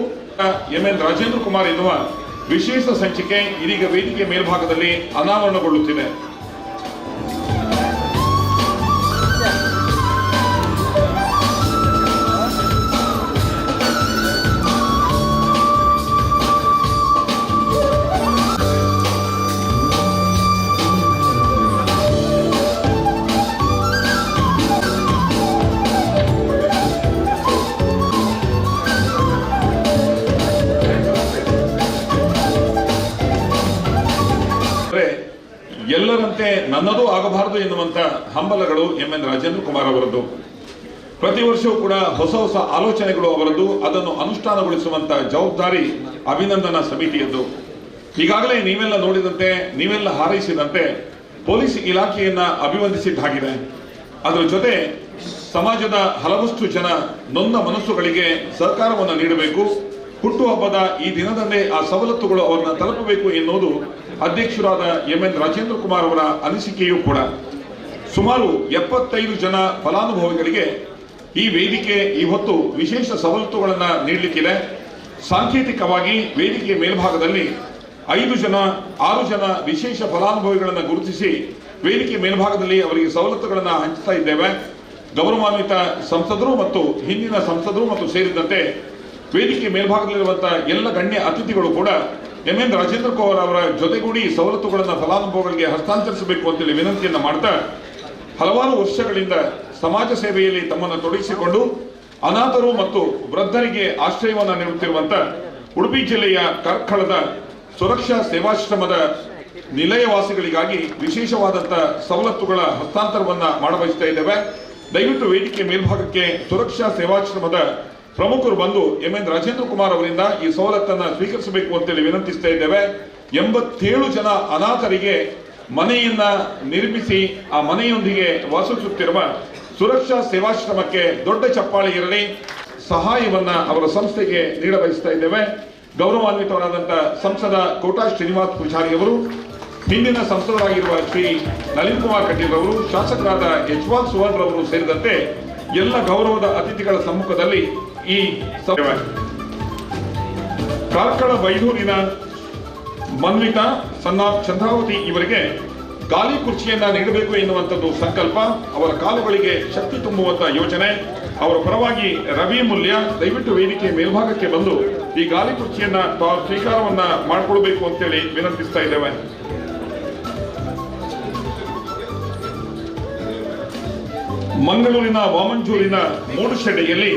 MN ರಾಜೇಂದ್ರ ಕುಮಾರ್ ಎನ್ನುವ ವಿಶೇಷ ಸಂಚಿಕೆ ಇದೀಗ ವೇದಿಕೆ ಮೇಲ್ಭಾಗದಲ್ಲಿ ಅನಾವರಣಗೊಳ್ಳುತ್ತಿದೆ. ಎಲ್ಲರಂತೆ ನನ್ನದೂ ಆಗಬಾರದು ಎನ್ನುವಂತ ಹಂಬಲಗಳು MN ರಾಜೇಂದ್ರ ಕುಮಾರ್ ಅವರದ್ದು. ಪ್ರತಿ ವರ್ಷವೂ ಕೂಡ ಹೊಸ ಹೊಸ ಆಲೋಚನೆಗಳು ಅವರದ್ದು. ಅದನ್ನು ಅನುಷ್ಠಾನಗೊಳಿಸುವಂತ ಜವಾಬ್ದಾರಿ ಅಭಿನಂದನಾ ಸಮಿತಿಯದ್ದು. ಈಗಾಗಲೇ ನೀವೆಲ್ಲ ನೋಡಿದಂತೆ, ನೀವೆಲ್ಲ ಹಾರೈಸಿದಂತೆ ಪೊಲೀಸ್ ಇಲಾಖೆಯನ್ನ ಅಭಿವಂದಿಸಿದ್ದಾಗಿದೆ. ಅದರ ಜೊತೆ ಸಮಾಜದ ಹಲವಷ್ಟು ಜನ ನೊಂದ ಮನಸ್ಸುಗಳಿಗೆ ಸಹಕಾರವನ್ನು ನೀಡಬೇಕು. ಹುಟ್ಟುಹಬ್ಬದ ಈ ದಿನದಂದೇ ಆ ಸವಲತ್ತುಗಳು ಅವರನ್ನ ತಲುಪಬೇಕು ಎನ್ನುವುದು ಅಧ್ಯಕ್ಷರಾದ MN ರಾಜೇಂದ್ರ ಕುಮಾರ್ ಅವರ ಅನಿಸಿಕೆಯೂ ಕೂಡ. ಸುಮಾರು 75 ಜನ ಫಲಾನುಭವಿಗಳಿಗೆ ಈ ವೇದಿಕೆ ಈ ಹೊತ್ತು ವಿಶೇಷ ಸವಲತ್ತುಗಳನ್ನು ನೀಡಲಿಕ್ಕಿದೆ. ಸಾಂಕೇತಿಕವಾಗಿ ವೇದಿಕೆ ಮೇಲ್ಭಾಗದಲ್ಲಿ 6 ಜನ ವಿಶೇಷ ಫಲಾನುಭವಿಗಳನ್ನು ಗುರುತಿಸಿ ವೇದಿಕೆ ಮೇಲ್ಭಾಗದಲ್ಲಿ ಅವರಿಗೆ ಸವಲತ್ತುಗಳನ್ನು ಹಂಚ್ತಾ ಇದ್ದೇವೆ. ಗೌರವಾನ್ವಿತ ಸಂಸದರು ಮತ್ತು ಹಿಂದಿನ ಸಂಸದರು ಮತ್ತು ಸೇರಿದಂತೆ ವೇದಿಕೆ ಮೇಲ್ಭಾಗದಲ್ಲಿರುವಂತಹ ಎಲ್ಲ ಗಣ್ಯ ಅತಿಥಿಗಳು ಕೂಡ MN ರಾಜೇಂದ್ರ ಕುಮಾರ್ ಅವರ ಜೊತೆಗೂಡಿ ಸವಲತ್ತುಗಳನ್ನು ಫಲಾನುಭವಿಗಳಿಗೆ ಹಸ್ತಾಂತರಿಸಬೇಕು ಅಂತೇಳಿ ವಿನಂತಿಯನ್ನು ಮಾಡ್ತಾ, ಹಲವಾರು ವರ್ಷಗಳಿಂದ ಸಮಾಜ ಸೇವೆಯಲ್ಲಿ ತಮ್ಮನ್ನು ತೊಡಗಿಸಿಕೊಂಡು ಅನಾಥರು ಮತ್ತು ವೃದ್ಧರಿಗೆ ಆಶ್ರಯವನ್ನು ನೀಡುತ್ತಿರುವಂತ ಉಡುಪಿ ಜಿಲ್ಲೆಯ ಕಾರ್ಕಳದ ಸುರಕ್ಷಾ ಸೇವಾಶ್ರಮದ ನಿಲಯವಾಸಿಗಳಿಗಾಗಿ ವಿಶೇಷವಾದಂಥ ಸವಲತ್ತುಗಳ ಹಸ್ತಾಂತರವನ್ನ ಮಾಡಬಯಸ್ತಾ ಇದ್ದೇವೆ. ದಯವಿಟ್ಟು ವೇದಿಕೆ ಮೇಲ್ಭಾಗಕ್ಕೆ ಸುರಕ್ಷಾ ಸೇವಾಶ್ರಮದ ಪ್ರಮುಖರು ಬಂದು MN ರಾಜೇಂದ್ರ ಕುಮಾರ್ ಅವರಿಂದ ಈ ಸವಲತ್ತನ್ನು ಸ್ವೀಕರಿಸಬೇಕು ಅಂತೇಳಿ ವಿನಂತಿಸ್ತಾ ಇದ್ದೇವೆ. 87 ಜನ ಅನಾಥರಿಗೆ ಮನೆಯನ್ನ ನಿರ್ಮಿಸಿ ಆ ಮನೆಯೊಂದಿಗೆ ವಾಸಿಸುತ್ತಿರುವ ಸುರಕ್ಷಾ ಸೇವಾಶ್ರಮಕ್ಕೆ ದೊಡ್ಡ ಚಪ್ಪಾಳೆ ಇರಲಿ. ಸಹಾಯವನ್ನ ಅವರ ಸಂಸ್ಥೆಗೆ ನೀಡಬಯಸ್ತಾ ಇದ್ದೇವೆ. ಗೌರವಾನ್ವಿತರಾದಂಥ ಸಂಸದ ಕೋಟಾ ಶ್ರೀನಿವಾಸ್ ಪೂಜಾರಿ ಅವರು, ಹಿಂದಿನ ಸಂಸದರಾಗಿರುವ ಶ್ರೀ ನಳಿನ್ ಕುಮಾರ್ ಕಟೀಲ್ ಅವರು, ಶಾಸಕರಾದ ಯಶ್ಪಾಲ್ ಸುವರ್ಣ ಅವರು ಸೇರಿದಂತೆ ಎಲ್ಲ ಗೌರವದ ಅತಿಥಿಗಳ ಸಮ್ಮುಖದಲ್ಲಿ ಈ ಸಭೆ ಕಾರ್ಕಳ ಬೈದೂರಿನ ಮನ್ವಿತಾ ಚಂದ್ರಾವತಿ ಇವರಿಗೆ ಗಾಲಿ ಕುರ್ಚಿಯನ್ನ ನೀಡಬೇಕು ಎನ್ನುವಂಥದ್ದು ಸಂಕಲ್ಪ. ಅವರ ಕಾಲುಗಳಿಗೆ ಶಕ್ತಿ ತುಂಬುವಂತ ಯೋಜನೆ. ಅವರ ಪರವಾಗಿ ರವಿ ಮೂಲ್ಯ ದಯವಿಟ್ಟು ವೇದಿಕೆ ಮೇಲ್ಭಾಗಕ್ಕೆ ಬಂದು ಈ ಗಾಲಿ ಕುರ್ಚಿಯನ್ನ ಸ್ವೀಕಾರವನ್ನ ಮಾಡಿಕೊಳ್ಬೇಕು ಅಂತೇಳಿ ವಿನಂತಿಸ್ತಾ ಇದ್ದೇವೆ. ಮಂಗಳೂರಿನ ವಾಮಂಜೂರಿನ ಮೂಡುಶೆಡ್ಡೆಯಲ್ಲಿ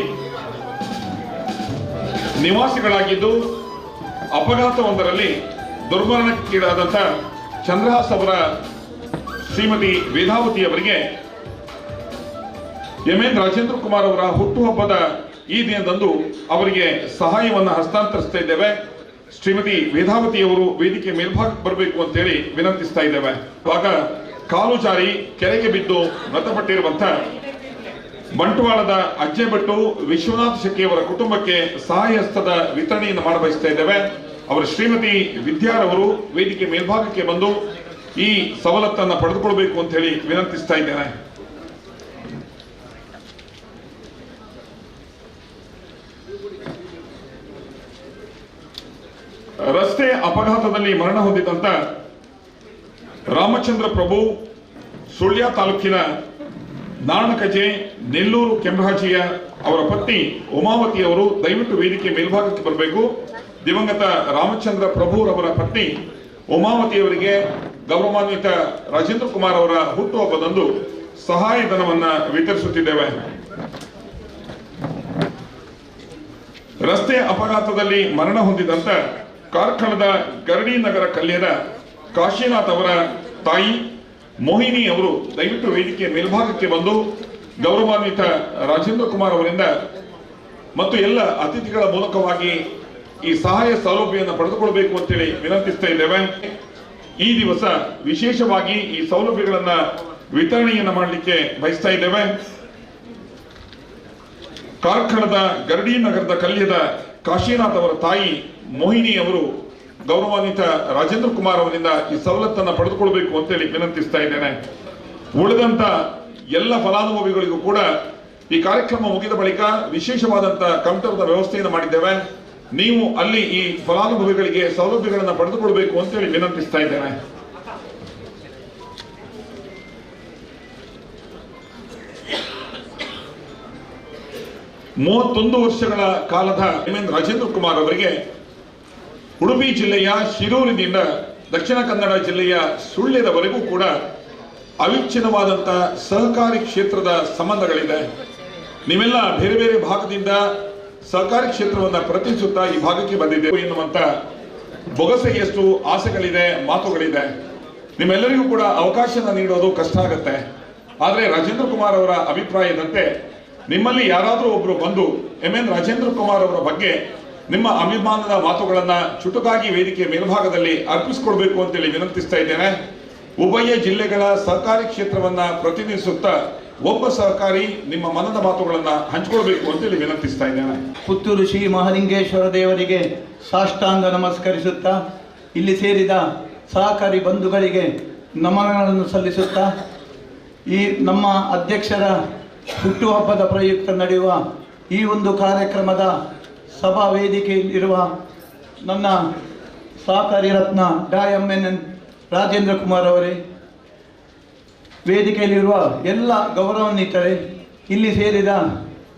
ನಿವಾಸಿಗಳಾಗಿದ್ದು ಅಪಘಾತವೊಂದರಲ್ಲಿ ದುರ್ಮರಣಕ್ಕೀಡಾದಂಥ ಚಂದ್ರಹಾಸ್ ಅವರ ಶ್ರೀಮತಿ ವೇದಾವತಿ ಅವರಿಗೆ ಎಂ.ಎನ್. ರಾಜೇಂದ್ರ ಕುಮಾರ್ ಅವರ ಹುಟ್ಟುಹಬ್ಬದ ಈ ದಿನದಂದು ಅವರಿಗೆ ಸಹಾಯವನ್ನು ಹಸ್ತಾಂತರಿಸ್ತಾ ಇದ್ದೇವೆ. ಶ್ರೀಮತಿ ವೇದಾವತಿ ಅವರು ವೇದಿಕೆ ಮೇಲ್ಭಾಗಕ್ಕೆ ಬರಬೇಕು ಅಂತೇಳಿ ವಿನಂತಿಸ್ತಾ ಇದ್ದೇವೆ. ಆಗ ಕಾಲು ಜಾರಿ ಕೆರೆಗೆ ಬಿದ್ದು ಮೃತಪಟ್ಟಿರುವಂತ ಬಂಟ್ವಾಳದ ಅಜ್ಜೆಭಟ್ಟು ವಿಶ್ವನಾಥ್ ಶೆಟ್ಟಿ ಅವರ ಕುಟುಂಬಕ್ಕೆ ಸಹಾಯ ಹಸ್ತದ ವಿತರಣೆಯನ್ನು ಮಾಡಬಯಸ್ತಾ ಇದ್ದೇವೆ. ಅವರ ಶ್ರೀಮತಿ ವಿದ್ಯಾರವರು ವೇದಿಕೆ ಮೇಲ್ಭಾಗಕ್ಕೆ ಬಂದು ಈ ಸವಲತ್ತನ್ನು ಪಡೆದುಕೊಳ್ಬೇಕು ಅಂತ ಹೇಳಿ ವಿನಂತಿಸ್ತಾ ಇದ್ದೇನೆ. ರಸ್ತೆ ಅಪಘಾತದಲ್ಲಿ ಮರಣ ಹೊಂದಿದಂತ ರಾಮಚಂದ್ರ ಪ್ರಭು ಸುಳ್ಯ ತಾಲೂಕಿನ ನಾರಣಕಜೆ ನೆಲ್ಲೂರು ಕೆಂಬ್ರಾಜಿಯ ಅವರ ಪತ್ನಿ ಉಮಾವತಿ ಅವರು ದಯವಿಟ್ಟು ವೇದಿಕೆ ಮೇಲ್ಭಾಗಕ್ಕೆ ಬರಬೇಕು. ದಿವಂಗತ ರಾಮಚಂದ್ರ ಪ್ರಭುರವರ ಪತ್ನಿ ಉಮಾವತಿ ಅವರಿಗೆ ಗೌರವಾನ್ವಿತ ರಾಜೇಂದ್ರ ಕುಮಾರ್ ಅವರ ಹುಟ್ಟುಹಬ್ಬದಂದು ಸಹಾಯಧನವನ್ನ ವಿತರಿಸುತ್ತಿದ್ದೇವೆ. ರಸ್ತೆ ಅಪಘಾತದಲ್ಲಿ ಮರಣ ಹೊಂದಿದಂತ ಕಾರ್ಕಳದ ಗರಡಿ ನಗರ ಕಲ್ಯದ ಕಾಶಿನಾಥ್ ಅವರ ತಾಯಿ ಮೋಹಿನಿ ಅವರು ದಯವಿಟ್ಟು ವೇದಿಕೆ ಮೇಲ್ಭಾಗಕ್ಕೆ ಬಂದು ಗೌರವಾನ್ವಿತ ರಾಜೇಂದ್ರ ಕುಮಾರ್ ಅವರಿಂದ ಮತ್ತು ಎಲ್ಲ ಅತಿಥಿಗಳ ಮೂಲಕವಾಗಿ ಈ ಸಹಾಯ ಸೌಲಭ್ಯವನ್ನು ಪಡೆದುಕೊಳ್ಬೇಕು ಅಂತೇಳಿ ವಿನಂತಿಸ್ತಾ ಇದ್ದೇವೆ. ಈ ದಿವಸ ವಿಶೇಷವಾಗಿ ಈ ಸೌಲಭ್ಯಗಳನ್ನ ವಿತರಣೆಯನ್ನ ಮಾಡಲಿಕ್ಕೆ ಬಯಸ್ತಾ ಇದ್ದೇವೆ. ಕಾರ್ಕಳದ ಗರಡಿ ನಗರದ ಕಲ್ಯದ ಕಾಶಿನಾಥ್ ಅವರ ತಾಯಿ ಮೋಹಿನಿ ಅವರು ಗೌರವಾನ್ವಿತ ರಾಜೇಂದ್ರ ಕುಮಾರ್ ಅವರಿಂದ ಈ ಸವಲತ್ತನ್ನು ಪಡೆದುಕೊಳ್ಬೇಕು ಅಂತೇಳಿ ವಿನಂತಿಸ್ತಾ ಇದ್ದೇನೆ. ಉಳಿದಂತ ಎಲ್ಲ ಫಲಾನುಭವಿಗಳಿಗೂ ಕೂಡ ಈ ಕಾರ್ಯಕ್ರಮ ಮುಗಿದ ಬಳಿಕ ವಿಶೇಷವಾದಂತ ಕೌಂಟರ್ನ ವ್ಯವಸ್ಥೆಯನ್ನು ಮಾಡಿದ್ದೇವೆ. ನೀವು ಅಲ್ಲಿ ಈ ಫಲಾನುಭವಿಗಳಿಗೆ ಸೌಲಭ್ಯಗಳನ್ನು ಪಡೆದುಕೊಳ್ಬೇಕು ಅಂತೇಳಿ ವಿನಂತಿಸ್ತಾ ಇದ್ದೇನೆ. ಮೂವತ್ತೊಂದು ವರ್ಷಗಳ ಕಾಲದ ಎಂ.ಎನ್. ರಾಜೇಂದ್ರ ಕುಮಾರ್ ಅವರಿಗೆ ಉಡುಪಿ ಜಿಲ್ಲೆಯ ಶಿರೂರಿನಿಂದ ದಕ್ಷಿಣ ಕನ್ನಡ ಜಿಲ್ಲೆಯ ಸುಳ್ಯದವರೆಗೂ ಕೂಡ ಅವಿಚ್ಛಿನ್ನವಾದಂಥ ಸಹಕಾರಿ ಕ್ಷೇತ್ರದ ಸಂಬಂಧಗಳಿದೆ. ನೀವೆಲ್ಲ ಬೇರೆ ಬೇರೆ ಭಾಗದಿಂದ ಸಹಕಾರಿ ಕ್ಷೇತ್ರವನ್ನು ಪ್ರತಿನಿಧಿಸುತ್ತಾ ಈ ಭಾಗಕ್ಕೆ ಬಂದಿದ್ದೇವೆ ಎನ್ನುವಂತ ಬೊಗಸೆಯಷ್ಟು ಆಸೆಗಳಿದೆ, ಮಾತುಗಳಿದೆ. ನಿಮ್ಮೆಲ್ಲರಿಗೂ ಕೂಡ ಅವಕಾಶನ ನೀಡೋದು ಕಷ್ಟ ಆಗುತ್ತೆ. ಆದರೆ ರಾಜೇಂದ್ರ ಕುಮಾರ್ ಅವರ ಅಭಿಪ್ರಾಯದಂತೆ ನಿಮ್ಮಲ್ಲಿ ಯಾರಾದರೂ ಒಬ್ರು ಬಂದು ಎಂ.ಎನ್. ರಾಜೇಂದ್ರ ಕುಮಾರ್ ಅವರ ಬಗ್ಗೆ ನಿಮ್ಮ ಅಭಿಮಾನದ ಮಾತುಗಳನ್ನ ಚುಟುಕಾಗಿ ವೇದಿಕೆ ಮೇಲ್ಭಾಗದಲ್ಲಿ ಅರ್ಪಿಸಿಕೊಳ್ಬೇಕು ಅಂತೇಳಿ ವಿನಂತಿಸ್ತಾ ಇದ್ದೇನೆ. ಉಭಯ ಜಿಲ್ಲೆಗಳ ಸಹಕಾರಿ ಕ್ಷೇತ್ರವನ್ನ ಪ್ರತಿನಿಧಿಸುತ್ತಾ ಒಬ್ಬ ಸಹಕಾರಿ ನಿಮ್ಮ ಮನದ ಮಾತುಗಳನ್ನ ಹಂಚಿಕೊಳ್ಬೇಕು ಅಂತೇಳಿ ವಿನಂತಿಸ್ತಾ ಇದ್ದೇನೆ. ಪುತ್ತೂರು ಶ್ರೀ ಮಹಾಲಿಂಗೇಶ್ವರ ದೇವರಿಗೆ ಸಾಷ್ಟಾಂಗ ನಮಸ್ಕರಿಸುತ್ತಾ ಇಲ್ಲಿ ಸೇರಿದ ಸಹಕಾರಿ ಬಂಧುಗಳಿಗೆ ನಮನಗಳನ್ನು ಸಲ್ಲಿಸುತ್ತಾ ಈ ನಮ್ಮ ಅಧ್ಯಕ್ಷರ ಹುಟ್ಟುಹಬ್ಬದ ಪ್ರಯುಕ್ತ ನಡೆಯುವ ಈ ಒಂದು ಕಾರ್ಯಕ್ರಮದ ಸಭಾ ವೇದಿಕೆಯಲ್ಲಿರುವ ನನ್ನ ಸಹಕಾರಿ ರತ್ನ ಡಾ ಎಂ.ಎನ್. ರಾಜೇಂದ್ರ ಕುಮಾರ್ ಅವರೇ, ವೇದಿಕೆಯಲ್ಲಿರುವ ಎಲ್ಲ ಗೌರವಾನ್ವಿತರೇ, ಇಲ್ಲಿ ಸೇರಿದ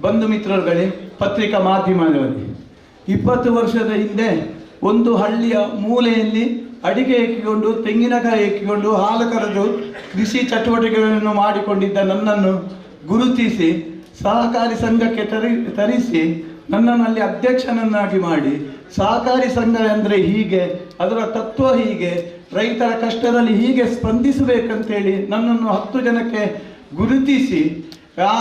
ಬಂಧು ಮಿತ್ರರುಗಳೇ, ಪತ್ರಿಕಾ ಮಾಧ್ಯಮದವರೇ, 20 ವರ್ಷದ ಹಿಂದೆ ಒಂದು ಹಳ್ಳಿಯ ಮೂಲೆಯಲ್ಲಿ ಅಡಿಕೆ ಎಕ್ಕಿಕೊಂಡು ತೆಂಗಿನಕಾಯಿ ಎಕ್ಕಿಕೊಂಡು ಹಾಲು ಕರೆದು ಕೃಷಿ ಚಟುವಟಿಕೆಗಳನ್ನು ಮಾಡಿಕೊಂಡಿದ್ದ ನನ್ನನ್ನು ಗುರುತಿಸಿ ಸಹಕಾರಿ ಸಂಘಕ್ಕೆ ತರಿಸಿ ನನ್ನನ್ನು ಅಲ್ಲಿ ಅಧ್ಯಕ್ಷನನ್ನಾಗಿ ಮಾಡಿ ಸಹಕಾರಿ ಸಂಘ ಅಂದರೆ ಹೀಗೆ, ಅದರ ತತ್ವ ಹೀಗೆ, ರೈತರ ಕಷ್ಟದಲ್ಲಿ ಹೀಗೆ ಸ್ಪಂದಿಸಬೇಕಂತೇಳಿ ನನ್ನನ್ನು 10 ಜನಕ್ಕೆ ಗುರುತಿಸಿ ಆ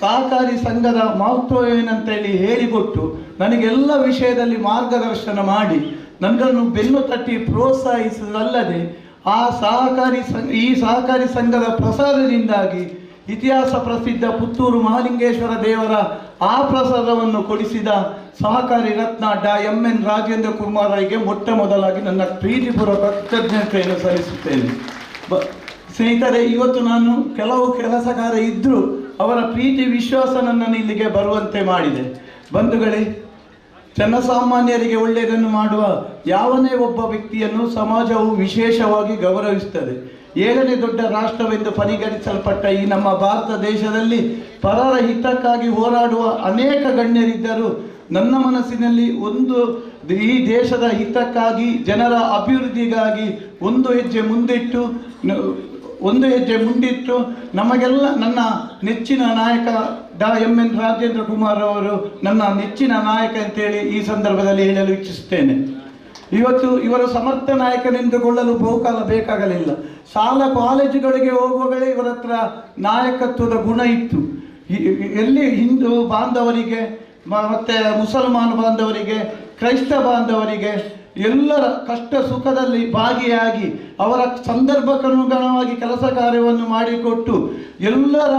ಸಹಕಾರಿ ಸಂಘದ ಮಹತ್ವ ಏನಂತೇಳಿ ಹೇಳಿಕೊಟ್ಟು ನನಗೆಲ್ಲ ವಿಷಯದಲ್ಲಿ ಮಾರ್ಗದರ್ಶನ ಮಾಡಿ ನನ್ನನ್ನು ಬೆನ್ನು ತಟ್ಟಿ ಪ್ರೋತ್ಸಾಹಿಸುವುದಲ್ಲದೆ ಈ ಸಹಕಾರಿ ಸಂಘದ ಪ್ರಸಾದದಿಂದಾಗಿ ಇತಿಹಾಸ ಪ್ರಸಿದ್ಧ ಪುತ್ತೂರು ಮಹಾಲಿಂಗೇಶ್ವರ ದೇವರ ಆ ಪ್ರಸಾದವನ್ನು ಕೊಡಿಸಿದ ಸಹಕಾರಿ ರತ್ನ ಡಾ ಎಂ.ಎನ್. ರಾಜೇಂದ್ರ ಕುಮಾರ್ ಅವರಿಗೆ ಮೊಟ್ಟ ಮೊದಲಾಗಿ ನನ್ನ ಪ್ರೀತಿಪೂರ್ವಕ ಕೃತಜ್ಞತೆಯನ್ನು ಸಲ್ಲಿಸುತ್ತೇನೆ. ಸ್ನೇಹಿತರೆ, ಇವತ್ತು ನಾನು ಕೆಲವು ಕೆಲಸಗಾರ ಇದ್ದರೂ ಅವರ ಪ್ರೀತಿ ವಿಶ್ವಾಸ ನನ್ನನ್ನು ಇಲ್ಲಿಗೆ ಬರುವಂತೆ ಮಾಡಿದೆ. ಬಂಧುಗಳೇ, ಜನಸಾಮಾನ್ಯರಿಗೆ ಒಳ್ಳೆಯದನ್ನು ಮಾಡುವ ಯಾವನೇ ಒಬ್ಬ ವ್ಯಕ್ತಿಯನ್ನು ಸಮಾಜವು ವಿಶೇಷವಾಗಿ ಗೌರವಿಸುತ್ತದೆ. 7ನೇ ದೊಡ್ಡ ರಾಷ್ಟ್ರವೆಂದು ಪರಿಗಣಿಸಲ್ಪಟ್ಟ ಈ ನಮ್ಮ ಭಾರತ ದೇಶದಲ್ಲಿ ಪರರ ಹಿತಕ್ಕಾಗಿ ಹೋರಾಡುವ ಅನೇಕ ಗಣ್ಯರಿದ್ದರೂ ನನ್ನ ಮನಸ್ಸಿನಲ್ಲಿ ಈ ದೇಶದ ಹಿತಕ್ಕಾಗಿ, ಜನರ ಅಭಿವೃದ್ಧಿಗಾಗಿ ಒಂದು ಹೆಜ್ಜೆ ಮುಂದಿಟ್ಟು ನಮಗೆಲ್ಲ ನನ್ನ ನೆಚ್ಚಿನ ನಾಯಕ ಎಂ.ಎನ್. ರಾಜೇಂದ್ರ ಕುಮಾರ್ ಅವರು ನನ್ನ ನೆಚ್ಚಿನ ನಾಯಕ ಅಂತೇಳಿ ಈ ಸಂದರ್ಭದಲ್ಲಿ ಹೇಳಲು ಇಚ್ಛಿಸುತ್ತೇನೆ. ಇವತ್ತು ಇವರು ಸಮರ್ಥ ನಾಯಕನೆಂದುಕೊಳ್ಳಲು ಬಹುಕಾಲ ಬೇಕಾಗಲಿಲ್ಲ. ಶಾಲಾ ಕಾಲೇಜುಗಳಿಗೆ ಹೋಗುವಾಗಲೇ ಇವರ ಹತ್ರ ನಾಯಕತ್ವದ ಗುಣ ಇತ್ತು. ಎಲ್ಲಿ ಹಿಂದೂ ಬಾಂಧವರಿಗೆ ಮತ್ತು ಮುಸಲ್ಮಾನ್ ಬಾಂಧವರಿಗೆ, ಕ್ರೈಸ್ತ ಬಾಂಧವರಿಗೆ ಎಲ್ಲರ ಕಷ್ಟ ಸುಖದಲ್ಲಿ ಭಾಗಿಯಾಗಿ ಅವರ ಸಂದರ್ಭಕ್ಕನುಗುಣವಾಗಿ ಕೆಲಸ ಕಾರ್ಯವನ್ನು ಮಾಡಿಕೊಟ್ಟು ಎಲ್ಲರ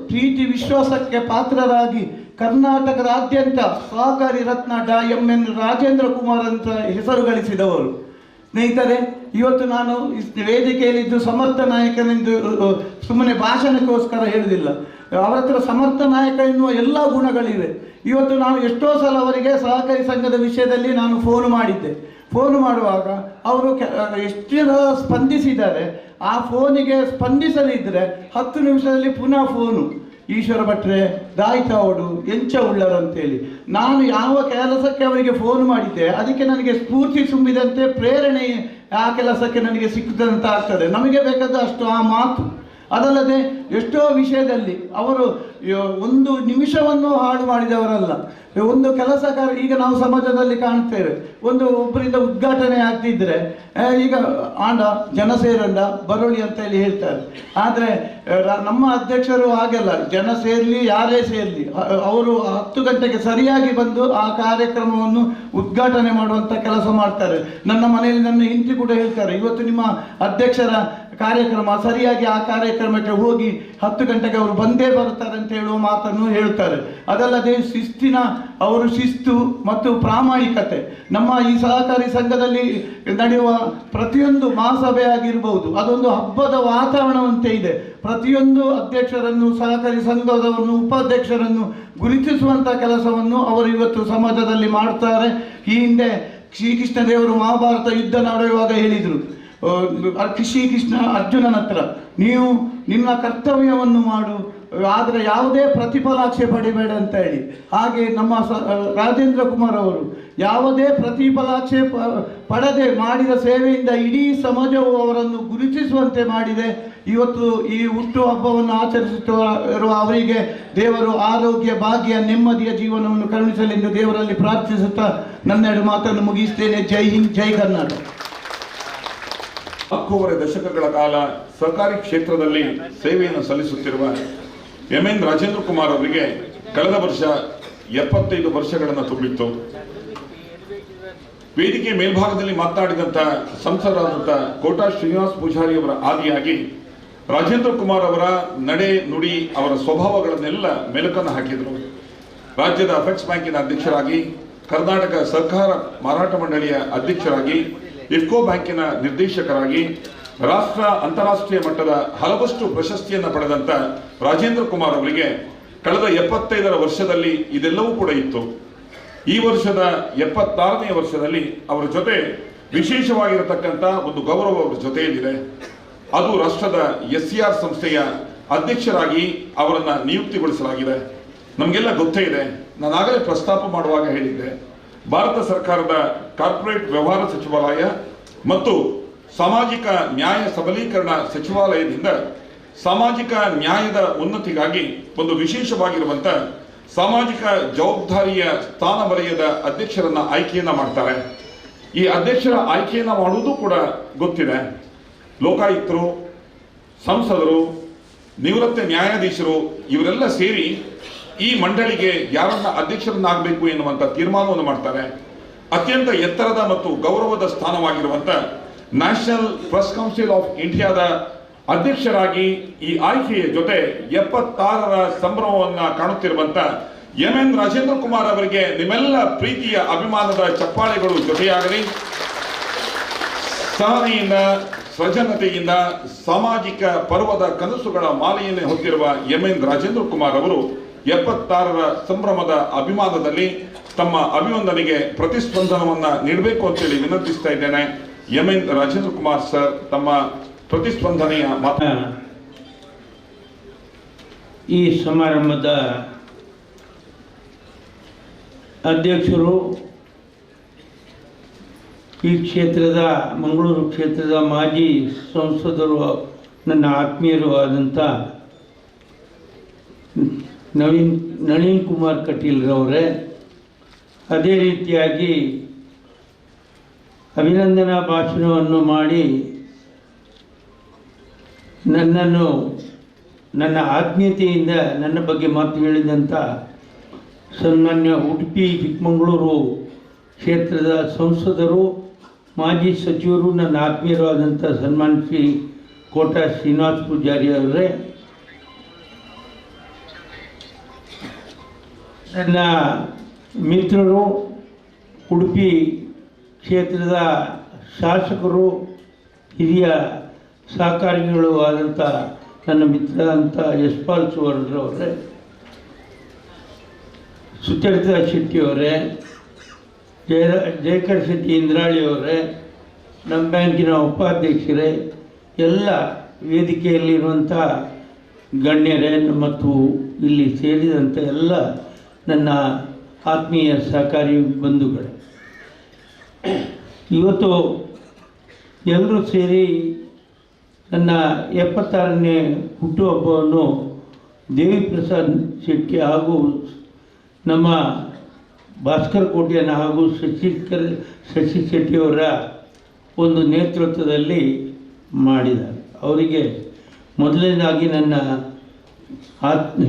ಪ್ರೀತಿ ವಿಶ್ವಾಸಕ್ಕೆ ಪಾತ್ರರಾಗಿ ಕರ್ನಾಟಕದಾದ್ಯಂತ ಸಹಕಾರಿ ರತ್ನ ಎಂ.ಎನ್. ರಾಜೇಂದ್ರ ಕುಮಾರ್ ಅಂತ ಹೆಸರು ಗಳಿಸಿದವರು. ಸ್ನೇಹಿತರೆ, ಇವತ್ತು ನಾನು ವೇದಿಕೆಯಲ್ಲಿದ್ದು ಸಮರ್ಥ ನಾಯಕನೆಂದು ಸುಮ್ಮನೆ ಭಾಷಣಕ್ಕೋಸ್ಕರ ಹೇಳುವುದಿಲ್ಲ. ಅವರ ಹತ್ರ ಸಮರ್ಥ ನಾಯಕ ಎನ್ನುವ ಎಲ್ಲ ಗುಣಗಳಿವೆ. ಇವತ್ತು ನಾನು ಎಷ್ಟೋ ಸಲ ಅವರಿಗೆ ಸಹಕಾರಿ ಸಂಘದ ವಿಷಯದಲ್ಲಿ ನಾನು ಫೋನ್ ಮಾಡುವಾಗ ಅವರು ಎಷ್ಟು ಸ್ಪಂದಿಸಿದ್ದಾರೆ. ಆ ಫೋನಿಗೆ ಸ್ಪಂದಿಸದಿದ್ದರೆ 10 ನಿಮಿಷದಲ್ಲಿ ಪುನಃ ಫೋನು, ಈಶ್ವರ ಭಟ್ರೆ ದಾಯ್ತಾವಡು ಎಂಚ ಉಳ್ಳರು ಅಂತೇಳಿ. ನಾನು ಯಾವ ಕೆಲಸಕ್ಕೆ ಅವರಿಗೆ ಫೋನ್ ಮಾಡಿದ್ದೆ ಅದಕ್ಕೆ ನನಗೆ ಸ್ಫೂರ್ತಿ ತುಂಬಿದಂತೆ, ಪ್ರೇರಣೆ ಆ ಕೆಲಸಕ್ಕೆ ನನಗೆ ಸಿಕ್ಕಿದಂತ ಆಗ್ತದೆ. ನಮಗೆ ಬೇಕಾದ ಅಷ್ಟು ಆ ಮಾತು. ಅದಲ್ಲದೆ ಎಷ್ಟೋ ವಿಷಯದಲ್ಲಿ ಅವರು ಒಂದು ನಿಮಿಷವನ್ನು ಹಾಳು ಮಾಡಿದವರಲ್ಲ. ಒಂದು ಕೆಲಸ ಕಾರ್ಯ ಈಗ ನಾವು ಸಮಾಜದಲ್ಲಿ ಕಾಣ್ತೇವೆ, ಒಬ್ಬರಿಂದ ಉದ್ಘಾಟನೆ ಆಗ್ತಿದ್ರೆ ಈಗ ಆಂಡ ಜನ ಸೇರಂಡ ಬರೋಳಿ ಅಂತ ಹೇಳಿ ಹೇಳ್ತಾರೆ. ಆದರೆ ನಮ್ಮ ಅಧ್ಯಕ್ಷರು ಹಾಗೆಲ್ಲ, ಜನ ಸೇರಲಿ ಯಾರೇ ಸೇರಲಿ ಅವರು 10 ಗಂಟೆಗೆ ಸರಿಯಾಗಿ ಬಂದು ಆ ಕಾರ್ಯಕ್ರಮವನ್ನು ಉದ್ಘಾಟನೆ ಮಾಡುವಂಥ ಕೆಲಸ ಮಾಡ್ತಾರೆ. ನನ್ನ ಮನೆಯಲ್ಲಿ ನನ್ನ ಹೆಂಡತಿ ಕೂಡ ಹೇಳ್ತಾರೆ, ಇವತ್ತು ನಿಮ್ಮ ಅಧ್ಯಕ್ಷರ ಕಾರ್ಯಕ್ರಮ ಸರಿಯಾಗಿ ಆ ಕಾರ್ಯಕ್ರಮಕ್ಕೆ ಹೋಗಿ 10 ಗಂಟೆಗೆ ಅವರು ಬಂದೇ ಬರುತ್ತಾರೆ ಅಂತ ಹೇಳುವ ಮಾತನ್ನು ಹೇಳ್ತಾರೆ. ಅದಲ್ಲದೆ ಅವರು ಶಿಸ್ತು ಮತ್ತು ಪ್ರಾಮಾಣಿಕತೆ. ನಮ್ಮ ಈ ಸಹಕಾರಿ ಸಂಘದಲ್ಲಿ ನಡೆಯುವ ಪ್ರತಿಯೊಂದು ಮಹಾಸಭೆ ಆಗಿರಬಹುದು, ಅದೊಂದು ಹಬ್ಬದ ವಾತಾವರಣವಂತೆ ಇದೆ. ಪ್ರತಿಯೊಂದು ಅಧ್ಯಕ್ಷರನ್ನು, ಸಹಕಾರಿ ಸಂಘದವನ್ನು, ಉಪಾಧ್ಯಕ್ಷರನ್ನು ಗುರುತಿಸುವಂಥ ಕೆಲಸವನ್ನು ಅವರು ಇವತ್ತು ಸಮಾಜದಲ್ಲಿ ಮಾಡ್ತಾರೆ. ಈ ಹಿಂದೆ ಶ್ರೀಕೃಷ್ಣ ದೇವರು ಮಹಾಭಾರತ ಯುದ್ಧ ನಡೆಯುವಾಗ ಹೇಳಿದರು, ಶ್ರೀಕೃಷ್ಣ ಅರ್ಜುನನ ಹತ್ರ, ನೀವು ನಿಮ್ಮ ಕರ್ತವ್ಯವನ್ನು ಮಾಡು, ಆದರೆ ಯಾವುದೇ ಪ್ರತಿಫಲಾಕ್ಷೆ ಪಡಿಬೇಡ ಅಂತ ಹೇಳಿ. ಹಾಗೆ ನಮ್ಮ ರಾಜೇಂದ್ರ ಕುಮಾರ್ ಅವರು ಯಾವುದೇ ಪ್ರತಿಫಲಾಕ್ಷೆ ಪಡದೆ ಮಾಡಿದ ಸೇವೆಯಿಂದ ಇಡೀ ಸಮಾಜವು ಅವರನ್ನು ಗುರುತಿಸುವಂತೆ ಮಾಡಿದೆ. ಇವತ್ತು ಈ ಹುಟ್ಟು ಹಬ್ಬವನ್ನು ಆಚರಿಸುತ್ತಿರುವ ಅವರಿಗೆ ದೇವರು ಆರೋಗ್ಯ, ಭಾಗ್ಯ, ನೆಮ್ಮದಿಯ ಜೀವನವನ್ನು ಕರುಣಿಸಲೆಂದು ದೇವರಲ್ಲಿ ಪ್ರಾರ್ಥಿಸುತ್ತಾ ನನ್ನೆರಡು ಮಾತನ್ನು ಮುಗಿಸ್ತೇನೆ. ಜೈ ಹಿಂದ್, ಜೈ ಕರ್ನಾಟಕ. 4 ದಶಕಗಳ ಕಾಲ ಸರ್ಕಾರಿ ಕ್ಷೇತ್ರದಲ್ಲಿ ಸೇವೆಯನ್ನು ಸಲ್ಲಿಸುತ್ತಿರುವ ಎಂ.ಎನ್. ರಾಜೇಂದ್ರ ಕುಮಾರ್ ಅವರಿಗೆ ಕಳೆದ ವರ್ಷ 75 ವರ್ಷಗಳನ್ನು ತುಂಬಿತ್ತು. ವೇದಿಕೆ ಮೇಲ್ಭಾಗದಲ್ಲಿ ಮಾತನಾಡಿದಂಥ ಸಂಸದರಾದಂಥ ಕೋಟಾ ಶ್ರೀನಿವಾಸ ಪೂಜಾರಿ ಅವರ ಆದಿಯಾಗಿ ರಾಜೇಂದ್ರ ಕುಮಾರ್ ಅವರ ನಡೆ ನುಡಿ, ಅವರ ಸ್ವಭಾವಗಳನ್ನೆಲ್ಲ ಮೆಲುಕನ್ನು ಹಾಕಿದರು. ರಾಜ್ಯದ ಅಪೆಕ್ಸ್ ಬ್ಯಾಂಕಿನ ಅಧ್ಯಕ್ಷರಾಗಿ, ಕರ್ನಾಟಕ ಸರ್ಕಾರ ಮಾರಾಟ ಮಂಡಳಿಯ ಅಧ್ಯಕ್ಷರಾಗಿ, ಇಫ್ಕೋ ಬ್ಯಾಂಕಿನ ನಿರ್ದೇಶಕರಾಗಿ ರಾಷ್ಟ್ರ ಅಂತಾರಾಷ್ಟ್ರೀಯ ಮಟ್ಟದ ಹಲವಷ್ಟು ಪ್ರಶಸ್ತಿಯನ್ನು ಪಡೆದಂತ ರಾಜೇಂದ್ರ ಕುಮಾರ್ ಅವರಿಗೆ ಕಳೆದ 75ರ ವರ್ಷದಲ್ಲಿ ಇದೆಲ್ಲವೂ ಕೂಡ ಇತ್ತು. ಈ ವರ್ಷದ 76ನೇ ವರ್ಷದಲ್ಲಿ ಅವರ ಜೊತೆ ವಿಶೇಷವಾಗಿರತಕ್ಕಂಥ ಒಂದು ಗೌರವ ಅವರ ಜೊತೆಯಲ್ಲಿದೆ. ಅದು ರಾಷ್ಟ್ರದ SCR ಸಂಸ್ಥೆಯ ಅಧ್ಯಕ್ಷರಾಗಿ ಅವರನ್ನ ನಿಯುಕ್ತಿಗೊಳಿಸಲಾಗಿದೆ. ನಮಗೆಲ್ಲ ಗೊತ್ತೇ ಇದೆ, ನಾನಾಗಲೇ ಪ್ರಸ್ತಾಪ ಮಾಡುವಾಗ ಹೇಳಿದ್ದೆ, ಭಾರತ ಸರ್ಕಾರದ ಕಾರ್ಪೊರೇಟ್ ವ್ಯವಹಾರ ಸಚಿವಾಲಯ ಮತ್ತು ಸಾಮಾಜಿಕ ನ್ಯಾಯ ಸಬಲೀಕರಣ ಸಚಿವಾಲಯದಿಂದ ಸಾಮಾಜಿಕ ನ್ಯಾಯದ ಉನ್ನತಿಗಾಗಿ ಒಂದು ವಿಶೇಷವಾಗಿರುವಂತ ಸಾಮಾಜಿಕ ಜವಾಬ್ದಾರಿಯ ಸ್ಥಾನ ವಲಯದ ಅಧ್ಯಕ್ಷರನ್ನ ಆಯ್ಕೆಯನ್ನ ಮಾಡ್ತಾರೆ. ಈ ಅಧ್ಯಕ್ಷರ ಆಯ್ಕೆಯನ್ನ ಮಾಡುವುದು ಕೂಡ ಗೊತ್ತಿದೆ. ಲೋಕಾಯುಕ್ತರು, ಸಂಸದರು, ನಿವೃತ್ತ ನ್ಯಾಯಾಧೀಶರು ಇವರೆಲ್ಲ ಸೇರಿ ಈ ಮಂಡಳಿಗೆ ಯಾರನ್ನ ಅಧ್ಯಕ್ಷರನ್ನಾಗಬೇಕು ಎನ್ನುವಂತ ತೀರ್ಮಾನವನ್ನು ಮಾಡ್ತಾರೆ. ಅತ್ಯಂತ ಎತ್ತರದ ಮತ್ತು ಗೌರವದ ಸ್ಥಾನವಾಗಿರುವಂತ ನ್ಯಾಷನಲ್ ಪ್ರೆಸ್ ಕೌನ್ಸಿಲ್ ಆಫ್ ಇಂಡಿಯಾದ ಅಧ್ಯಕ್ಷರಾಗಿ ಈ ಆಯ್ಕೆಯ ಜೊತೆ 76ರ ಸಂಭ್ರಮವನ್ನ ಕಾಣುತ್ತಿರುವಂತ ಎಂ.ಎನ್. ರಾಜೇಂದ್ರ ಕುಮಾರ್ ಅವರಿಗೆ ನಿಮ್ಮೆಲ್ಲ ಪ್ರೀತಿಯ ಅಭಿಮಾನದ ಚಪ್ಪಾಳೆಗಳು ಜೊತೆಯಾಗಲಿ. ಸಹನೆಯಿಂದ, ಸೃಜನತೆಯಿಂದ ಸಾಮಾಜಿಕ ಪರ್ವದ ಕನಸುಗಳ ಮಾಲೆಯನ್ನೇ ಹೊತ್ತಿರುವ ಎಂ.ಎನ್. ರಾಜೇಂದ್ರ ಕುಮಾರ್ ಅವರು 76ರ ಸಂಭ್ರಮದ ಅಭಿಮಾನದಲ್ಲಿ ತಮ್ಮ ಅಭಿವಂದನೆಗೆ ಪ್ರತಿಸ್ಪಂದನವನ್ನ ನೀಡಬೇಕು ಅಂತೇಳಿ ವಿನಂತಿಸ್ತಾ ಇದ್ದೇನೆ. ಎಂ.ಎನ್. ರಾಜೇಂದ್ರ ಕುಮಾರ್ ಸರ್ ತಮ್ಮ ಪ್ರತಿಸ್ಪಂದನೆಯ ಮಾತು. ಈ ಸಮಾರಂಭದ ಅಧ್ಯಕ್ಷರು, ಈ ಕ್ಷೇತ್ರದ ಮಂಗಳೂರು ಕ್ಷೇತ್ರದ ಮಾಜಿ ಸಂಸದರು, ನನ್ನ ಆತ್ಮೀಯರು ಆದಂಥ ನಳಿನ್ ಕುಮಾರ್ ಕಟೀಲ್ರವರೇ, ಅದೇ ರೀತಿಯಾಗಿ ಅಭಿನಂದನಾ ಭಾಷಣವನ್ನು ಮಾಡಿ ನನ್ನನ್ನು ನನ್ನ ಆತ್ಮೀಯತೆಯಿಂದ ನನ್ನ ಬಗ್ಗೆ ಮಾತು ಹೇಳಿದಂಥ ಸನ್ಮಾನ್ಯ ಉಡುಪಿ ಚಿಕ್ಕಮಗಳೂರು ಕ್ಷೇತ್ರದ ಸಂಸದರು, ಮಾಜಿ ಸಚಿವರು, ನನ್ನ ಆತ್ಮೀಯರು ಆದಂಥ ಸನ್ಮಾನ್ಯ ಶ್ರೀ ಕೋಟ ಶ್ರೀನಿವಾಸ ಪೂಜಾರಿ ಅವರೇ, ನನ್ನ ಮಿತ್ರರು, ಉಡುಪಿ ಕ್ಷೇತ್ರದ ಶಾಸಕರು, ಹಿರಿಯ ಸಹಕಾರಿಗಳು ಆದಂಥ ನನ್ನ ಮಿತ್ರ ಅಂತ ಯಶ್ಪಾಲ್ ಸುವರ್ಣರವರೇ, ಸುಚರಿತಾ ಶೆಟ್ಟಿಯವರೇ, ಜಯಕರ್ ಶೆಟ್ಟಿ ಇಂದ್ರಾಳಿಯವರೇ, ನಮ್ಮ ಬ್ಯಾಂಕಿನ ಉಪಾಧ್ಯಕ್ಷರೇ, ಎಲ್ಲ ವೇದಿಕೆಯಲ್ಲಿರುವಂಥ ಗಣ್ಯರೇ ಮತ್ತು ಇಲ್ಲಿ ಸೇರಿದಂಥ ಎಲ್ಲ ನನ್ನ ಆತ್ಮೀಯ ಸಹಕಾರಿ ಬಂಧುಗಳೇ, ಇವತ್ತು ಎಲ್ಲರೂ ಸೇರಿ ನನ್ನ 76ನೇ ಹುಟ್ಟುಹಬ್ಬವನ್ನು ದೇವಿ ಪ್ರಸಾದ್ ಶೆಟ್ಟಿ ಹಾಗೂ ನಮ್ಮ ಭಾಸ್ಕರ್ ಕೋಟೆಯನ್ನ ಹಾಗೂ ಶಶಿ ಶೆಟ್ಟಿಯವರ ಒಂದು ನೇತೃತ್ವದಲ್ಲಿ ಮಾಡಿದ್ದಾರೆ. ಅವರಿಗೆ ಮೊದಲನೇದಾಗಿ ನನ್ನ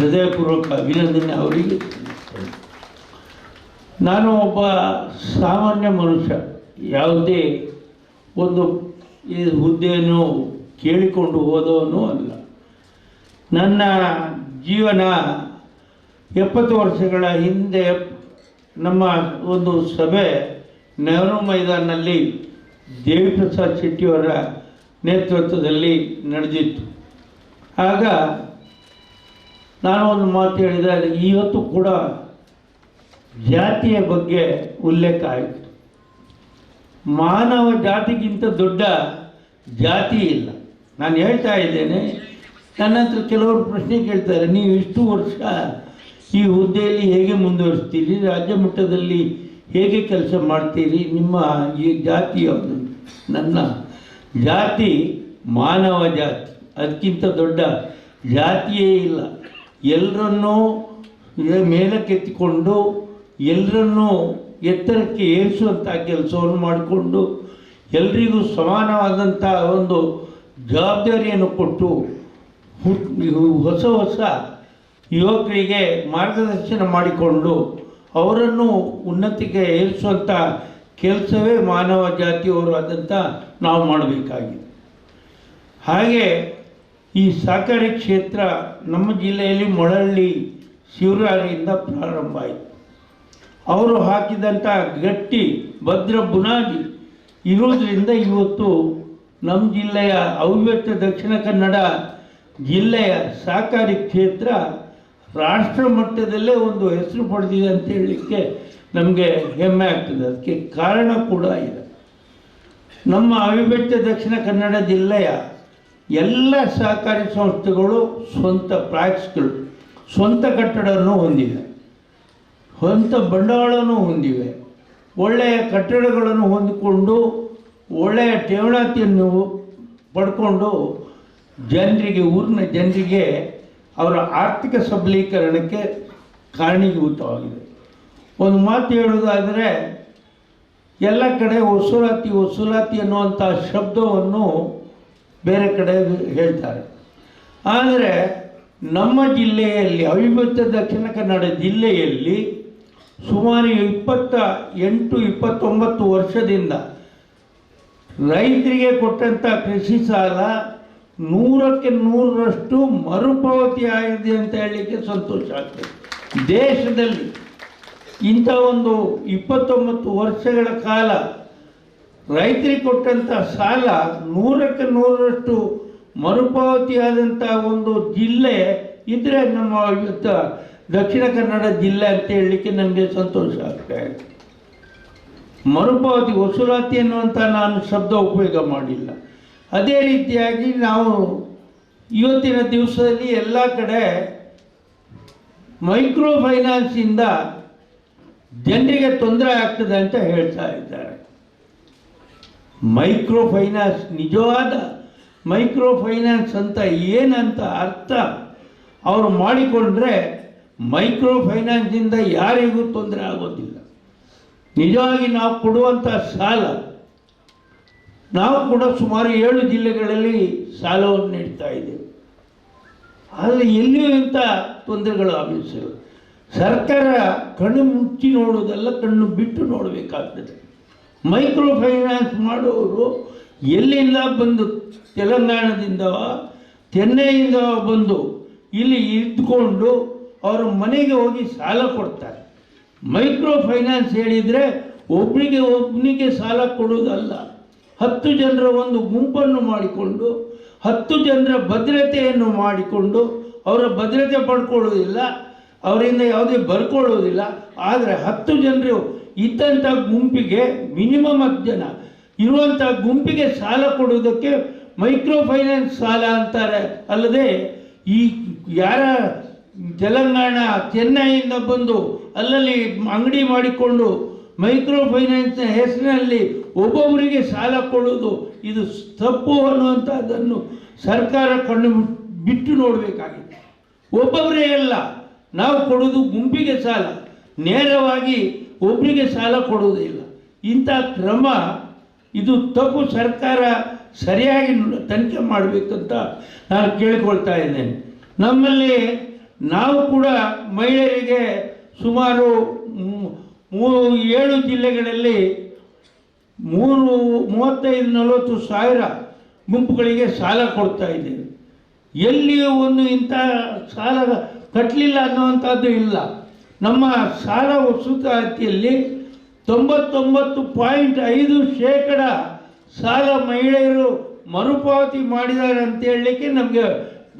ಹೃದಯಪೂರ್ವಕ ಅಭಿನಂದನೆ ಅವರಿಗೆ. ನಾನು ಒಬ್ಬ ಸಾಮಾನ್ಯ ಮನುಷ್ಯ, ಯಾವುದೇ ಒಂದು ಈ ಹುದ್ದೆಯನ್ನು ಕೇಳಿಕೊಂಡು ಹೋದವನು ಅಲ್ಲ. ನನ್ನ ಜೀವನ 70 ವರ್ಷಗಳ ಹಿಂದೆ ನಮ್ಮ ಒಂದು ಸಭೆ ನೆಹರು ಮೈದಾನಲ್ಲಿ ದೇವಿ ಪ್ರಸಾದ್ ಶೆಟ್ಟಿಯವರ ನೇತೃತ್ವದಲ್ಲಿ ನಡೆದಿತ್ತು. ಆಗ ನಾನು ಒಂದು ಮಾತು ಹೇಳಿದರೆ, ಇವತ್ತು ಕೂಡ ಜಾತಿಯ ಬಗ್ಗೆ ಉಲ್ಲೇಖ ಆಯಿತು. ಮಾನವ ಜಾತಿಗಿಂತ ದೊಡ್ಡ ಜಾತಿ ಇಲ್ಲ. ನಾನು ಹೇಳ್ತಾ ಇದ್ದೇನೆ, ನನ್ನ ಹತ್ರ ಕೆಲವರು ಪ್ರಶ್ನೆ ಕೇಳ್ತಾರೆ, ನೀವು ಇಷ್ಟು ವರ್ಷ ಈ ಹುದ್ದೆಯಲ್ಲಿ ಹೇಗೆ ಮುಂದುವರಿಸ್ತೀರಿ, ರಾಜ್ಯ ಮಟ್ಟದಲ್ಲಿ ಹೇಗೆ ಕೆಲಸ ಮಾಡ್ತೀರಿ, ನಿಮ್ಮ ಈ ಜಾತಿ ಯಾವುದು? ನನ್ನ ಜಾತಿ ಮಾನವ ಜಾತಿ, ಅದಕ್ಕಿಂತ ದೊಡ್ಡ ಜಾತಿಯೇ ಇಲ್ಲ. ಎಲ್ಲರನ್ನೂ ಮೇಲಕ್ಕೆತ್ತಿಕೊಂಡು ಎಲ್ಲರನ್ನೂ ಎತ್ತರಕ್ಕೆ ಏರಿಸುವಂಥ ಕೆಲಸವನ್ನು ಮಾಡಿಕೊಂಡು ಎಲ್ರಿಗೂ ಸಮಾನವಾದಂಥ ಒಂದು ಜವಾಬ್ದಾರಿಯನ್ನು ಕೊಟ್ಟು ಹೊಸ ಹೊಸ ಯುವಕರಿಗೆ ಮಾರ್ಗದರ್ಶನ ಮಾಡಿಕೊಂಡು ಅವರನ್ನು ಉನ್ನತಿಗೆ ಏರಿಸುವಂಥ ಕೆಲಸವೇ ಮಾನವ ಜಾತಿಯವರು ಆದಂಥ ನಾವು ಮಾಡಬೇಕಾಗಿದೆ. ಹಾಗೆ ಈ ಸಹಕಾರಿ ಕ್ಷೇತ್ರ ನಮ್ಮ ಜಿಲ್ಲೆಯಲ್ಲಿ ಮೊಳಹಳ್ಳಿ ಶಿವರಾರಿಯಿಂದ ಪ್ರಾರಂಭ ಆಯಿತು. ಅವರು ಹಾಕಿದಂಥ ಗಟ್ಟಿ ಭದ್ರ ಬುನಾದಿ ಇರೋದರಿಂದ ಇವತ್ತು ನಮ್ಮ ಜಿಲ್ಲೆಯ ಅವಿಭಕ್ತ ದಕ್ಷಿಣ ಕನ್ನಡ ಜಿಲ್ಲೆಯ ಸಹಕಾರಿ ಕ್ಷೇತ್ರ ರಾಷ್ಟ್ರ ಮಟ್ಟದಲ್ಲೇ ಒಂದು ಹೆಸರು ಪಡೆದಿದೆ ಅಂತ ಹೇಳಲಿಕ್ಕೆ ನಮಗೆ ಹೆಮ್ಮೆ ಆಗ್ತದೆ. ಅದಕ್ಕೆ ಕಾರಣ ಕೂಡ ಇದೆ. ನಮ್ಮ ಅವಿಭಕ್ತ ದಕ್ಷಿಣ ಕನ್ನಡ ಜಿಲ್ಲೆಯ ಎಲ್ಲ ಸಹಕಾರಿ ಸಂಸ್ಥೆಗಳು ಸ್ವಂತ ಪ್ರಾಕ್ಸ್ಗಳು, ಸ್ವಂತ ಕಟ್ಟಡವನ್ನು ಹೊಂದಿವೆ, ಸ್ವಂತ ಬಂಡವಾಳವನ್ನು ಹೊಂದಿವೆ, ಒಳ್ಳೆಯ ಕಟ್ಟಡಗಳನ್ನು ಹೊಂದಿಕೊಂಡು ಒಳ್ಳೆಯ ಠೇವಣಾತಿಯನ್ನು ಪಡ್ಕೊಂಡು ಜನರಿಗೆ, ಊರಿನ ಜನರಿಗೆ ಅವರ ಆರ್ಥಿಕ ಸಬಲೀಕರಣಕ್ಕೆ ಕಾರಣೀಭೂತವಾಗಿದೆ. ಒಂದು ಮಾತು ಹೇಳುವುದಾದರೆ, ಎಲ್ಲ ಕಡೆ ವಸೂಲಾತಿ ಅನ್ನುವಂಥ ಶಬ್ದವನ್ನು ಬೇರೆ ಕಡೆ ಹೇಳ್ತಾರೆ. ಆದರೆ ನಮ್ಮ ಜಿಲ್ಲೆಯಲ್ಲಿ, ಅವಿಭಕ್ತ ದಕ್ಷಿಣ ಕನ್ನಡ ಜಿಲ್ಲೆಯಲ್ಲಿ ಸುಮಾರು 28-29 ವರ್ಷದಿಂದ ರೈತರಿಗೆ ಕೊಟ್ಟಂಥ ಕೃಷಿ ಸಾಲ 100ಕ್ಕೆ 100ರಷ್ಟು ಮರುಪಾವತಿ ಆಗಿದೆ ಅಂತ ಹೇಳಲಿಕ್ಕೆ ಸಂತೋಷ ಆಗ್ತದೆ. ದೇಶದಲ್ಲಿ ಇಂಥ ಒಂದು 29 ವರ್ಷಗಳ ಕಾಲ ರೈತರಿಗೆ ಕೊಟ್ಟಂಥ ಸಾಲ 100ಕ್ಕೆ 100ರಷ್ಟು ಮರುಪಾವತಿಯಾದಂಥ ಒಂದು ಜಿಲ್ಲೆ ಇದ್ದರೆ ನಮ್ಮ ದಕ್ಷಿಣ ಕನ್ನಡ ಜಿಲ್ಲೆ ಅಂತ ಹೇಳಲಿಕ್ಕೆ ನನಗೆ ಸಂತೋಷ ಆಗ್ತಾ ಇದೆ. ಮರುಪಾವತಿ, ವಸೂಲಾತಿ ಅನ್ನುವಂಥ ನಾನು ಶಬ್ದ ಉಪಯೋಗ ಮಾಡಿಲ್ಲ. ಅದೇ ರೀತಿಯಾಗಿ ನಾವು ಇವತ್ತಿನ ದಿವಸದಲ್ಲಿ ಎಲ್ಲ ಕಡೆ ಮೈಕ್ರೋ ಫೈನಾನ್ಸಿಂದ ಜನರಿಗೆ ತೊಂದರೆ ಆಗ್ತದೆ ಅಂತ ಹೇಳ್ತಾ ಇದ್ದಾರೆ. ಮೈಕ್ರೋ ಫೈನಾನ್ಸ್, ನಿಜವಾದ ಮೈಕ್ರೋ ಫೈನಾನ್ಸ್ ಅಂತ ಏನಂತ ಅರ್ಥ ಅವರು ಮಾಡಿಕೊಂಡ್ರೆ ಮೈಕ್ರೋ ಫೈನಾನ್ಸಿಂದ ಯಾರಿಗೂ ತೊಂದರೆ ಆಗೋದಿಲ್ಲ. ನಿಜವಾಗಿ ನಾವು ಕೊಡುವಂಥ ಸಾಲ, ನಾವು ಕೂಡ ಸುಮಾರು 7 ಜಿಲ್ಲೆಗಳಲ್ಲಿ ಸಾಲವನ್ನು ನೀಡ್ತಾ ಇದ್ದೇವೆ. ಆದರೆ ಎಲ್ಲಿಯೂ ಇಂಥ ತೊಂದರೆಗಳು ಆಮಿಸಿಲ್ಲ. ಸರ್ಕಾರ ಕಣ್ಣು ಮುಚ್ಚಿ ನೋಡೋದೆಲ್ಲ ಕಣ್ಣು ಬಿಟ್ಟು ನೋಡಬೇಕಾಗ್ತದೆ. ಮೈಕ್ರೋ ಫೈನಾನ್ಸ್ ಮಾಡೋರು ಎಲ್ಲಿಂದ ಬಂದು, ತೆಲಂಗಾಣದಿಂದ ಚೆನ್ನೈಯಿಂದ ಬಂದು ಇಲ್ಲಿ ಇದ್ದುಕೊಂಡು ಅವರ ಮನೆಗೆ ಹೋಗಿ ಸಾಲ ಕೊಡ್ತಾರೆ. ಮೈಕ್ರೋ ಫೈನಾನ್ಸ್ ಹೇಳಿದರೆ ಒಬ್ಬನಿಗೆ ಸಾಲ ಕೊಡುವುದಲ್ಲ, 10 ಜನರ ಒಂದು ಗುಂಪನ್ನು ಮಾಡಿಕೊಂಡು 10 ಜನರ ಭದ್ರತೆಯನ್ನು ಮಾಡಿಕೊಂಡು, ಅವರ ಭದ್ರತೆ ಪಡ್ಕೊಳ್ಳೋದಿಲ್ಲ, ಅವರಿಂದ ಯಾವುದೇ ಬರ್ಕೊಳ್ಳೋದಿಲ್ಲ. ಆದರೆ 10 ಜನರು ಇದ್ದಂಥ ಗುಂಪಿಗೆ, ಮಿನಿಮಮ್ 10 ಜನ ಇರುವಂಥ ಗುಂಪಿಗೆ ಸಾಲ ಕೊಡುವುದಕ್ಕೆ ಮೈಕ್ರೋ ಫೈನಾನ್ಸ್ ಸಾಲ ಅಂತಾರೆ. ಅಲ್ಲದೆ ಈ ಯಾರ ತೆಲಂಗಾಣ ಚೆನ್ನೈಯಿಂದ ಬಂದು ಅಲ್ಲಲ್ಲಿ ಅಂಗಡಿ ಮಾಡಿಕೊಂಡು ಮೈಕ್ರೋ ಫೈನಾನ್ಸ್ನ ಹೆಸರಿನಲ್ಲಿ ಒಬ್ಬೊಬ್ಬರಿಗೆ ಸಾಲ ಕೊಡೋದು ಇದು ತಪ್ಪು ಅನ್ನುವಂಥದ್ದನ್ನು ಸರ್ಕಾರ ಕಣ್ಣು ಬಿಟ್ಟು ನೋಡಬೇಕಾಗಿದೆ. ಒಬ್ಬೊಬ್ಬರೇ ಅಲ್ಲ, ನಾವು ಕೊಡೋದು ಗುಂಪಿಗೆ ಸಾಲ, ನೇರವಾಗಿ ಒಬ್ಬರಿಗೆ ಸಾಲ ಕೊಡುವುದಿಲ್ಲ. ಇಂಥ ಕ್ರಮ ಇದು ತಪ್ಪು. ಸರ್ಕಾರ ಸರಿಯಾಗಿ ತನಿಖೆ ಮಾಡಬೇಕಂತ ನಾನು ಕೇಳಿಕೊಳ್ತಾ ಇದ್ದೇನೆ. ನಮ್ಮಲ್ಲಿ ನಾವು ಕೂಡ ಮಹಿಳೆಯರಿಗೆ ಸುಮಾರು 7 ಜಿಲ್ಲೆಗಳಲ್ಲಿ 35-40 ಸಾವಿರ ಗುಂಪುಗಳಿಗೆ ಸಾಲ ಕೊಡ್ತಾ ಇದ್ದೇವೆ. ಎಲ್ಲಿಯೂ ಒಂದು ಇಂಥ ಸಾಲ ಕಟ್ಟಲಿಲ್ಲ ಅನ್ನುವಂಥದ್ದು ಇಲ್ಲ. ನಮ್ಮ ಸಾಲ ವಸೂಲಾತಿಯಲ್ಲಿ 99.5% ಸಾಲ ಮಹಿಳೆಯರು ಮರುಪಾವತಿ ಮಾಡಿದ್ದಾರೆ ಅಂತ ಹೇಳಲಿಕ್ಕೆ ನಮಗೆ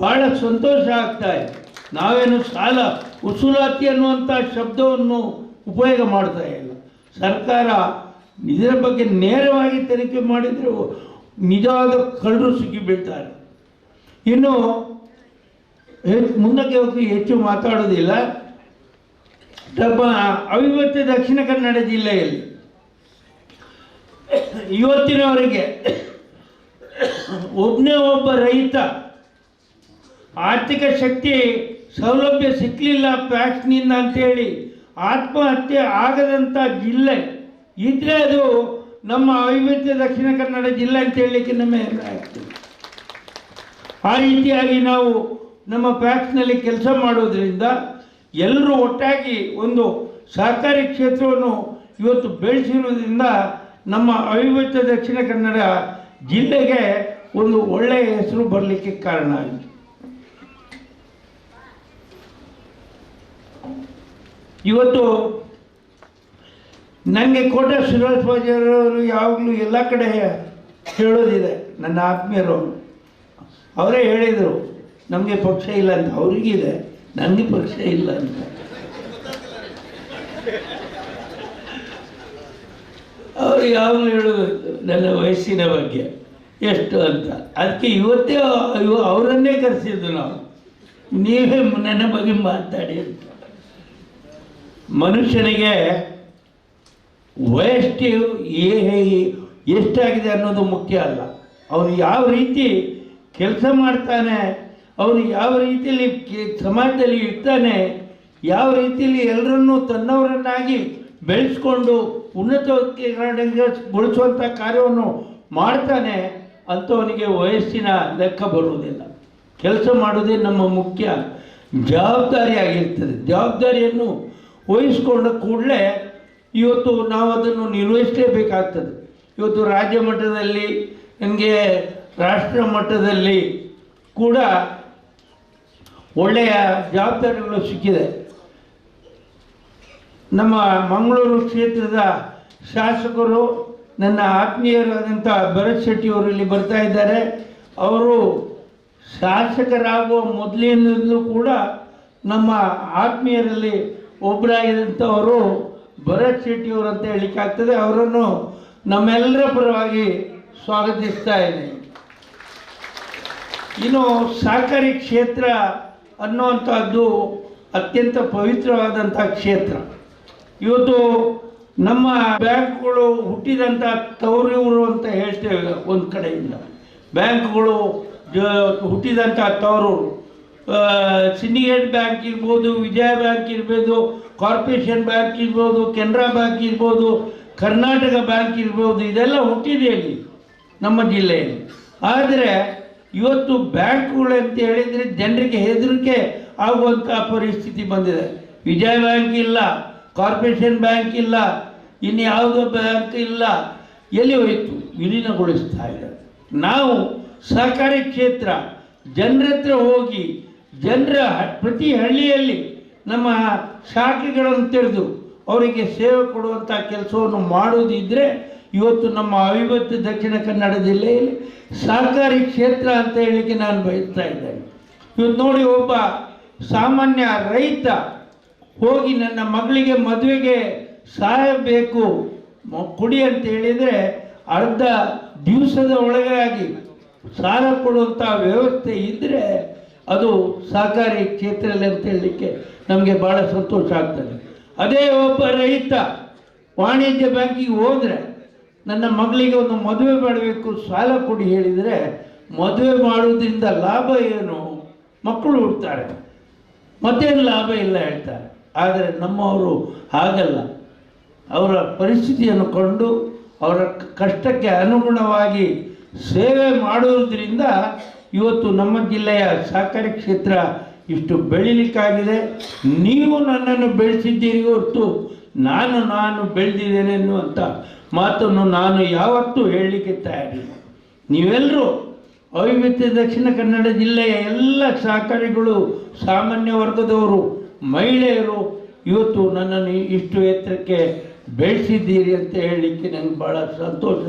ಭಾಳ ಸಂತೋಷ ಆಗ್ತಾ ಇದೆ. ನಾವೇನು ಸಾಲ ವಸೂಲಾತಿ ಅನ್ನುವಂಥ ಶಬ್ದವನ್ನು ಉಪಯೋಗ ಮಾಡ್ತಾ ಇಲ್ಲ. ಸರ್ಕಾರ ಇದರ ಬಗ್ಗೆ ನೇರವಾಗಿ ತನಿಖೆ ಮಾಡಿದರೆ ನಿಜವಾದ ಕಳ್ಳರು ಸಿಕ್ಕಿಬೀಳ್ತಾರೆ. ಇನ್ನು ಮುಂದಕ್ಕೆ ಹೋಗಿ ಹೆಚ್ಚು ಮಾತಾಡೋದಿಲ್ಲ. ನಮ್ಮ ಅವಿಭಕ್ತ ದಕ್ಷಿಣ ಕನ್ನಡ ಜಿಲ್ಲೆಯಲ್ಲಿ ಇವತ್ತಿನವರೆಗೆ ಒಬ್ಬ ರೈತ ಆರ್ಥಿಕ ಶಕ್ತಿ ಸೌಲಭ್ಯ ಸಿಕ್ಕಲಿಲ್ಲ ಪ್ಯಾಕ್ಸ್ನಿಂದ ಅಂತೇಳಿ ಆತ್ಮಹತ್ಯೆ ಆಗದಂಥ ಜಿಲ್ಲೆ ಇದ್ರೆ ಅದು ನಮ್ಮ ಅವಿಭಕ್ತ ದಕ್ಷಿಣ ಕನ್ನಡ ಜಿಲ್ಲೆ ಅಂತ ಹೇಳಲಿಕ್ಕೆ ನಮಗೆ ಹೆಮ್ಮೆ ಆಗ್ತದೆ. ಆ ರೀತಿಯಾಗಿ ನಾವು ನಮ್ಮ ಪ್ಯಾಕ್ಸ್ನಲ್ಲಿ ಕೆಲಸ ಮಾಡೋದ್ರಿಂದ ಎಲ್ಲರೂ ಒಟ್ಟಾಗಿ ಒಂದು ಸಹಕಾರಿ ಕ್ಷೇತ್ರವನ್ನು ಇವತ್ತು ಬೆಳೆಸಿರುವುದರಿಂದ ನಮ್ಮ ಅವಿಭಕ್ತ ದಕ್ಷಿಣ ಕನ್ನಡ ಜಿಲ್ಲೆಗೆ ಒಂದು ಒಳ್ಳೆಯ ಹೆಸರು ಬರಲಿಕ್ಕೆ ಕಾರಣ ಆಯಿತು. ಇವತ್ತು ನನಗೆ ಕೋಟ ಶ್ರೀನಿವಾಸರಾಜರವರು ಯಾವಾಗಲೂ ಎಲ್ಲ ಕಡೆ ಹೇಳೋದಿದೆ, ನನ್ನ ಆತ್ಮೀಯರು ಅವರೇ ಹೇಳಿದರು ನಮಗೆ ಪಕ್ಷ ಇಲ್ಲ ಅಂತ. ಅವರಿಗಿದೆ, ನನಗೆ ಪಕ್ಷ ಇಲ್ಲ ಅಂತ. ಅವರು ಯಾವಾಗಲೂ ಹೇಳೋದು ನನ್ನ ವಯಸ್ಸಿನ ಬಗ್ಗೆ ಎಷ್ಟು ಅಂತ. ಅದಕ್ಕೆ ಇವತ್ತೇ ಅವರನ್ನೇ ಕರೆಸಿದ್ದು ನಾವು, ನೀವೇ ನನ್ನ ಬಗ್ಗೆ ಮಾತಾಡಿ ಅಂತ. ಮನುಷ್ಯನಿಗೆ ವಯಸ್ಸು ಎಷ್ಟಾಗಿದೆ ಅನ್ನೋದು ಮುಖ್ಯ ಅಲ್ಲ, ಅವನು ಯಾವ ರೀತಿ ಕೆಲಸ ಮಾಡ್ತಾನೆ, ಅವನು ಯಾವ ರೀತಿಯಲ್ಲಿ ಸಮಾಜದಲ್ಲಿ ಇರ್ತಾನೆ, ಯಾವ ರೀತಿಯಲ್ಲಿ ಎಲ್ಲರನ್ನೂ ತನ್ನವರನ್ನಾಗಿ ಬೆಳೆಸ್ಕೊಂಡು ಉನ್ನತೀಕರಣಗೊಳಿಸುವಂಥ ಕಾರ್ಯವನ್ನು ಮಾಡ್ತಾನೆ ಅಂಥವನಿಗೆ ವಯಸ್ಸಿನ ಲೆಕ್ಕ ಬರುವುದಿಲ್ಲ. ಕೆಲಸ ಮಾಡೋದೇ ನಮ್ಮ ಮುಖ್ಯ ಜವಾಬ್ದಾರಿಯಾಗಿರ್ತದೆ. ಜವಾಬ್ದಾರಿಯನ್ನು ವಹಿಸ್ಕೊಂಡ ಕೂಡಲೇ ಇವತ್ತು ನಾವು ಅದನ್ನು ನಿರ್ವಹಿಸಲೇಬೇಕಾಗ್ತದೆ. ಇವತ್ತು ರಾಜ್ಯ ಮಟ್ಟದಲ್ಲಿ, ನನಗೆ ರಾಷ್ಟ್ರ ಮಟ್ಟದಲ್ಲಿ ಕೂಡ ಒಳ್ಳೆಯ ಜವಾಬ್ದಾರಿಗಳು ಸಿಕ್ಕಿದೆ. ನಮ್ಮ ಮಂಗಳೂರು ಕ್ಷೇತ್ರದ ಶಾಸಕರು ನನ್ನ ಆತ್ಮೀಯರಾದಂಥ ಭರತ್ ಶೆಟ್ಟಿಯವರು ಇಲ್ಲಿ ಬರ್ತಾ ಇದ್ದಾರೆ. ಅವರು ಶಾಸಕರಾಗುವ ಮೊದಲಿನಿಂದಲೂ ಕೂಡ ನಮ್ಮ ಆತ್ಮೀಯರಲ್ಲಿ ಒಬ್ಬರಾಗಿದ್ದಂಥವರು ಭರತ್ ಶೆಟ್ಟಿಯವರು ಅಂತ ಹೇಳಲಿಕ್ಕಾಗ್ತದೆ. ಅವರನ್ನು ನಮ್ಮೆಲ್ಲರ ಪರವಾಗಿ ಸ್ವಾಗತಿಸ್ತಾ ಇದ್ದೀನಿ. ಇನ್ನು ಸಹಕಾರಿ ಕ್ಷೇತ್ರ ಅನ್ನುವಂಥದ್ದು ಅತ್ಯಂತ ಪವಿತ್ರವಾದಂಥ ಕ್ಷೇತ್ರ. ಇವತ್ತು ನಮ್ಮ ಬ್ಯಾಂಕ್ಗಳು ಹುಟ್ಟಿದಂಥ ತವರೂರು ಅಂತ ಹೇಳ್ತೇವೆ. ಒಂದು ಕಡೆಯಿಂದ ಬ್ಯಾಂಕ್ಗಳು ಹುಟ್ಟಿದಂಥ ತವರೂರು. ಸಿಂಡಿಕೇಟ್ ಬ್ಯಾಂಕ್ ಇರ್ಬೋದು, ವಿಜಯ ಬ್ಯಾಂಕ್ ಇರ್ಬೋದು, ಕಾರ್ಪೊರೇಷನ್ ಬ್ಯಾಂಕ್ ಇರ್ಬೋದು, ಕೆನರಾ ಬ್ಯಾಂಕ್ ಇರ್ಬೋದು, ಕರ್ನಾಟಕ ಬ್ಯಾಂಕ್ ಇರ್ಬೋದು, ಇದೆಲ್ಲ ಹುಟ್ಟಿದೆ ಅಲ್ಲಿ ನಮ್ಮ ಜಿಲ್ಲೆಯಲ್ಲಿ. ಆದರೆ ಇವತ್ತು ಬ್ಯಾಂಕ್ಗಳು ಅಂತ ಹೇಳಿದರೆ ಜನರಿಗೆ ಹೆದರಿಕೆ ಆಗುವಂಥ ಪರಿಸ್ಥಿತಿ ಬಂದಿದೆ. ವಿಜಯ ಬ್ಯಾಂಕ್ ಇಲ್ಲ, ಕಾರ್ಪೊರೇಷನ್ ಬ್ಯಾಂಕ್ ಇಲ್ಲ, ಇನ್ನು ಯಾವುದೋ ಬ್ಯಾಂಕ್ ಇಲ್ಲ, ಎಲ್ಲಿ ಹೋಯಿತು? ವಿಲೀನಗೊಳಿಸ್ತಾ ಇದ್ದಾರೆ. ನಾವು ಸಹಕಾರಿ ಕ್ಷೇತ್ರ ಜನರ ಹತ್ರ ಹೋಗಿ ಜನರ ಪ್ರತಿ ಹಳ್ಳಿಯಲ್ಲಿ ನಮ್ಮ ಶಾಖೆಗಳನ್ನು ತೆರೆದು ಅವರಿಗೆ ಸೇವೆ ಕೊಡುವಂಥ ಕೆಲಸವನ್ನು ಮಾಡೋದಿದ್ದರೆ ಇವತ್ತು ನಮ್ಮ ಅವಿಭಕ್ತ ದಕ್ಷಿಣ ಕನ್ನಡ ಜಿಲ್ಲೆಯಲ್ಲಿ ಸಹಕಾರಿ ಕ್ಷೇತ್ರ ಅಂತ ಹೇಳಲಿಕ್ಕೆ ನಾನು ಬಯಸ್ತಾ ಇದ್ದೇನೆ. ಇವತ್ತು ನೋಡಿ, ಒಬ್ಬ ಸಾಮಾನ್ಯ ರೈತ ಹೋಗಿ ನನ್ನ ಮಗಳಿಗೆ ಮದುವೆಗೆ ಸಹಾಯ ಬೇಕು ಕೊಡಿ ಅಂತ ಹೇಳಿದರೆ ಅರ್ಧ ದಿವಸದ ಒಳಗಾಗಿ ಸಾಲ ಕೊಡುವಂಥ ವ್ಯವಸ್ಥೆ ಇದ್ದರೆ ಅದು ಸಹಕಾರಿ ಕ್ಷೇತ್ರದಲ್ಲಿ ಅಂತ ಹೇಳಲಿಕ್ಕೆ ನಮಗೆ ಭಾಳ ಸಂತೋಷ ಆಗ್ತದೆ. ಅದೇ ಒಬ್ಬ ರೈತ ವಾಣಿಜ್ಯ ಬ್ಯಾಂಕಿಗೆ ಹೋದರೆ ನನ್ನ ಮಗಳಿಗೆ ಒಂದು ಮದುವೆ ಮಾಡಬೇಕು ಸಾಲ ಕೊಡಿ ಹೇಳಿದರೆ ಮದುವೆ ಮಾಡೋದ್ರಿಂದ ಲಾಭ ಏನು? ಮಕ್ಕಳು ಹುಡ್ತಾರೆ, ಮತ್ತೇನು ಲಾಭ ಇಲ್ಲ ಹೇಳ್ತಾರೆ. ಆದರೆ ನಮ್ಮವರು ಹಾಗಲ್ಲ. ಅವರ ಪರಿಸ್ಥಿತಿಯನ್ನು ಕಂಡು ಅವರ ಕಷ್ಟಕ್ಕೆ ಅನುಗುಣವಾಗಿ ಸೇವೆ ಮಾಡುವುದರಿಂದ ಇವತ್ತು ನಮ್ಮ ಜಿಲ್ಲೆಯ ಸಹಕಾರಿ ಕ್ಷೇತ್ರ ಇಷ್ಟು ಬೆಳೀಲಿಕ್ಕಾಗಿದೆ. ನೀವು ನನ್ನನ್ನು ಬೆಳೆಸಿದ್ದೀರಿ ಹೊರತು ನಾನು ಬೆಳೆದಿದ್ದೇನೆ ಎನ್ನುವಂಥ ಮಾತನ್ನು ನಾನು ಯಾವತ್ತೂ ಹೇಳಲಿಕ್ಕೆ ತಯಾರಿಲ್ಲ. ನೀವೆಲ್ಲರೂ ಅವಿಭಕ್ತ ದಕ್ಷಿಣ ಕನ್ನಡ ಜಿಲ್ಲೆಯ ಎಲ್ಲ ಸಹಕಾರಿಗಳು, ಸಾಮಾನ್ಯ ವರ್ಗದವರು, ಮಹಿಳೆಯರು ಇವತ್ತು ನನ್ನನ್ನು ಇಷ್ಟು ಎತ್ತರಕ್ಕೆ ಬೆಳೆಸಿದ್ದೀರಿ ಅಂತ ಹೇಳಲಿಕ್ಕೆ ನನಗೆ ಭಾಳ ಸಂತೋಷ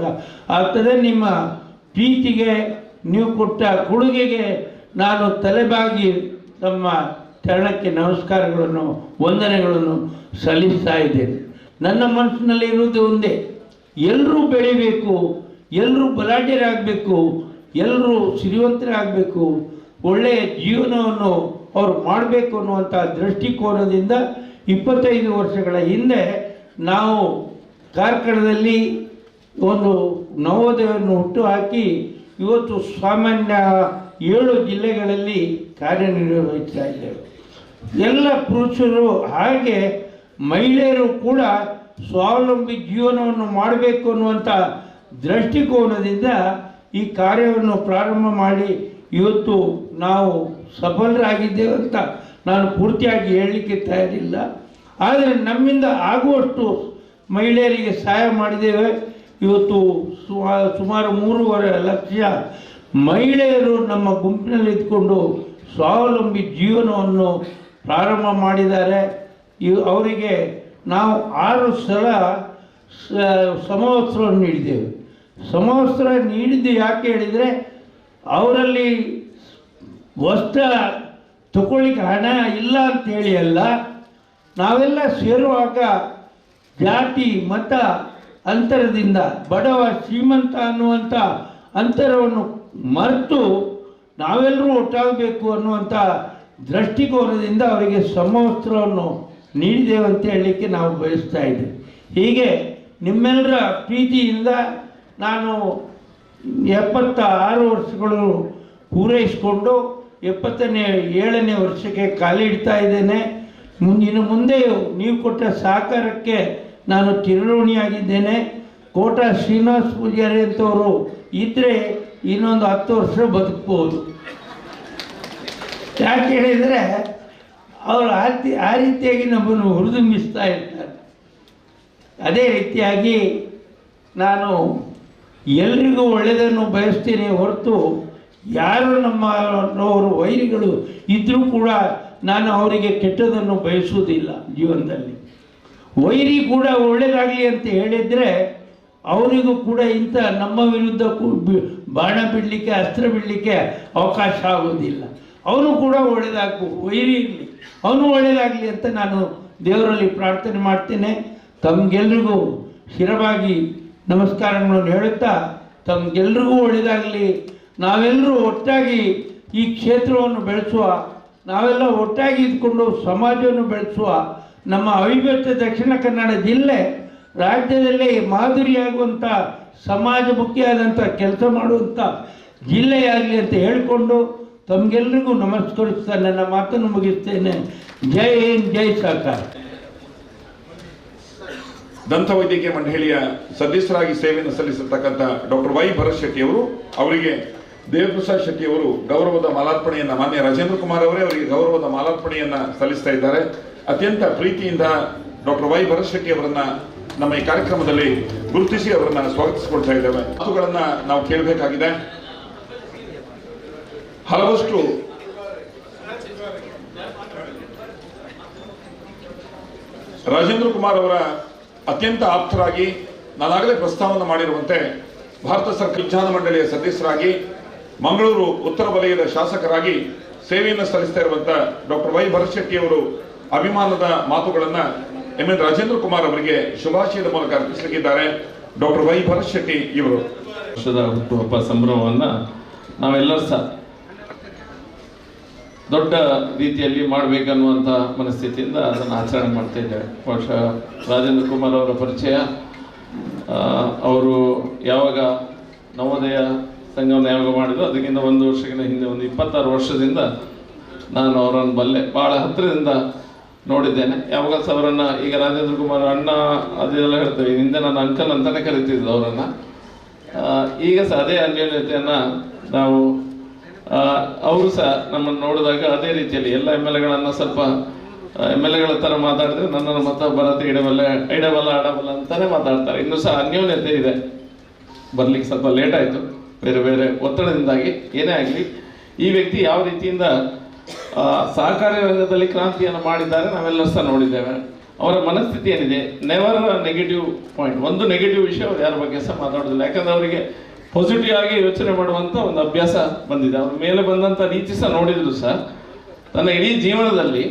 ಆಗ್ತದೆ. ನಿಮ್ಮ ಪ್ರೀತಿಗೆ, ನೀವು ಕೊಟ್ಟ ಕೊಡುಗೆಗೆ ನಾನು ತಲೆಬಾಗಿ ತಮ್ಮ ಚರಣಕ್ಕೆ ನಮಸ್ಕಾರಗಳನ್ನು, ವಂದನೆಗಳನ್ನು ಸಲ್ಲಿಸ್ತಾ ಇದ್ದೇನೆ. ನನ್ನ ಮನಸ್ಸಿನಲ್ಲಿ ಇರುವುದು ಒಂದೇ, ಎಲ್ಲರೂ ಬೆಳಿಬೇಕು, ಎಲ್ಲರೂ ಬಲಾಢ್ಯರಾಗಬೇಕು, ಎಲ್ಲರೂ ಸಿರಿವಂತರಾಗಬೇಕು, ಒಳ್ಳೆಯ ಜೀವನವನ್ನು ಅವರು ಮಾಡಬೇಕು ಅನ್ನುವಂಥ ದೃಷ್ಟಿಕೋನದಿಂದ 25 ವರ್ಷಗಳ ಹಿಂದೆ ನಾವು ಕಾರ್ಕಳದಲ್ಲಿ ಒಂದು ನವೋದಯವನ್ನು ಹುಟ್ಟುಹಾಕಿ ಇವತ್ತು ಸಾಮಾನ್ಯ 7 ಜಿಲ್ಲೆಗಳಲ್ಲಿ ಕಾರ್ಯನಿರ್ವಹಿಸ್ತಾ ಇದ್ದೇವೆ. ಎಲ್ಲ ಪುರುಷರು ಹಾಗೆ ಮಹಿಳೆಯರು ಕೂಡ ಸ್ವಾವಲಂಬಿ ಜೀವನವನ್ನು ಮಾಡಬೇಕು ಅನ್ನುವಂಥ ದೃಷ್ಟಿಕೋನದಿಂದ ಈ ಕಾರ್ಯವನ್ನು ಪ್ರಾರಂಭ ಮಾಡಿ ಇವತ್ತು ನಾವು ಸಫಲರಾಗಿದ್ದೇವೆ ಅಂತ ನಾನು ಪೂರ್ತಿಯಾಗಿ ಹೇಳಲಿಕ್ಕೆ ತಯಾರಿಲ್ಲ. ಆದರೆ ನಮ್ಮಿಂದ ಆಗುವಷ್ಟು ಮಹಿಳೆಯರಿಗೆ ಸಹಾಯ ಮಾಡಿದ್ದೇವೆ. ಇವತ್ತು ಸುಮಾರು 3.5 ಲಕ್ಷ ಮಹಿಳೆಯರು ನಮ್ಮ ಗುಂಪಿನಲ್ಲಿ ಇದ್ಕೊಂಡು ಸ್ವಾವಲಂಬಿ ಜೀವನವನ್ನು ಪ್ರಾರಂಭ ಮಾಡಿದ್ದಾರೆ. ಅವರಿಗೆ ನಾವು 6 ಸಲ ಸಮವಸ್ತ್ರವನ್ನು ನೀಡಿದ್ದೇವೆ. ಸಮವಸ್ತ್ರ ನೀಡಿದ್ದು ಯಾಕೆ ಹೇಳಿದರೆ, ಅವರಲ್ಲಿ ವಸ್ತ್ರ ತಗೊಳ್ಳಿಕ್ಕೆ ಹಣ ಇಲ್ಲ ಅಂತೇಳಿ ಅಲ್ಲ, ನಾವೆಲ್ಲ ಸೇರುವಾಗ ಜಾತಿ ಮತ ಅಂತರದಿಂದ ಬಡವ ಶ್ರೀಮಂತ ಅನ್ನುವಂಥ ಅಂತರವನ್ನು ಮರೆತು ನಾವೆಲ್ಲರೂ ಒಟ್ಟಾಗಬೇಕು ಅನ್ನುವಂಥ ದೃಷ್ಟಿಕೋನದಿಂದ ಅವರಿಗೆ ಸಮವಸ್ತ್ರವನ್ನು ನೀಡಿದ್ದೇವೆ ಅಂತ ಹೇಳಲಿಕ್ಕೆ ನಾವು ಬಯಸ್ತಾ ಇದ್ದೇವೆ. ಹೀಗೆ ನಿಮ್ಮೆಲ್ಲರ ಪ್ರೀತಿಯಿಂದ ನಾನು 76 ವರ್ಷಗಳು ಪೂರೈಸಿಕೊಂಡು 77ನೇ ವರ್ಷಕ್ಕೆ ಕಾಲಿಡ್ತಾ ಇದ್ದೇನೆ. ಇನ್ನು ಮುಂದೆಯೂ ನೀವು ಕೊಟ್ಟ ಸಹಕಾರಕ್ಕೆ ನಾನು ಚಿರಋಣಿಯಾಗಿದ್ದೇನೆ. ಕೋಟ ಶ್ರೀನಿವಾಸ ಪೂಜಾರಿ ಅಂತವರು ಇದ್ದರೆ ಇನ್ನೊಂದು 10 ವರ್ಷ ಬದುಕ್ಬೋದು. ಯಾಕೆ ಹೇಳಿದರೆ ಅವರು ಆ ರೀತಿಯಾಗಿ ನಮ್ಮನ್ನು ಹುರಿದುಂಬಿಸ್ತಾ ಇರ್ತಾರೆ. ಅದೇ ರೀತಿಯಾಗಿ ನಾನು ಎಲ್ರಿಗೂ ಒಳ್ಳೆಯದನ್ನು ಬಯಸ್ತೀನಿ ಹೊರತು ಯಾರು ನಮ್ಮವರು ವೈರಿಗಳು ಇದ್ದರೂ ಕೂಡ ನಾನು ಅವರಿಗೆ ಕೆಟ್ಟದನ್ನು ಬಯಸುವುದಿಲ್ಲ. ಜೀವನದಲ್ಲಿ ವೈರಿ ಕೂಡ ಒಳ್ಳೆಯದಾಗಲಿ ಅಂತ ಹೇಳಿದರೆ ಅವರಿಗೂ ಕೂಡ ಇಂಥ ನಮ್ಮ ವಿರುದ್ಧ ಬಾಣ ಬಿಡಲಿಕ್ಕೆ, ಅಸ್ತ್ರ ಬಿಡಲಿಕ್ಕೆ ಅವಕಾಶ ಆಗೋದಿಲ್ಲ. ಅವನು ಕೂಡ ಒಳ್ಳೆಯದಾಗಬೇಕು, ವೈರಿ ಇರಲಿ, ಅವನು ಒಳ್ಳೆಯದಾಗಲಿ ಅಂತ ನಾನು ದೇವರಲ್ಲಿ ಪ್ರಾರ್ಥನೆ ಮಾಡ್ತೇನೆ. ತಮಗೆಲ್ರಿಗೂ ಶಿರವಾಗಿ ನಮಸ್ಕಾರಗಳನ್ನು ಹೇಳುತ್ತಾ, ತಮಗೆಲ್ರಿಗೂ ಒಳ್ಳೆಯದಾಗಲಿ. ನಾವೆಲ್ಲರೂ ಒಟ್ಟಾಗಿ ಈ ಕ್ಷೇತ್ರವನ್ನು ಬೆಳೆಸುವ, ನಾವೆಲ್ಲ ಒಟ್ಟಾಗಿ ಇದ್ಕೊಂಡು ಸಮಾಜವನ್ನು ಬೆಳೆಸುವ, ನಮ್ಮ ಅವಿಭಕ್ತ ದಕ್ಷಿಣ ಕನ್ನಡ ಜಿಲ್ಲೆ ರಾಜ್ಯದಲ್ಲೇ ಮಾದರಿಯಾಗುವಂಥ ಸಮಾಜಮುಖಿಯಾದಂಥ ಕೆಲಸ ಮಾಡುವಂಥ ಜಿಲ್ಲೆಯಾಗಲಿ ಅಂತ ಹೇಳಿಕೊಂಡು ತಮಗೆಲ್ಲರಿಗೂ ನಮಸ್ಕರಿಸ್ತಾ ನನ್ನ ಮಾತನ್ನು ಮುಗಿಸ್ತೇನೆ. ಜೈ ಹಿಂದ್, ಜೈ ಸಹಕಾರ. ದಂತವೈದ್ಯಕೀಯ ಮಂಡಳಿಯ ಸದಸ್ಯರಾಗಿ ಸೇವೆಯನ್ನು ಸಲ್ಲಿಸತಕ್ಕಂಥ ಡಾಕ್ಟರ್ ವೈ ಭರತ್ ಶೆಟ್ಟಿ ಅವರು, ಅವರಿಗೆ ದೇವಪ್ರಸಾದ್ ಶೆಟ್ಟಿ ಅವರು ಗೌರವದ ಮಾಲಾರ್ಪಣೆಯನ್ನ, ಮಾನ್ಯ ರಾಜೇಂದ್ರ ಕುಮಾರ್ ಅವರೇ ಅವರಿಗೆ ಗೌರವದ ಮಾಲಾರ್ಪಣೆಯನ್ನ ಸಲ್ಲಿಸ್ತಾ ಇದ್ದಾರೆ. ಅತ್ಯಂತ ಪ್ರೀತಿಯಿಂದ ಡಾಕ್ಟರ್ ವೈ ಭರತ್ ಶೆಟ್ಟಿ ಅವರನ್ನ ನಮ್ಮ ಈ ಕಾರ್ಯಕ್ರಮದಲ್ಲಿ ಗುರುತಿಸಿ ಅವರನ್ನ ಸ್ವಾಗತಿಸಿಕೊಳ್ತಾ ಇದ್ದೇವೆ. ಮಾತುಗಳನ್ನ ನಾವು ಕೇಳಬೇಕಾಗಿದೆ. ಹಲವಷ್ಟು ರಾಜೇಂದ್ರ ಕುಮಾರ್ ಅವರ ಅತ್ಯಂತ ಆಪ್ತರಾಗಿ ನಾನಾಗಲೇ ಪ್ರಸ್ತಾವನೆ ಮಾಡಿರುವಂತೆ ಭಾರತ ಸರ್ಕಾರ ವಿಜ್ಞಾನ ಮಂಡಳಿಯ ಸದಸ್ಯರಾಗಿ ಮಂಗಳೂರು ಉತ್ತರ ವಲಯದ ಶಾಸಕರಾಗಿ ಸೇವೆಯನ್ನು ಸಲ್ಲಿಸ್ತಾ ಇರುವಂತಹ ಡಾಕ್ಟರ್ ವೈ ಭರತ್ ಶೆಟ್ಟಿ ಅವರು ಅಭಿಮಾನದ ಮಾತುಗಳನ್ನ ಎನ್ ರಾಜೇಂದ್ರ ಕುಮಾರ್ ಅವರಿಗೆ ಶುಭಾಶಯದ ಮೂಲಕ ಅರ್ಪಿಸಲಿದ್ದಾರೆ. ಡಾಕ್ಟರ್ ವೈ ಭರತ್ ಶೆಟ್ಟಿ ಇವರು ವರ್ಷದ ಹುಟ್ಟುಹಬ್ಬ ಸಂಭ್ರಮವನ್ನ ನಾವೆಲ್ಲರೂ ಸಹ ದೊಡ್ಡ ರೀತಿಯಲ್ಲಿ ಮಾಡಬೇಕನ್ನುವಂಥ ಮನಸ್ಥಿತಿಯಿಂದ ಅದನ್ನು ಆಚರಣೆ ಮಾಡ್ತಾ ಇದ್ದೇವೆ. ಬಹುಶಃ ರಾಜೇಂದ್ರ ಕುಮಾರ್ ಅವರ ಪರಿಚಯ, ಅವರು ಯಾವಾಗ ನವೋದಯ ಸಂಘವನ್ನು ಯಾವಾಗ ಮಾಡಿದ್ರು ಅದಕ್ಕಿಂತ ಒಂದು ವರ್ಷಗಳ ಹಿಂದೆ, ಒಂದು 26 ವರ್ಷದಿಂದ ನಾನು ಅವರನ್ನು ಬಲ್ಲೆ, ಭಾಳ ಹತ್ತಿರದಿಂದ ನೋಡಿದ್ದೇನೆ. ಯಾವಾಗ ಸಹ ಅವರನ್ನು, ಈಗ ರಾಜೇಂದ್ರ ಕುಮಾರ್ ಅಣ್ಣ ಅದೆಲ್ಲ ಹೇಳ್ತೇವೆ, ಹಿಂದೆ ನನ್ನ ಅಂಕಲ್ ಅಂತಲೇ ಕರಿತಿದ್ರು ಅವರನ್ನು. ಈಗ ಸಹ ಅದೇ ಅನ್ಯೋನ್ಯತೆಯನ್ನು ನಾವು, ಅವರು ಸಹ ನಮ್ಮನ್ನು ನೋಡಿದಾಗ ಅದೇ ರೀತಿಯಲ್ಲಿ ಎಲ್ಲ MLAಗಳನ್ನು ಸ್ವಲ್ಪ MLAಗಳ ಥರ ಮಾತಾಡಿದ್ರೆ ನನ್ನನ್ನು ಮತ್ತೆ ಬರತ್ತೆ ಇಡಬಲ್ಲ ಆಡಬಲ್ಲ ಅಂತಾನೆ ಮಾತಾಡ್ತಾರೆ. ಇನ್ನೂ ಸಹ ಅನ್ಯೋನ್ಯತೆ ಇದೆ. ಬರ್ಲಿಕ್ಕೆ ಸ್ವಲ್ಪ ಲೇಟ್ ಆಯಿತು, ಬೇರೆ ಬೇರೆ ಒತ್ತಡದಿಂದಾಗಿ. ಏನೇ ಆಗಲಿ, ಈ ವ್ಯಕ್ತಿ ಯಾವ ರೀತಿಯಿಂದ ಸಹಕಾರಿ ರಂಗದಲ್ಲಿ ಕ್ರಾಂತಿಯನ್ನು ಮಾಡಿದ್ದಾರೆ ನಾವೆಲ್ಲರೂ ಸಹ ನೋಡಿದ್ದೇವೆ. ಅವರ ಮನಸ್ಥಿತಿ ಏನಿದೆ, ನೆವರ್ ನೆಗೆಟಿವ್ ಪಾಯಿಂಟ್, ಒಂದು ನೆಗೆಟಿವ್ ವಿಷಯ ಅವ್ರು ಯಾರ ಬಗ್ಗೆ ಸಹ ಮಾತಾಡೋದಿಲ್ಲ. ಯಾಕಂದ್ರೆ ಅವರಿಗೆ ಪಾಸಿಟಿವ್ ಆಗಿ ಯೋಚನೆ ಮಾಡುವಂಥ ಒಂದು ಅಭ್ಯಾಸ ಬಂದಿದೆ. ಅವ್ರ ಮೇಲೆ ಬಂದಂಥ ರೀತಿ ಸಹ ನೋಡಿದ್ರು ಸಹ ತನ್ನ ಇಡೀ ಜೀವನದಲ್ಲಿ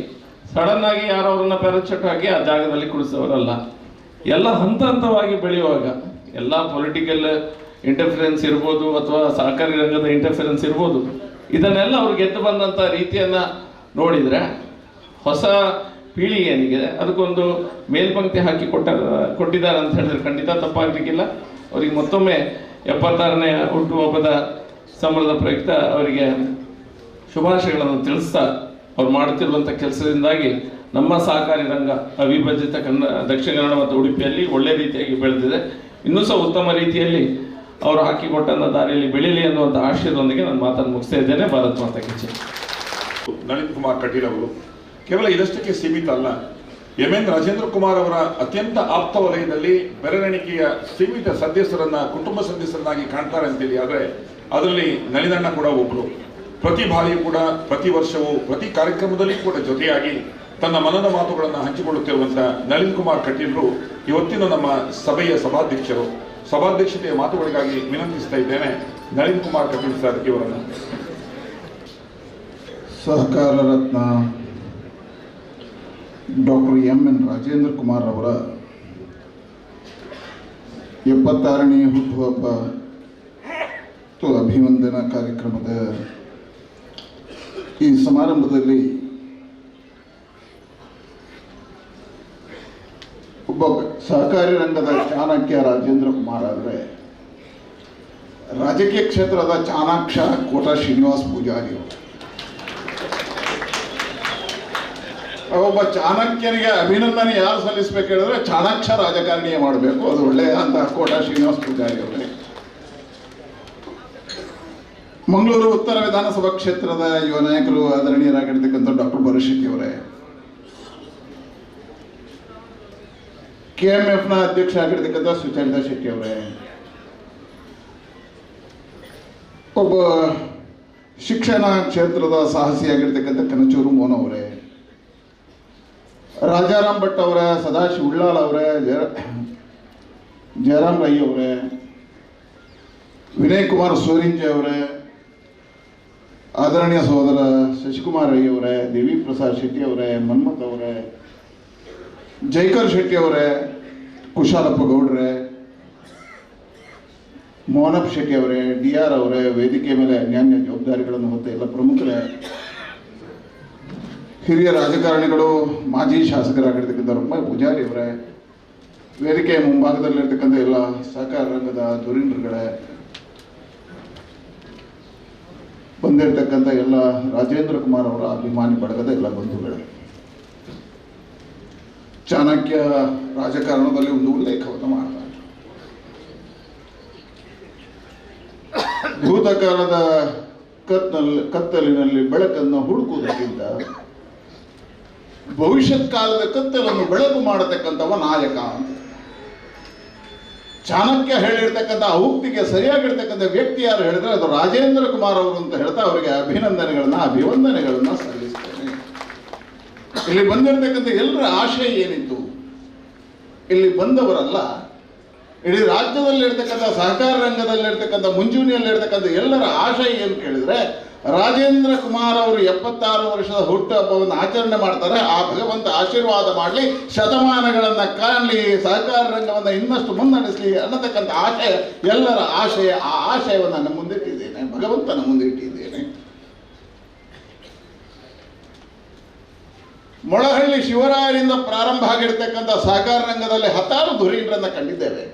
ಸಡನ್ ಆಗಿ ಯಾರು ಅವರನ್ನ ಪ್ಯಾರಾಚೂಟ್ ಹಾಕಿ ಆ ಜಾಗದಲ್ಲಿ ಕುಳಿಸೋರಲ್ಲ. ಎಲ್ಲ ಹಂತ ಹಂತವಾಗಿ ಬೆಳೆಯುವಾಗ ಎಲ್ಲ ಪೊಲಿಟಿಕಲ್ ಇಂಟರ್ಫಿರೆನ್ಸ್ ಇರ್ಬೋದು ಅಥವಾ ಸಹಕಾರಿ ರಂಗದ ಇಂಟರ್ಫಿರೆನ್ಸ್ ಇರ್ಬೋದು, ಇದನ್ನೆಲ್ಲ ಅವ್ರು ಗೆದ್ದು ಬಂದಂಥ ರೀತಿಯನ್ನು ನೋಡಿದರೆ ಹೊಸ ಪೀಳಿಗೆ ಏನಿದೆ ಅದಕ್ಕೊಂದು ಮೇಲ್ಪಂಕ್ತಿ ಹಾಕಿ ಕೊಟ್ಟಿದ್ದಾರೆ ಅಂತ ಹೇಳಿದ್ರೆ ಖಂಡಿತ ತಪ್ಪಾಗಲಿಕ್ಕಿಲ್ಲ. ಅವರಿಗೆ ಮತ್ತೊಮ್ಮೆ 76ನೇ ಹುಟ್ಟುಹಬ್ಬದ ಸಂಭ್ರಮದ ಪ್ರಯುಕ್ತ ಅವರಿಗೆ ಶುಭಾಶಯಗಳನ್ನು ತಿಳಿಸ್ತಾ, ಅವ್ರು ಮಾಡುತ್ತಿರುವಂಥ ಕೆಲಸದಿಂದಾಗಿ ನಮ್ಮ ಸಹಕಾರಿ ರಂಗ ಅವಿಭಜಿತ ದಕ್ಷಿಣ ಕನ್ನಡ ಮತ್ತು ಉಡುಪಿಯಲ್ಲಿ ಒಳ್ಳೆ ರೀತಿಯಾಗಿ ಬೆಳೆದಿದೆ. ಇನ್ನೂ ಸಹ ಉತ್ತಮ ರೀತಿಯಲ್ಲಿ ಅವರು ಹಾಕಿಕೊಟ್ಟಂಥ ದಾರಿಯಲ್ಲಿ ಬೆಳೀಲಿ ಅನ್ನುವಂಥ ಆಶಯದೊಂದಿಗೆ ನಾನು ಮಾತನ್ನು ಮುಗಿಸ್ತಾ ಇದ್ದೇನೆ. ಭಾರತ್ ಮಾತಾ ಕಿ ಜೈ. ನಳಿನ್ ಕುಮಾರ್ ಕಟೀಲ್ ಅವರು ಕೇವಲ ಇದಷ್ಟಕ್ಕೆ ಸೀಮಿತ ಅಲ್ಲ, ಎನ್ ರಾಜೇಂದ್ರ ಕುಮಾರ್ ಅವರ ಅತ್ಯಂತ ಆಪ್ತ ವಲಯದಲ್ಲಿ ಬೆರಳೆಣಿಕೆಯ ಸೀಮಿತ ಸದಸ್ಯರನ್ನ, ಕುಟುಂಬ ಸದಸ್ಯರನ್ನಾಗಿ ಕಾಣ್ತಾರೆ ಅಂತೇಳಿ. ಆದರೆ ಅದರಲ್ಲಿ ನಳಿನಣ್ಣ ಕೂಡ ಒಬ್ಬರು. ಪ್ರತಿ ಬಾರಿಯೂ ಕೂಡ, ಪ್ರತಿ ವರ್ಷವೂ, ಪ್ರತಿ ಕಾರ್ಯಕ್ರಮದಲ್ಲಿ ಕೂಡ ಜೊತೆಯಾಗಿ ತನ್ನ ಮನದ ಮಾತುಗಳನ್ನು ಹಂಚಿಕೊಳ್ಳುತ್ತಿರುವಂಥ ನಳಿನ್ ಕುಮಾರ್ ಕಟೀಲ್ರು ಇವತ್ತಿನ ನಮ್ಮ ಸಭೆಯ ಸಭಾಧ್ಯಕ್ಷರು. ಸಭಾಧ್ಯಕ್ಷತೆಯ ಮಾತುಗಳಿಗಾಗಿ ವಿನಂತಿಸ್ತಾ ಇದ್ದೇನೆ ನಳಿನ್ ಕುಮಾರ್ ಕಟೀಲ್ ಸರ್ ಇವರನ್ನು. ಸಹಕಾರ ರತ್ನ ಡಾಕ್ಟರ್ ಎನ್ ರಾಜೇಂದ್ರ ಕುಮಾರ್ ಅವರ 76ನೇ ಹುಟ್ಟುಹಬ್ಬ ಮತ್ತು ಅಭಿವಂದನಾ ಕಾರ್ಯಕ್ರಮದ ಈ ಸಮಾರಂಭದಲ್ಲಿ ಒಬ್ಬ ಸಹಕಾರಿ ರಂಗದ ಚಾಣಕ್ಯ ರಾಜೇಂದ್ರ ಕುಮಾರ್ ಆದರೆ ರಾಜಕೀಯ ಕ್ಷೇತ್ರದ ಚಾಣಾಕ್ಷ ಕೋಟ ಶ್ರೀನಿವಾಸ್ ಪೂಜಾರಿ ಅವರು. ಒಬ್ಬ ಚಾಣಕ್ಯನಿಗೆ ಅಭಿನಂದನೆ ಯಾರು ಸಲ್ಲಿಸಬೇಕು ಹೇಳಿದ್ರೆ ಚಾಣಾಕ್ಷ ರಾಜಕಾರಣಿಯೇ ಮಾಡಬೇಕು, ಅದು ಒಳ್ಳೆಯ ಅಂತ ಕೋಟ ಶ್ರೀನಿವಾಸ ಪೂಜಾರಿ ಅವರೇ. ಮಂಗಳೂರು ಉತ್ತರ ವಿಧಾನಸಭಾ ಕ್ಷೇತ್ರದ ಯುವ ನಾಯಕರು ಆದರಣೀಯರಾಗಿರ್ತಕ್ಕಂಥ ಡಾಕ್ಟರ್ ಭರತ್ ಶೆಟ್ಟಿ ಅವರೇ, KMFನ ಅಧ್ಯಕ್ಷ ಆಗಿರ್ತಕ್ಕಂಥ ಸುಚರಿತಾ ಶೆಟ್ಟಿ ಅವರೇ, ಒಬ್ಬ ಶಿಕ್ಷಣ ಕ್ಷೇತ್ರದ ಸಾಹಸಿಯಾಗಿರ್ತಕ್ಕಂಥ ಕನಚೂರು ಮೋಹನ್ ಅವರೇ, ರಾಜಾರಾಮ್ ಭಟ್ ಅವರೇ, ಸದಾಶಿವ ಉಳ್ಳಾಳ್ ಅವರೇ, ಜಯರಾಮ್ ರೈ ಅವರೇ, ವಿನಯ್ ಕುಮಾರ್ ಸೋರಿಂಜೆ ಅವರೇ, ಆದರಣೀಯ ಸಹೋದರ ಶಶಿಕುಮಾರ್ ರೈ ಅವರೇ, ದೇವಿ ಪ್ರಸಾದ್ ಶೆಟ್ಟಿ ಅವರೇ, ಮನ್ಮಥ್ ಅವರೇ, ಜೈಕರ್ ಶೆಟ್ಟಿ ಅವರೇ, ಕುಶಾಲಪ್ಪ ಗೌಡ್ರೆ, ಮೋಹನಪ್ಪ ಶೆಟ್ಟಿ ಅವರೇ, DR ಅವರೇ, ವೇದಿಕೆ ಮೇಲೆ ಅನ್ಯಾನ್ಯ ಜವಾಬ್ದಾರಿಗಳನ್ನು ಹೊತ್ತ ಎಲ್ಲ ಪ್ರಮುಖರೇ, ಹಿರಿಯ ರಾಜಕಾರಣಿಗಳು, ಮಾಜಿ ಶಾಸಕರಾಗಿರ್ತಕ್ಕಂಥ ರುಕ್ಮಾಯಿ ಪೂಜಾರಿ ಅವರೇ, ವೇದಿಕೆಯ ಮುಂಭಾಗದಲ್ಲಿರ್ತಕ್ಕಂಥ ಎಲ್ಲ ಸಹಕಾರ ರಂಗದ ಧುರೀಣರುಗಳೇ, ಬಂದಿರತಕ್ಕಂಥ ಎಲ್ಲ ರಾಜೇಂದ್ರ ಕುಮಾರ್ ಅವರ ಅಭಿಮಾನಿ ಬಳಗದ ಎಲ್ಲ ಬಂಧುಗಳೇ, ಚಾಣಕ್ಯ ರಾಜಕಾರಣದಲ್ಲಿ ಒಂದು ಉಲ್ಲೇಖವನ್ನು ಮಾಡ್ತಾರೆ. ಭೂತಕಾಲದ ಕತ್ತಲಿನಲ್ಲಿ ಬೆಳಕನ್ನು ಹುಡುಕುವುದಕ್ಕಿಂತ ಭವಿಷ್ಯತ್ ಕಾಲದ ಕತ್ತಲನ್ನು ಬೆಳಕು ಮಾಡತಕ್ಕಂಥವ ನಾಯಕ ಅಂತ ಚಾಣಕ್ಯ ಹೇಳಿರ್ತಕ್ಕಂಥ ಉಕ್ತಿಗೆ ಸರಿಯಾಗಿರ್ತಕ್ಕಂಥ ವ್ಯಕ್ತಿ ಯಾರು ಹೇಳಿದ್ರೆ ಅದು ರಾಜೇಂದ್ರ ಕುಮಾರ್ ಅವರು ಅಂತ ಹೇಳ್ತಾ ಅವರಿಗೆ ಅಭಿವಂದನೆಗಳನ್ನ ಸಲ್ಲಿಸ್ತೇನೆ. ಇಲ್ಲಿ ಬಂದಿರತಕ್ಕಂಥ ಎಲ್ಲರ ಆಶಯ ಏನಿತ್ತು? ಇಲ್ಲಿ ಬಂದವರಲ್ಲ, ಇಡೀ ರಾಜ್ಯದಲ್ಲಿರ್ತಕ್ಕಂಥ ಸಹಕಾರ ರಂಗದಲ್ಲಿರ್ತಕ್ಕಂಥ ಮುಂಚೂಣಿಯಲ್ಲಿರ್ತಕ್ಕಂಥ ಎಲ್ಲರ ಆಶಯ ಏನು ಕೇಳಿದ್ರೆ, ರಾಜೇಂದ್ರ ಕುಮಾರ್ ಅವರು 76 ವರ್ಷದ ಹುಟ್ಟುಹಬ್ಬವನ್ನು ಆಚರಣೆ ಮಾಡ್ತಾರೆ. ಆ ಭಗವಂತ ಆಶೀರ್ವಾದ ಮಾಡಲಿ, ಶತಮಾನಗಳನ್ನ ಕಾಣಲಿ, ಸಹಕಾರ ರಂಗವನ್ನು ಇನ್ನಷ್ಟು ಮುನ್ನಡೆಸಲಿ ಅನ್ನತಕ್ಕಂಥ ಆಶಯ ಎಲ್ಲರ ಆಶಯ. ಆ ಆಶಯವನ್ನು ನನ್ನ ಮುಂದಿಟ್ಟಿದ್ದೇನೆ, ಭಗವಂತನ ಮುಂದಿಟ್ಟಿದ್ದೇನೆ. ಮೊಳಹಳ್ಳಿ ಶಿವರಾಯರಿಂದ ಪ್ರಾರಂಭ ಆಗಿರ್ತಕ್ಕಂಥ ಸಹಕಾರ ರಂಗದಲ್ಲಿ 10 ಧುರೀಣರನ್ನ ಕಂಡಿದ್ದೇವೆ.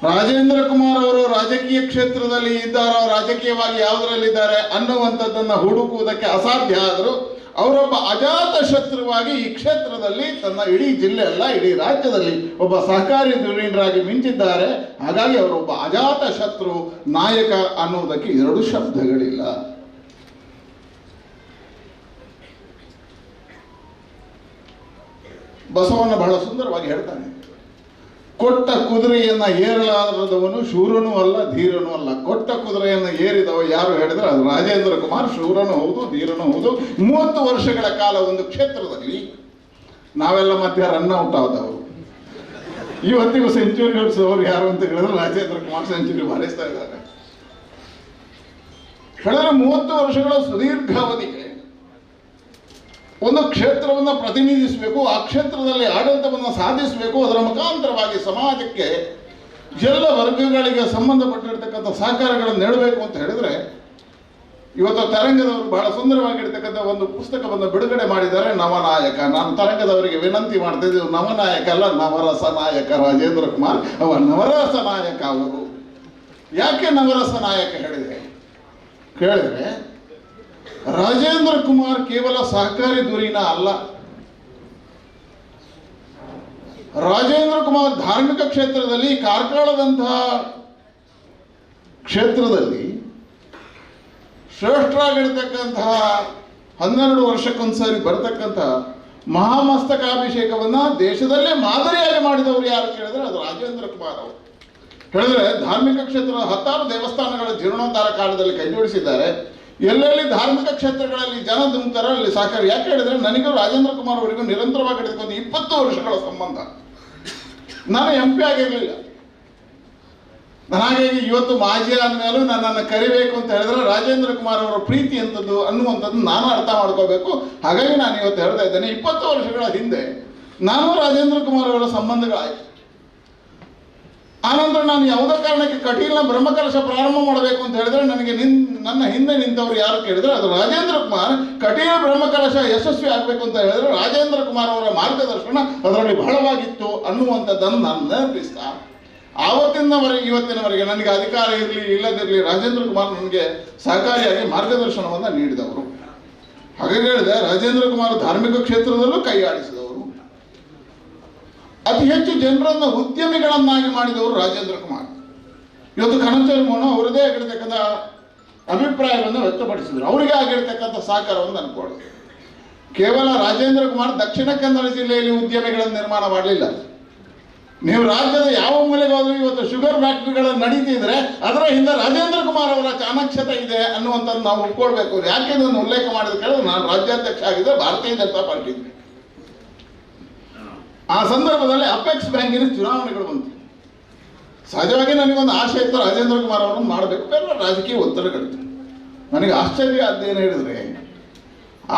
ರಾಜೇಂದ್ರ ಕುಮಾರ್ ಅವರು ರಾಜಕೀಯ ಕ್ಷೇತ್ರದಲ್ಲಿ ಇದ್ದಾರೋ, ರಾಜಕೀಯವಾಗಿ ಯಾವುದರಲ್ಲಿದ್ದಾರೆ ಅನ್ನುವಂಥದ್ದನ್ನು ಹುಡುಕುವುದಕ್ಕೆ ಅಸಾಧ್ಯ ಆದರೂ ಅವರೊಬ್ಬ ಅಜಾತ ಶತ್ರುವಾಗಿ ಈ ಕ್ಷೇತ್ರದಲ್ಲಿ ತನ್ನ ಇಡೀ ಜಿಲ್ಲೆ ಅಲ್ಲ, ಇಡೀ ರಾಜ್ಯದಲ್ಲಿ ಒಬ್ಬ ಸಹಕಾರಿ ಧುರೀಣರಾಗಿ ಮಿಂಚಿದ್ದಾರೆ. ಹಾಗಾಗಿ ಅವರೊಬ್ಬ ಅಜಾತ ಶತ್ರು ನಾಯಕ ಅನ್ನುವುದಕ್ಕೆ 2 ಶಬ್ದಗಳಿಲ್ಲ. ಬಸವಣ್ಣ ಬಹಳ ಸುಂದರವಾಗಿ ಹೇಳ್ತಾನೆ, ಕೊಟ್ಟ ಕುದುರೆಯನ್ನ ಏರಲಾರದವನು ಶೂರನೂ ಅಲ್ಲ, ಧೀರನೂ ಅಲ್ಲ. ಕೊಟ್ಟ ಕುದುರೆಯನ್ನು ಏರಿದವ ಯಾರು ಹೇಳಿದ್ರೆ ಅದು ರಾಜೇಂದ್ರ ಕುಮಾರ್. ಶೂರನೂ ಹೌದು, ಧೀರನೂ ಹೌದು. 30 ವರ್ಷಗಳ ಕಾಲ ಒಂದು ಕ್ಷೇತ್ರದಲ್ಲಿ ನಾವೆಲ್ಲ ಮಧ್ಯ ರನ್ ಔಟ್ ಆದವರು. ಇವತ್ತಿಗೂ ಸೆಂಚುರಿ ಹೊಡಿಸೋರು ಯಾರು ಅಂತ ಹೇಳಿದ್ರೆ ರಾಜೇಂದ್ರ ಕುಮಾರ್ ಸೆಂಚುರಿ ಬಾರಿಸ್ತಾ ಇದ್ದಾರೆ. ಹೇಳಿದ್ರೆ 30 ವರ್ಷಗಳ ಸುದೀರ್ಘಾವಧಿಗೆ ಒಂದು ಕ್ಷೇತ್ರವನ್ನು ಪ್ರತಿನಿಧಿಸಬೇಕು, ಆ ಕ್ಷೇತ್ರದಲ್ಲಿ ಆಡಳಿತವನ್ನು ಸಾಧಿಸಬೇಕು, ಅದರ ಮುಖಾಂತರವಾಗಿ ಸಮಾಜಕ್ಕೆ ಎಲ್ಲ ವರ್ಗಗಳಿಗೆ ಸಂಬಂಧಪಟ್ಟಿರ್ತಕ್ಕಂಥ ಸಹಕಾರಗಳನ್ನು ನೀಡಬೇಕು ಅಂತ ಹೇಳಿದ್ರೆ, ಇವತ್ತು ತರಂಗದವರು ಬಹಳ ಸುಂದರವಾಗಿರ್ತಕ್ಕಂಥ ಒಂದು ಪುಸ್ತಕವನ್ನು ಬಿಡುಗಡೆ ಮಾಡಿದ್ದಾರೆ, ನವನಾಯಕ. ನಾನು ತರಂಗದವರಿಗೆ ವಿನಂತಿ ಮಾಡ್ತಾ ಇದ್ದೀವಿ, ನವನಾಯಕ ಅಲ್ಲ, ನವರಸ ನಾಯಕ ರಾಜೇಂದ್ರ ಕುಮಾರ್. ಅವ ನವರಸ ನಾಯಕ. ಅವರು ಯಾಕೆ ನವರಸ ನಾಯಕ ಹೇಳಿದ್ರೆ ರಾಜೇಂದ್ರ ಕುಮಾರ್ ಕೇವಲ ಸಹಕಾರಿ ಧುರೀಣ ಅಲ್ಲ. ರಾಜೇಂದ್ರ ಕುಮಾರ್ ಧಾರ್ಮಿಕ ಕ್ಷೇತ್ರದಲ್ಲಿ, ಕಾರ್ಕಳದಂತಹ ಕ್ಷೇತ್ರದಲ್ಲಿ ಶ್ರೇಷ್ಠರಾಗಿರ್ತಕ್ಕಂತಹ 12 ವರ್ಷಕ್ಕೊಂದ್ಸರಿ ಬರತಕ್ಕಂತಹ ಮಹಾಮಸ್ತಕಾಭಿಷೇಕವನ್ನ ದೇಶದಲ್ಲೇ ಮಾದರಿಯಾಗಿ ಮಾಡಿದವರು ಯಾರು ಕೇಳಿದ್ರೆ ಅದು ರಾಜೇಂದ್ರ ಕುಮಾರ್ ಅವರು. ಹೇಳಿದ್ರೆ ಧಾರ್ಮಿಕ ಕ್ಷೇತ್ರದ 10 ದೇವಸ್ಥಾನಗಳ ಜೀರ್ಣೋದ್ಧಾರ ಕಾಲದಲ್ಲಿ ಕೈಜೋಡಿಸಿದ್ದಾರೆ. ಎಲ್ಲೆಲ್ಲಿ ಧಾರ್ಮಿಕ ಕ್ಷೇತ್ರಗಳಲ್ಲಿ ಜನ ದುಂಬ್ತಾರೋ ಅಲ್ಲಿ ಸಹಕಾರ. ಯಾಕೆ ಹೇಳಿದ್ರೆ ನನಗೂ ರಾಜೇಂದ್ರ ಕುಮಾರ್ ಅವರಿಗೂ ನಿರಂತರವಾಗಿರ್ತಕ್ಕಂಥ 20 ವರ್ಷಗಳ ಸಂಬಂಧ. ನಾನು MP ಆಗಿರಲಿಲ್ಲ. ಹಾಗಾಗಿ ಇವತ್ತು ಮಾಜಿ ಆದ್ಮೇಲೂ ನನ್ನನ್ನು ಕರಿಬೇಕು ಅಂತ ಹೇಳಿದ್ರೆ ರಾಜೇಂದ್ರ ಕುಮಾರ್ ಅವರ ಪ್ರೀತಿ ಎಂಥದ್ದು ಅನ್ನುವಂಥದ್ದು ನಾನು ಅರ್ಥ ಮಾಡ್ಕೋಬೇಕು. ಹಾಗಾಗಿ ನಾನು ಇವತ್ತು ಹೇಳ್ತಾ ಇದ್ದೇನೆ, 20 ವರ್ಷಗಳ ಹಿಂದೆ ನಾನು ರಾಜೇಂದ್ರ ಕುಮಾರ್ ಅವರ ಸಂಬಂಧಗಳಾಯಿತು. ಆನಂತರ ನಾನು ಯಾವುದೇ ಕಾರಣಕ್ಕೆ ಕಟೀಲ್ನ ಬ್ರಹ್ಮಕಲಶ ಪ್ರಾರಂಭ ಮಾಡಬೇಕು ಅಂತ ಹೇಳಿದ್ರೆ ನನಗೆ ನನ್ನ ಹಿಂದೆ ನಿಂತವರು ಯಾರು ಕೇಳಿದ್ರೆ ಅದು ರಾಜೇಂದ್ರ ಕುಮಾರ್. ಕಟೀಲ್ ಬ್ರಹ್ಮಕಲಶ ಯಶಸ್ವಿ ಆಗಬೇಕು ಅಂತ ಹೇಳಿದ್ರೆ ರಾಜೇಂದ್ರ ಕುಮಾರ್ ಅವರ ಮಾರ್ಗದರ್ಶನ ಅದರಲ್ಲಿ ಬಹಳವಾಗಿತ್ತು ಅನ್ನುವಂಥದ್ದನ್ನು ನಾನು ನೆನಪಿಸ್ತಾ, ಆವತ್ತಿನವರೆಗೆ ಇವತ್ತಿನವರೆಗೆ ನನಗೆ ಅಧಿಕಾರ ಇರಲಿ ಇಲ್ಲದಿರಲಿ ರಾಜೇಂದ್ರ ಕುಮಾರ್ ನನಗೆ ಸಹಕಾರಿಯಾಗಿ ಮಾರ್ಗದರ್ಶನವನ್ನು ನೀಡಿದವರು. ಹಾಗಾಗಿ ಹೇಳಿದೆ, ರಾಜೇಂದ್ರ ಕುಮಾರ್ ಧಾರ್ಮಿಕ ಕ್ಷೇತ್ರದಲ್ಲೂ ಕೈ ಆಡಿಸಿದವರು. ಅತಿ ಹೆಚ್ಚು ಜನರನ್ನು ಉದ್ಯಮಿಗಳನ್ನಾಗಿ ಮಾಡಿದವರು ರಾಜೇಂದ್ರ ಕುಮಾರ್. ಇವತ್ತು ಕಣಚೂರು ಮೋಹನ್ ಅವರದೇ ಆಗಿರ್ತಕ್ಕಂಥ ಅಭಿಪ್ರಾಯವನ್ನು ವ್ಯಕ್ತಪಡಿಸಿದರು. ಅವರಿಗೆ ಆಗಿರ್ತಕ್ಕಂಥ ಸಹಕಾರವನ್ನು ಅನ್ಕೊಳ್ಳಿ. ಕೇವಲ ರಾಜೇಂದ್ರ ಕುಮಾರ್ ದಕ್ಷಿಣ ಕನ್ನಡ ಜಿಲ್ಲೆಯಲ್ಲಿ ಉದ್ಯಮಿಗಳನ್ನು ನಿರ್ಮಾಣ ಮಾಡಲಿಲ್ಲ. ನೀವು ರಾಜ್ಯದ ಯಾವ ಮೂಲೆಗೆ ಹೋದ್ರೂ ಇವತ್ತು ಶುಗರ್ ಫ್ಯಾಕ್ಟ್ರಿಗಳು ನಡೀತಿದ್ರೆ ಅದರ ಹಿಂದೆ ರಾಜೇಂದ್ರ ಕುಮಾರ್ ಅವರ ಚಾಣಕ್ಷತೆ ಇದೆ ಅನ್ನುವಂಥದ್ದು ನಾವು ಒಪ್ಕೊಳ್ಬೇಕು. ಯಾಕೆ ಇದನ್ನು ಉಲ್ಲೇಖ ಮಾಡಿದ ಕೇಳಿದ್ರೆ ನಾನು ರಾಜ್ಯಾಧ್ಯಕ್ಷ ಆಗಿದ್ದೆ ಭಾರತೀಯ ಜನತಾ ಪಾರ್ಟಿ. ಆ ಸಂದರ್ಭದಲ್ಲಿ ಅಪೆಕ್ಸ್ ಬ್ಯಾಂಕಿನ ಚುನಾವಣೆಗಳು ಬಂತು. ಸಹಜವಾಗಿ ನನಗೊಂದು ಆಶೆ ಇತ್ತು, ರಾಜೇಂದ್ರ ಕುಮಾರ್ ಅವರನ್ನು ಮಾಡಬೇಕು. ಬೇರೆ ರಾಜಕೀಯ ಒತ್ತಡಗಳಿತ್ತು. ನನಗೆ ಆಶ್ಚರ್ಯ ಅದೇನು ಹೇಳಿದ್ರೆ,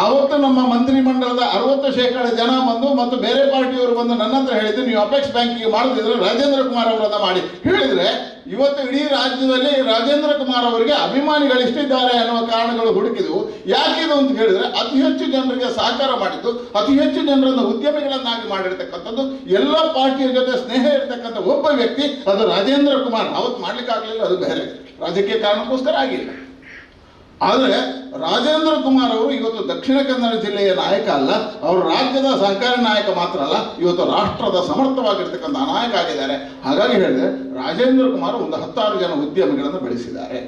ಆವತ್ತು ನಮ್ಮ ಮಂತ್ರಿಮಂಡಲದ 60% ಜನ ಬಂದು ಮತ್ತು ಬೇರೆ ಪಾರ್ಟಿಯವರು ಬಂದು ನನ್ನ ಹತ್ರ ಹೇಳಿದ್ರು, ನೀವು ಅಪೆಕ್ಸ್ ಬ್ಯಾಂಕಿಗೆ ಮಾಡೋದಿದ್ರೆ ರಾಜೇಂದ್ರ ಕುಮಾರ್ ಅವರನ್ನ ಮಾಡಿ ಹೇಳಿದ್ರೆ ಇವತ್ತು ಇಡೀ ರಾಜ್ಯದಲ್ಲಿ ರಾಜೇಂದ್ರ ಕುಮಾರ್ ಅವರಿಗೆ ಅಭಿಮಾನಿಗಳಿಷ್ಟಿದ್ದಾರೆ ಅನ್ನುವ ಕಾರಣಗಳು ಹುಡುಕಿದ್ವು. ಯಾಕಿದು ಅಂತ ಹೇಳಿದ್ರೆ ಅತಿ ಹೆಚ್ಚು ಜನರಿಗೆ ಸಹಕಾರ ಮಾಡಿದ್ದು, ಅತಿ ಹೆಚ್ಚು ಜನರನ್ನು ಉದ್ಯಮಿಗಳನ್ನಾಗಿ ಮಾಡಿರ್ತಕ್ಕಂಥದ್ದು, ಎಲ್ಲ ಪಾರ್ಟಿಯ ಜೊತೆ ಸ್ನೇಹ ಇರತಕ್ಕಂಥ ಒಬ್ಬ ವ್ಯಕ್ತಿ ಅದು ರಾಜೇಂದ್ರ ಕುಮಾರ್. ಅವತ್ತು ಮಾಡ್ಲಿಕ್ಕೆ ಆಗಲಿಲ್ಲ, ಅದು ಬೇರೆ ರಾಜಕೀಯ ಕಾರಣಕ್ಕೋಸ್ಕರ ಆಗಿಲ್ಲ. ಆದರೆ ರಾಜೇಂದ್ರ ಕುಮಾರ್ ಅವರು ಇವತ್ತು ದಕ್ಷಿಣ ಕನ್ನಡ ಜಿಲ್ಲೆಯ ನಾಯಕ ಅಲ್ಲ, ಅವರು ರಾಜ್ಯದ ಸಹಕಾರಿ ನಾಯಕ ಮಾತ್ರ ಅಲ್ಲ, ಇವತ್ತು ರಾಷ್ಟ್ರದ ಸಮರ್ಥವಾಗಿರ್ತಕ್ಕಂಥ ನಾಯಕ ಆಗಿದ್ದಾರೆ. ಹಾಗಾಗಿ ಹೇಳಿದ್ರೆ ರಾಜೇಂದ್ರ ಕುಮಾರ್ ಒಂದು 10 ಜನ ಉದ್ಯಮಿಗಳನ್ನು ಬೆಳೆಸಿದ್ದಾರೆ.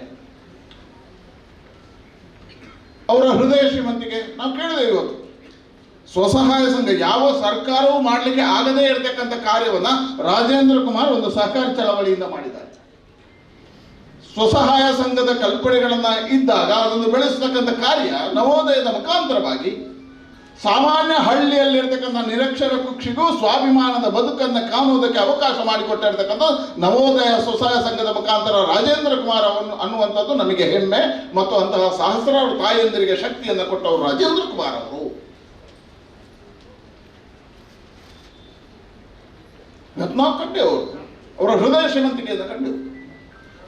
ಅವರ ಹೃದಯ ಶ್ರೀಮಂತಿಕೆ ನಾವು ಕೇಳಿದ್ದೇವೆ. ಇವತ್ತು ಸ್ವಸಹಾಯ ಸಂಘ ಯಾವ ಸರ್ಕಾರವೂ ಮಾಡಲಿಕ್ಕೆ ಆಗದೇ ಇರತಕ್ಕಂಥ ಕಾರ್ಯವನ್ನ ರಾಜೇಂದ್ರ ಕುಮಾರ್ ಒಂದು ಸಹಕಾರಿ ಚಳವಳಿಯಿಂದ ಮಾಡಿದ್ದಾರೆ. ಸ್ವಸಹಾಯ ಸಂಘದ ಕಲ್ಪನೆಗಳನ್ನ ಇದ್ದಾಗ ಅದನ್ನು ಬೆಳೆಸತಕ್ಕಂಥ ಕಾರ್ಯ ನವೋದಯದ ಮುಖಾಂತರವಾಗಿ ಸಾಮಾನ್ಯ ಹಳ್ಳಿಯಲ್ಲಿರ್ತಕ್ಕಂಥ ನಿರಕ್ಷರ ಕುಕ್ಷಿಗೂ ಸ್ವಾಭಿಮಾನದ ಬದುಕನ್ನು ಕಾಣುವುದಕ್ಕೆ ಅವಕಾಶ ಮಾಡಿಕೊಟ್ಟಿರ್ತಕ್ಕಂಥ ನವೋದಯ ಸ್ವಸಹಾಯ ಸಂಘದ ಮುಖಾಂತರ ರಾಜೇಂದ್ರ ಕುಮಾರ್ ಅನ್ನುವಂಥದ್ದು ನಮಗೆ ಹೆಮ್ಮೆ. ಮತ್ತು ಅಂತಹ ಸಹಸ್ರಾರು ತಾಯಂದಿರಿಗೆ ಶಕ್ತಿಯನ್ನು ಕೊಟ್ಟವರು ರಾಜೇಂದ್ರ ಕುಮಾರ್ ಅವರು. ನಾವು ಕಂಡೆವು ಅವರ ಹೃದಯ ಶ್ರೀಮಂತಿಕೆಯನ್ನು ಕಂಡೆವು.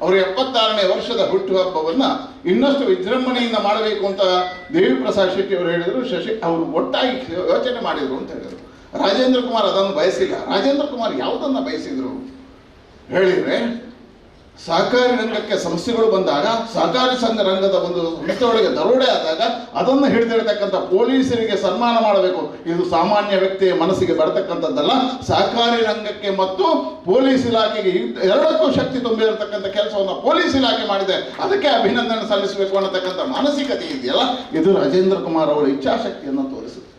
ಅವರು 76ನೇ ವರ್ಷದ ಹುಟ್ಟುಹಬ್ಬವನ್ನು ಇನ್ನಷ್ಟು ವಿಜೃಂಭಣೆಯಿಂದ ಮಾಡಬೇಕು ಅಂತ ದೇವಿ ಪ್ರಸಾದ್ ಶೆಟ್ಟಿ ಅವರು ಹೇಳಿದರು. ಅವರು ಒಟ್ಟಾಗಿ ಯೋಚನೆ ಮಾಡಿದರು ಅಂತ ಹೇಳಿದರು. ರಾಜೇಂದ್ರ ಕುಮಾರ್ ಅದನ್ನು ಬಯಸಿಲ್ಲ. ರಾಜೇಂದ್ರ ಕುಮಾರ್ ಯಾವುದನ್ನು ಬಯಸಿದ್ರು ಹೇಳಿದರೆ, ಸಹಕಾರಿ ರಂಗಕ್ಕೆ ಸಮಸ್ಯೆಗಳು ಬಂದಾಗ, ಸಹಕಾರಿ ಸಂಘ ರಂಗದ ಒಂದು ಸಂಸ್ಥೆಯೊಳಗೆ ದರೋಡೆ ಆದಾಗ ಅದನ್ನು ಹಿಡಿದಿರತಕ್ಕಂಥ ಪೊಲೀಸರಿಗೆ ಸನ್ಮಾನ ಮಾಡಬೇಕು. ಇದು ಸಾಮಾನ್ಯ ವ್ಯಕ್ತಿಯ ಮನಸ್ಸಿಗೆ ಬರತಕ್ಕಂಥದ್ದಲ್ಲ. ಸಹಕಾರಿ ರಂಗಕ್ಕೆ ಮತ್ತು ಪೊಲೀಸ್ ಇಲಾಖೆಗೆ ಎರಡಕ್ಕೂ ಶಕ್ತಿ ತುಂಬಿರತಕ್ಕಂಥ ಕೆಲಸವನ್ನು ಪೊಲೀಸ್ ಇಲಾಖೆ ಮಾಡಿದೆ, ಅದಕ್ಕೆ ಅಭಿನಂದನೆ ಸಲ್ಲಿಸಬೇಕು ಅನ್ನತಕ್ಕಂಥ ಮಾನಸಿಕತೆ ಇದೆಯಲ್ಲ, ಇದು ರಾಜೇಂದ್ರ ಕುಮಾರ್ ಅವರ ಇಚ್ಛಾಶಕ್ತಿಯನ್ನು ತೋರಿಸುತ್ತೆ.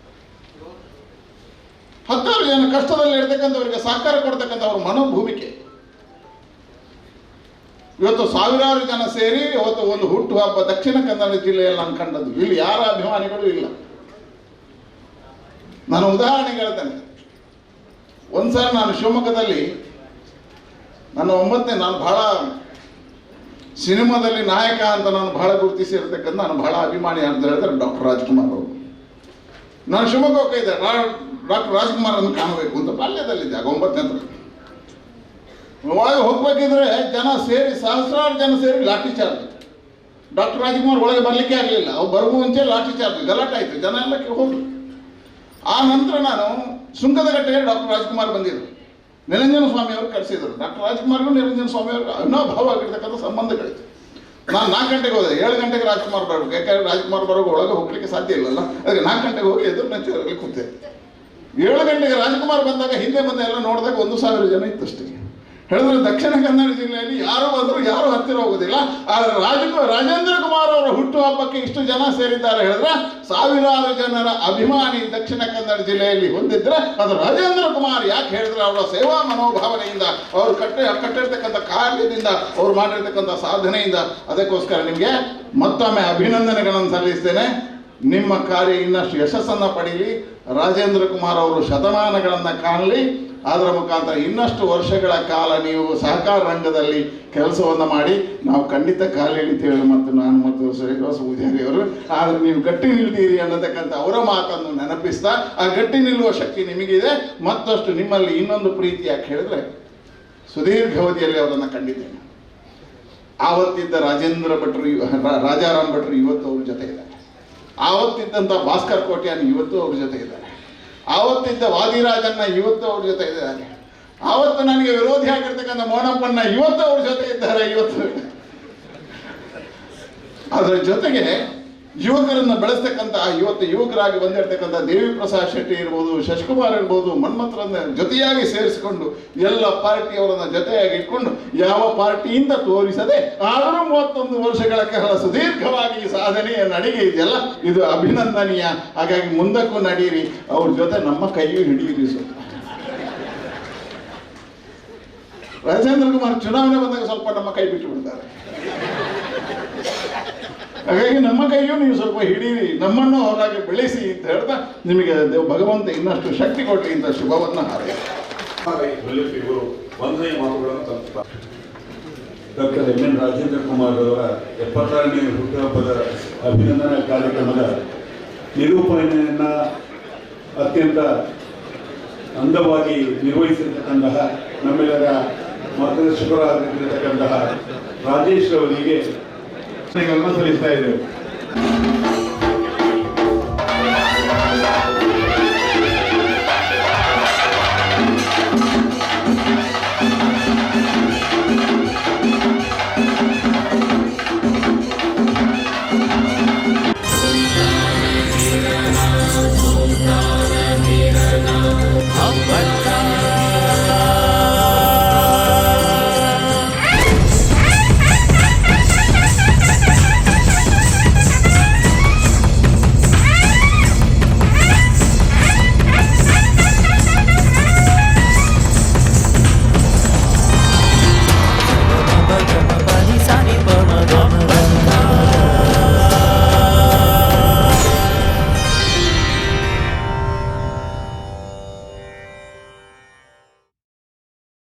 10 ಜನ ಕಷ್ಟದಲ್ಲಿ ಇರತಕ್ಕಂಥವರಿಗೆ ಸಹಕಾರ ಕೊಡ್ತಕ್ಕಂಥವ್ರ ಮನೋಭೂಮಿಕೆ. ಇವತ್ತು ಸಾವಿರಾರು ಜನ ಸೇರಿ ಇವತ್ತು ಒಂದು ಹುಟ್ಟುಹಬ್ಬ ದಕ್ಷಿಣ ಕನ್ನಡ ಜಿಲ್ಲೆಯಲ್ಲಿ ನಾನು ಕಂಡದ್ದು. ಇಲ್ಲಿ ಯಾರ ಅಭಿಮಾನಿಗಳು ಇಲ್ಲ. ನಾನು ಉದಾಹರಣೆಗೆ ಹೇಳ್ತೇನೆ. ಒಂದ್ಸಲ ನಾನು ಶಿವಮೊಗ್ಗದಲ್ಲಿ ನಾನು ಬಹಳ ಸಿನಿಮಾದಲ್ಲಿ ನಾಯಕ ಅಂತ ನಾನು ಬಹಳ ಗುರುತಿಸಿರ್ತಕ್ಕಂಥ ನಾನು ಬಹಳ ಅಭಿಮಾನಿ ಅಂತ ಹೇಳಿದ್ರೆ ಡಾಕ್ಟರ್ ರಾಜ್ಕುಮಾರ್ ಅವರು. ನಾನು ಶಿವಮೊಗ್ಗಕ್ಕೆ ಇದ್ದೆ, ಡಾಕ್ಟರ್ ರಾಜ್ಕುಮಾರ್ ಅನ್ನು ಕಾಣಬೇಕು ಅಂತ ಬಾಲ್ಯದಲ್ಲಿದ್ದೆ. ಆಗ 9ನೇ ತರಗತಿ ಒಳಗೆ ಹೋಗ್ಬೇಕಿದ್ರೆ ಜನ ಸೇರಿ ಸಹಸ್ರಾರು ಜನ ಸೇರಿ ಲಾಠಿ ಚಾರ್ಜ್. ಡಾಕ್ಟರ್ ರಾಜ್ಕುಮಾರ್ ಒಳಗೆ ಬರಲಿಕ್ಕೆ ಆಗಲಿಲ್ಲ. ಅವ್ರು ಬರುವ ಮುಂಚೆ ಲಾಠಿ ಚಾರ್ಜ್, ಗಲಾಟೆ ಆಯಿತು, ಜನ ಎಲ್ಲ ಹೋಗಿ. ಆ ನಂತರ ನಾನು ಸುಂಕದಗಟ್ಟೆಗೆ ಡಾಕ್ಟರ್ ರಾಜ್ಕುಮಾರ್ ಬಂದಿದ್ರು. ನಿರಂಜನ ಸ್ವಾಮಿ ಅವರು ಕಳಿಸಿದ್ರು. ಡಾಕ್ಟರ್ ರಾಜ್ಕುಮಾರ್ಗೂ ನಿರಂಜನ ಸ್ವಾಮಿ ಅವರು ಅವಿನಾಭಾವ ಆಗಿರ್ತಕ್ಕಂಥ ಸಂಬಂಧಗಳಿತ್ತು. ನಾನು 4 ಗಂಟೆಗೆ ಹೋದೆ. 7 ಗಂಟೆಗೆ ರಾಜ್ಕುಮಾರ್ ಬರಬೇಕು, ಯಾಕಂದ್ರೆ ರಾಜ್ಕುಮಾರ್ ಬರೋಕೆ ಒಳಗೆ ಹೋಗ್ಲಿಕ್ಕೆ ಸಾಧ್ಯ ಇಲ್ಲಲ್ಲ. ಅದಕ್ಕೆ 4 ಗಂಟೆಗೆ ಹೋಗಿ ಎದುರು ನೆಚ್ಚರಲ್ಲಿ ಕೂತೆ. 7 ಗಂಟೆಗೆ ರಾಜ್ಕುಮಾರ್ ಬಂದಾಗ ಹಿಂದೆ ಬಂದ ಎಲ್ಲ ನೋಡಿದಾಗ 1,000 ಜನ ಇತ್ತಷ್ಟೇ. ಹೇಳಿದ್ರೆ ದಕ್ಷಿಣ ಕನ್ನಡ ಜಿಲ್ಲೆಯಲ್ಲಿ ಯಾರು ಬಂದರೂ ಯಾರು ಹತ್ತಿರ ಹೋಗೋದಿಲ್ಲ. ಆದರೆ ರಾಜೇಂದ್ರ ಕುಮಾರ್ ಅವರ ಹುಟ್ಟುಹಬ್ಬಕ್ಕೆ ಇಷ್ಟು ಜನ ಸೇರಿದ್ದಾರೆ ಹೇಳಿದ್ರೆ ಸಾವಿರಾರು ಜನರ ಅಭಿಮಾನಿ ದಕ್ಷಿಣ ಕನ್ನಡ ಜಿಲ್ಲೆಯಲ್ಲಿ ಹೊಂದಿದ್ರೆ ಅದು ರಾಜೇಂದ್ರ ಕುಮಾರ್. ಯಾಕೆ ಹೇಳಿದ್ರೆ ಅವರ ಸೇವಾ ಮನೋಭಾವನೆಯಿಂದ, ಅವರು ಕಟ್ಟಿರ್ತಕ್ಕಂಥ ಕಾರ್ಯದಿಂದ, ಅವ್ರು ಮಾಡಿರ್ತಕ್ಕಂಥ ಸಾಧನೆಯಿಂದ. ಅದಕ್ಕೋಸ್ಕರ ನಿಮಗೆ ಮತ್ತೊಮ್ಮೆ ಅಭಿನಂದನೆಗಳನ್ನು ಸಲ್ಲಿಸ್ತೇನೆ. ನಿಮ್ಮ ಕಾರ್ಯ ಇನ್ನಷ್ಟು ಯಶಸ್ಸನ್ನು ಪಡೀಲಿ. ರಾಜೇಂದ್ರ ಕುಮಾರ್ ಅವರು ಶತಮಾನಗಳನ್ನು ಕಾಣಲಿ. ಅದರ ಮುಖಾಂತರ ಇನ್ನಷ್ಟು ವರ್ಷಗಳ ಕಾಲ ನೀವು ಸಹಕಾರ ರಂಗದಲ್ಲಿ ಕೆಲಸವನ್ನು ಮಾಡಿ ನಾವು ಖಂಡಿತ ಕಾಲು ಎಳಿತೇವೆ. ಮತ್ತು ನಾನು ಮತ್ತು ಶ್ರೀನಿವಾಸ ಪೂಜಾರಿ ಅವರು, ಆದರೆ ನೀವು ಗಟ್ಟಿ ನಿಲ್ತೀರಿ ಅನ್ನತಕ್ಕಂಥ ಅವರ ಮಾತನ್ನು ನೆನಪಿಸ್ತಾ, ಆ ಗಟ್ಟಿ ನಿಲ್ಲುವ ಶಕ್ತಿ ನಿಮಗಿದೆ. ಮತ್ತಷ್ಟು ನಿಮ್ಮಲ್ಲಿ ಇನ್ನೊಂದು ಪ್ರೀತಿ ಯಾಕೆ ಹೇಳಿದ್ರೆ, ಸುದೀರ್ಘ ಅವಧಿಯಲ್ಲಿ ಅವರನ್ನು ಕಂಡಿದ್ದೇನೆ. ಆವತ್ತಿದ್ದ ರಾಜೇಂದ್ರ ಭಟ್ರು, ರಾಜಾರಾಮ್ ಭಟ್ರು ಇವತ್ತು ಅವ್ರ ಜೊತೆ ಇದ್ದಾರೆ. ಆವತ್ತಿದ್ದಂಥ ಭಾಸ್ಕರ್ ಕೋಟ್ಯಾನ್ ಇವತ್ತು ಅವ್ರ ಜೊತೆ ಇದ್ದಾರೆ. ಆವತ್ತಿದ್ದ ವಾದಿರಾಜನ್ನ ಇವತ್ತು ಅವ್ರ ಜೊತೆ ಇದ್ದಾರೆ. ಆವತ್ತು ನನಗೆ ವಿರೋಧಿ ಆಗಿರ್ತಕ್ಕಂಥ ಮೋನಪ್ಪಣ್ಣ ಇವತ್ತು ಅವ್ರ ಜೊತೆ ಇದ್ದಾರೆ. ಇವತ್ತು ಅದರ ಜೊತೆಗೆ ಯುವಕರನ್ನು ಬೆಳೆಸ್ತಕ್ಕಂಥ, ಇವತ್ತು ಯುವಕರಾಗಿ ಬಂದಿರತಕ್ಕಂಥ ದೇವಿ ಪ್ರಸಾದ್ ಶೆಟ್ಟಿ ಇರ್ಬೋದು, ಶಶಿಕುಮಾರ್ ಇರ್ಬೋದು, ಮನ್ಮಥರನ್ನ ಜೊತೆಯಾಗಿ ಸೇರಿಸಿಕೊಂಡು ಎಲ್ಲ ಪಾರ್ಟಿಯವರನ್ನ ಜೊತೆಯಾಗಿ ಇಟ್ಕೊಂಡು ಯಾವ ಪಾರ್ಟಿಯಿಂದ ತೋರಿಸದೆ ಆದರೂ 31 ವರ್ಷಗಳ ಕಾಲ ಸುದೀರ್ಘವಾಗಿ ಸಾಧನೆಯ ನಡಿಗೆ ಇದೆಯಲ್ಲ, ಇದು ಅಭಿನಂದನೀಯ. ಹಾಗಾಗಿ ಮುಂದಕ್ಕೂ ನಡೀರಿ, ಅವ್ರ ಜೊತೆ ನಮ್ಮ ಕೈಯೂ ಹಿಡಿಯಿರಿ. ರಾಜೇಂದ್ರ ಕುಮಾರ್ ಚುನಾವಣೆ ಬಂದಾಗ ಸ್ವಲ್ಪ ನಮ್ಮ ಕೈ ಬಿಟ್ಟು ಬಿಡ್ತಾರೆ. ಹಾಗಾಗಿ ನಮ್ಮ ಕೈಯೂ ನೀವು ಸ್ವಲ್ಪ ಹಿಡೀರಿ, ನಮ್ಮನ್ನು ಅವರಾಗಿ ಬೆಳೆಸಿ ಅಂತ ಹೇಳ್ತಾ ನಿಮಗೆ ಭಗವಂತ ಇನ್ನಷ್ಟು ಶಕ್ತಿ ಕೊಟ್ಟಲಿ ಅಂತ ಶುಭವನ್ನು ಹಾರೈಸಿ ಇವರು ವಂದನೆಯ ಮಾತುಗಳನ್ನು ತಲುಪುತ್ತಾರೆ. Doctor M N. ರಾಜೇಂದ್ರ ಕುಮಾರ್ ಅವರ 76ನೇ ಹುಟ್ಟುಹಬ್ಬದ ಅಭಿನಂದನಾ ಕಾರ್ಯಕ್ರಮದ ನಿರೂಪಣೆಯನ್ನು ಅತ್ಯಂತ ಅಂದವಾಗಿ ನಿರ್ವಹಿಸಿರ್ತಕ್ಕಂತಹ ನಮ್ಮೆಲ್ಲರ ಮಾರ್ಗದರ್ಶಕರಾಗಿರ್ತಕ್ಕಂತಹ ರಾಜೇಶ್ ಅವರಿಗೆ ಸಲ್ಲಿಸ್ತಾ ಇದ್ದೇವೆ.